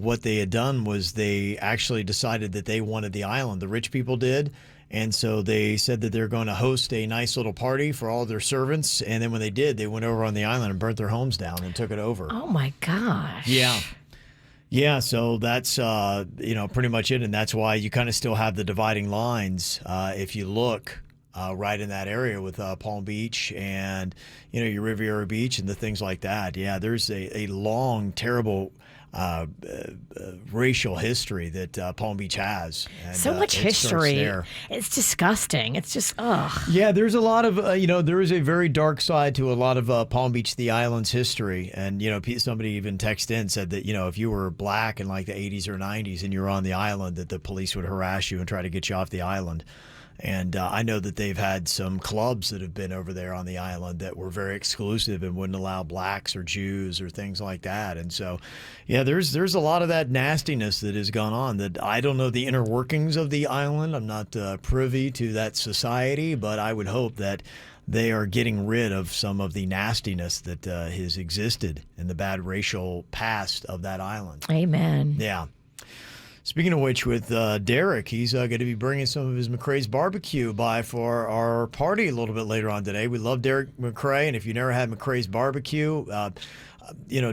what they had done was they actually decided that they wanted the island. The rich people did. And so they said that they're going to host a nice little party for all their servants. And then when they did, they went over on the island and burnt their homes down and took it over. Oh, my gosh. Yeah. Yeah, so that's, pretty much it. And that's why you kind of still have the dividing lines if you look right in that area with Palm Beach and, your Riviera Beach and the things like that. Yeah, there's a long, terrible racial history that Palm Beach has. And, so much history. It's disgusting. It's just, ugh. Yeah, there's a lot of, there is a very dark side to a lot of Palm Beach, the island's history. And, somebody even texted in, said that, if you were black in like the 80s or 90s and you were on the island, that the police would harass you and try to get you off the island. And I know that they've had some clubs that have been over there on the island that were very exclusive and wouldn't allow blacks or Jews or things like that. And so, yeah, there's a lot of that nastiness that has gone on that I don't know the inner workings of the island. I'm not privy to that society, but I would hope that they are getting rid of some of the nastiness that has existed in the bad racial past of that island. Amen. Yeah. Speaking of which, with Derek, he's going to be bringing some of his McRae's barbecue by for our party a little bit later on today. We love Derek McRae, and if you never had McRae's barbecue,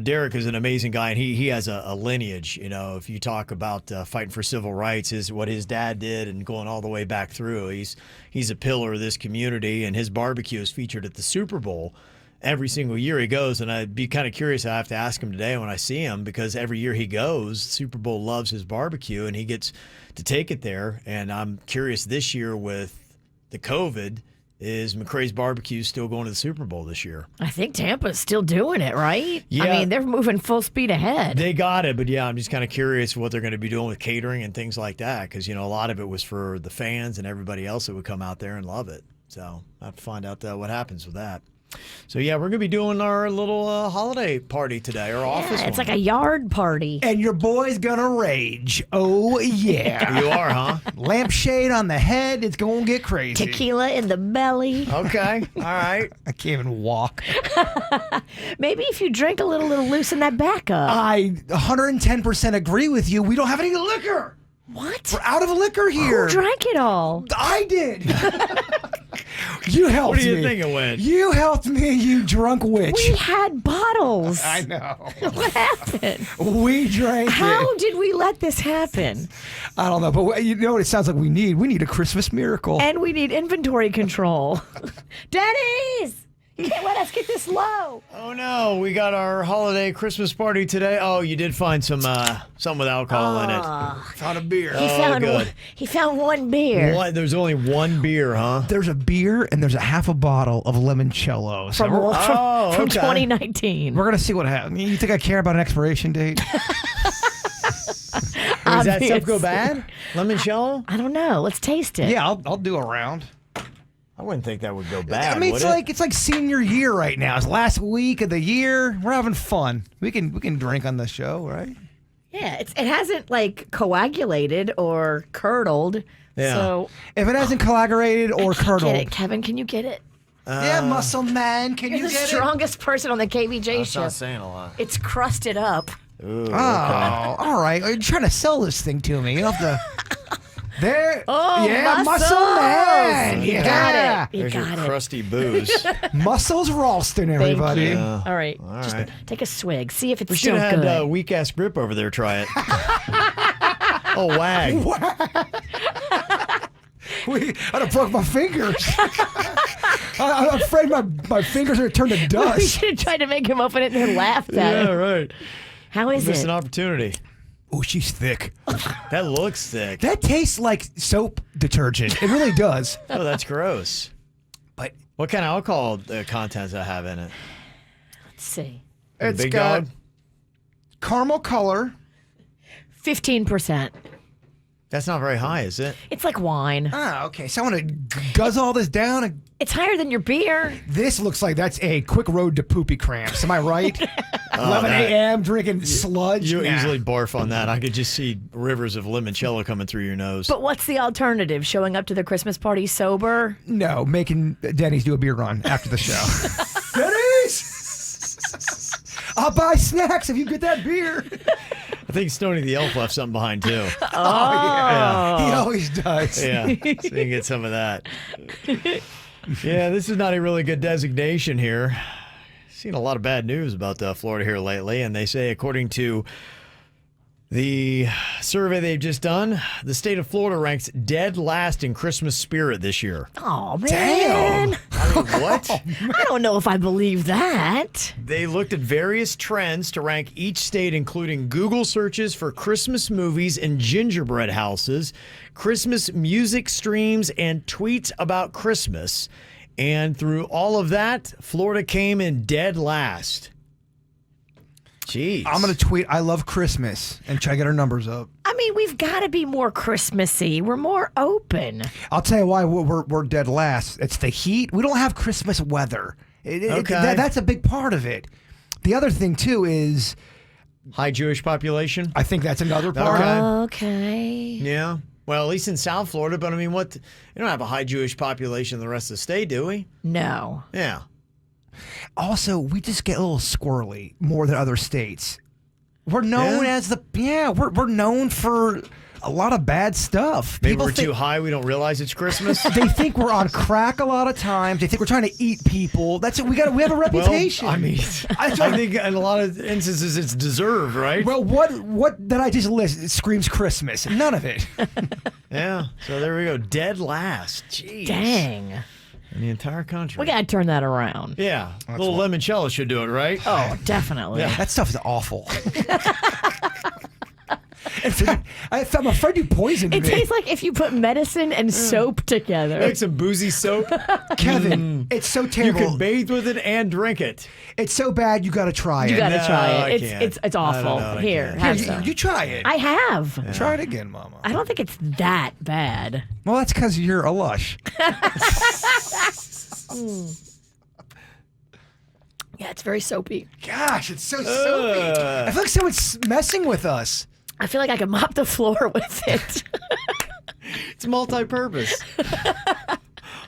Derek is an amazing guy, and he has a lineage. If you talk about fighting for civil rights, is what his dad did, and going all the way back through. He's a pillar of this community, and his barbecue is featured at the Super Bowl every single year he goes, and I'd be kind of curious. I have to ask him today when I see him, because every year he goes, Super Bowl loves his barbecue, and he gets to take it there. And I'm curious this year with the COVID, is McRae's barbecue still going to the Super Bowl this year? I think Tampa's still doing it, right? Yeah. I mean, they're moving full speed ahead. They got it, but yeah, I'm just kind of curious what they're going to be doing with catering and things like that, because, a lot of it was for the fans and everybody else that would come out there and love it. So I have to find out what happens with that. So, yeah, we're going to be doing our little holiday party today, our office It's one. like a yard party. And your boy's going to rage. Oh, yeah. You are, huh? Lampshade on the head. It's going to get crazy. Tequila in the belly. Okay. All right. I can't even walk. Maybe if you drink a little, it'll loosen that back up. I 110% agree with you. We don't have any liquor. What? We're out of liquor here. Who drank it all? I did. You helped me. What do you think it went? You helped me, you drunk witch. We had bottles. I know. What happened? We drank How it. did we let this happen? I don't know, but you know what it sounds like we need? We need a Christmas miracle. And we need inventory control. Denny's! You can't let us get this low. Oh, no. We got our holiday Christmas party today. Oh, you did find some with alcohol in it. Found a beer. He found one beer. What? There's only one beer, huh? There's a beer and there's a half a bottle of limoncello. So From okay. 2019. we're going to see what happens. You think I care about an expiration date? Does that stuff go bad? Limoncello? I don't know. Let's taste it. Yeah, I'll do a round. I wouldn't think that would go bad. I mean, would it's like senior year right now. It's last week of the year. We're having fun. We can drink on the show, right? Yeah, it hasn't like coagulated or curdled. Yeah. So If it hasn't coagulated or curdled. get it, Kevin. Can you get it? Yeah, muscle man. Can You're you the get strongest person on the KVJ That's show. not saying a lot. It's crusted up. Ooh, it? Oh, all right. You're trying to sell this thing to me. You don't have to. There. Oh, yeah, muscles. muscle man. You yeah. got it. You There's got your it. crusty booze. Muscles Ralston, everybody. Thank you. All right. All Just right. take a swig. See if it's We still should have good. had weak-ass grip over there try it. Oh, wag. I'd have broke my fingers. I'm afraid my fingers are going to turn to We dust. should have tried to make him open it and then laughed at Yeah, him. right. How is Missed it? an opportunity. Oh, she's thick. That looks thick. That tastes like soap detergent. It really does. Oh, that's gross. But What kind of alcohol content does that have in it? Let's see. It's Big got dog? caramel color. 15%. That's not very high, is it? It's like wine. Ah, okay. So I want to guzz all this down. And It's higher than your beer. this looks like that's a quick road to poopy cramps. Am I right? 11 that- a.m. drinking sludge. You Nah. easily barf on that. I could just see rivers of limoncello coming through your nose. But what's the alternative? Showing up to the Christmas party sober? No, making Denny's do a beer run after the show. Denny's! I'll buy snacks if you get that beer. I think Stoney the Elf left something behind, too. Yeah. He always does. Yeah, so you can get some of that. Yeah, this is not a really good designation here. Seen a lot of bad news about Florida here lately, and they say, according to the survey they've just done, the state of Florida ranks dead last in Christmas spirit this year. Oh, man. Damn. I mean, what? I don't know if I believe that. They looked at various trends to rank each state, including Google searches for Christmas movies and gingerbread houses, Christmas music streams, and tweets about Christmas. And through all of that, Florida came in dead last. Jeez. I'm going to tweet, I love Christmas, and try to get our numbers up. I mean, we've got to be more Christmassy. We're more open. I'll tell you why we're dead last. It's the heat. We don't have Christmas weather. That's a big part of it. The other thing, too, is... high Jewish population? I think that's another part. Okay. Yeah. Well, at least in South Florida, but I mean, you don't have a high Jewish population in the rest of the state, do we? No. Yeah. Also, we just get a little squirrely more than other states. We're known as we're known for a lot of bad stuff. Maybe People we're think- too high. We don't realize it's Christmas. They think we're on crack a lot of times. They think we're trying to eat people. That's it. We have a reputation. Well, I mean, I think in a lot of instances it's deserved, right? Well, what did I just list? It screams Christmas. None of it. Yeah. So there we go. Dead last. Jeez. Dang. In the entire country. We got to turn that around. Yeah. Little limoncello should do it, right? Oh, definitely. Yeah, that stuff is awful. In fact, I'm afraid you poisoned me. It tastes like if you put medicine and soap together. Make some boozy soap. Kevin, it's so terrible. You can bathe with it and drink it. It's so bad you got to try it. You got to No, try I it. can't. It's awful. I don't know, I Here, can't. have Here, some. you try it. I have. Try it again, Mama. I don't think it's that bad. Well, that's because you're a lush. Yeah, it's very soapy. Gosh, it's so soapy. I feel like someone's messing with us. I feel like I could mop the floor with it. It's multi-purpose.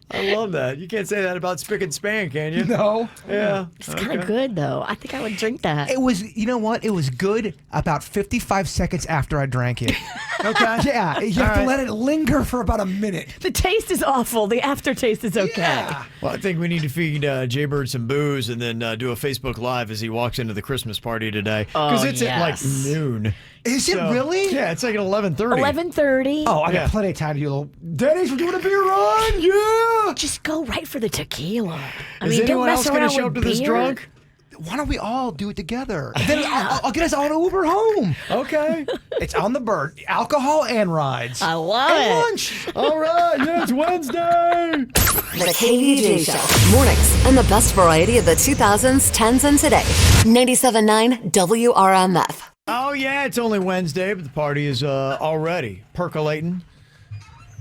I love that. You can't say that about Spick and Span, can you? No. Yeah. It's kind of good, though. I think I would drink that. It was, you know what? It was good about 55 seconds after I drank it. Okay. Yeah, you have to let it linger for about a minute. The taste is awful. The aftertaste is okay. Yeah. Well, I think we need to feed Jaybird some booze and then do a Facebook Live as he walks into the Christmas party today. Because it's at like noon. Is it really? Yeah, it's like at 11:30. 11:30. Oh, I got plenty of time to do a little. Denny's, we're doing a beer run. Yeah. Just go right for the tequila. I Is mean, don't anyone mess else going around to show up with to this beer. drunk? Why don't we all do it together? Then I'll get us all an Uber home. Okay. It's on the bird. Alcohol and rides. I love and it. lunch. All right. Yeah, it's Wednesday. The KVJ Show. Mornings and the best variety of the 2000s, 10s, and today. 97.9 WRMF. Oh, yeah, it's only Wednesday, but the party is already percolating.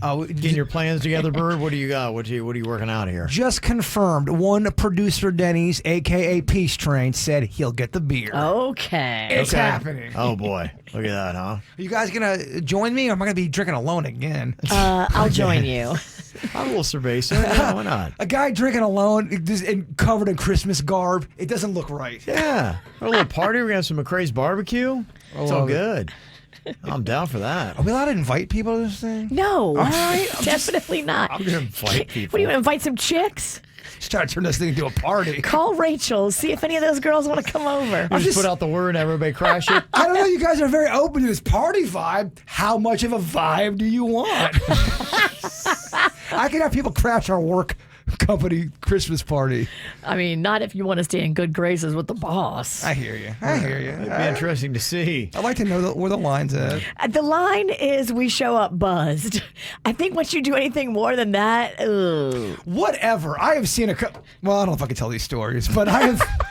Getting your plans together, Bird. What do you got? What are you working out here? Just confirmed. One producer, Denny's, a.k.a. Peace Train, said he'll get the beer. Okay. It's happening. Oh, boy. Look at that, huh? Are you guys going to join me, or am I going to be drinking alone again? I'll join you. I'm a little cerveza. Yeah, why not? A guy drinking alone and covered in Christmas garb, it doesn't look right. Yeah. A little party. We're going to have some McCrae's barbecue. It's all love it. good. I'm down for that. Are we allowed to invite people to this thing? No. All right. Definitely not. I'm going to invite people. What do you want to invite some chicks? Just try to turn this thing into a party. Call Rachel. See if any of those girls want to come over. You just put out the word and everybody crash it. I don't know. You guys are very open to this party vibe. How much of a vibe do you want? I can have people crash our work company Christmas party. I mean, not if you want to stay in good graces with the boss. I hear you. I hear you. It'd be interesting to see. I'd like to know where the line's at. The line is we show up buzzed. I think once you do anything more than that, ugh. Whatever. I have seen well, I don't know if I can tell these stories, but I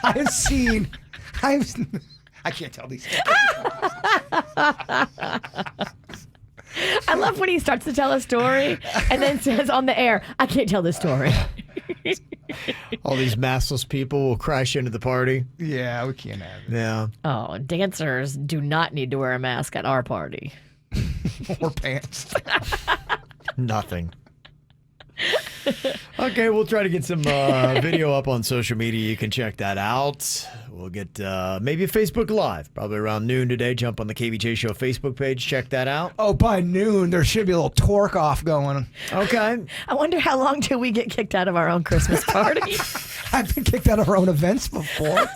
have seen I can't tell these. I love when he starts to tell a story and then says on the air, I can't tell this story. All these maskless people will crash into the party. Yeah, we can't have it. Yeah. Oh, dancers do not need to wear a mask at our party. Or pants. Nothing. Okay, we'll try to get some video up on social media. You can check that out. We'll get maybe a Facebook Live, probably around noon today. Jump on the KVJ Show Facebook page. Check that out. Oh, by noon, there should be a little torque off going. Okay. I wonder how long till we get kicked out of our own Christmas party. I've been kicked out of our own events before.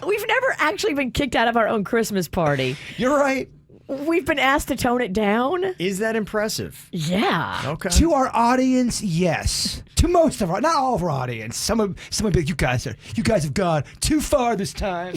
We've never actually been kicked out of our own Christmas party. You're right. We've been asked to tone it down. Is that impressive? Yeah. Okay. To our audience, yes. To most of our, not all of our audience. Some would be like, you guys have gone too far this time.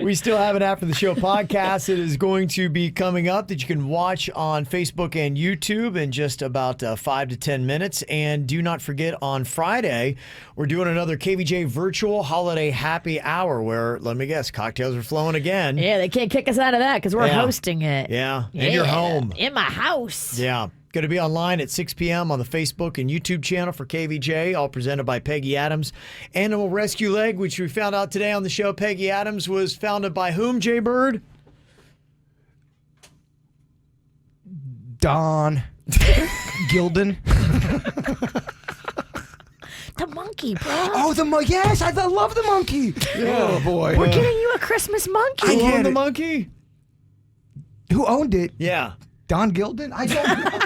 We still have an After the Show podcast. It is going to be coming up that you can watch on Facebook and YouTube in just about 5 to 10 minutes. And do not forget, on Friday, we're doing another KVJ virtual holiday happy hour where, let me guess, cocktails are flowing again. Yeah, they can't kick us out of that because we're hosting it. Yeah, in your home. In my house. Yeah. Going to be online at 6 p.m. on the Facebook and YouTube channel for KVJ, all presented by Peggy Adams. Animal Rescue Leg, which we found out today on the show, Peggy Adams was founded by whom, Jay Bird? Don Gilden. The monkey, bro. Oh, the monkey. Yes, I love the monkey. Yeah. Oh, boy. We're getting you a Christmas monkey. Who owned the monkey? Who owned it? Yeah. Don Gilden? I don't know.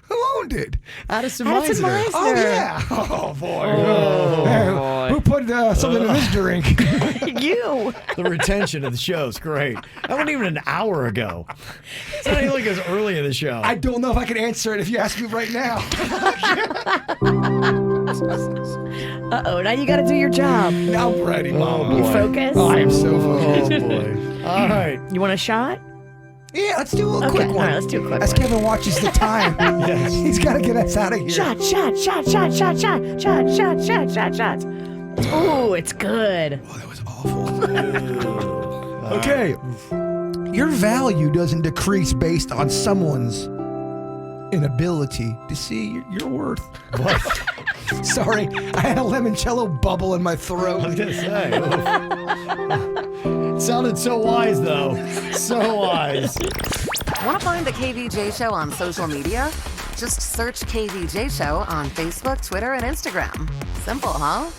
Who owned it? Addison Addison Meisner. Meisner. Oh, yeah. Oh, boy. Oh, Who put something in this drink? You. The retention of the show is great. That wasn't even an hour ago. It's not even like it was early in the show. I don't know if I can answer it if you ask me right now. Uh-oh, now you got to do your job. Now I'm ready, Mom. You focus? Oh, I am so focused. Oh, boy. All right. You want a shot? Yeah, let's do a quick one. All right, let's do a quick As one. Kevin watches the time, he's got to get us out of here. Shot. Ooh, it's good. Oh, that was awful. Okay. Your value doesn't decrease based on someone's inability to see your worth. What? Sorry, I had a limoncello bubble in my throat. I was going to say. It sounded so wise, though. So wise. Want to find the KVJ Show on social media? Just search KVJ Show on Facebook, Twitter, and Instagram. Simple, huh?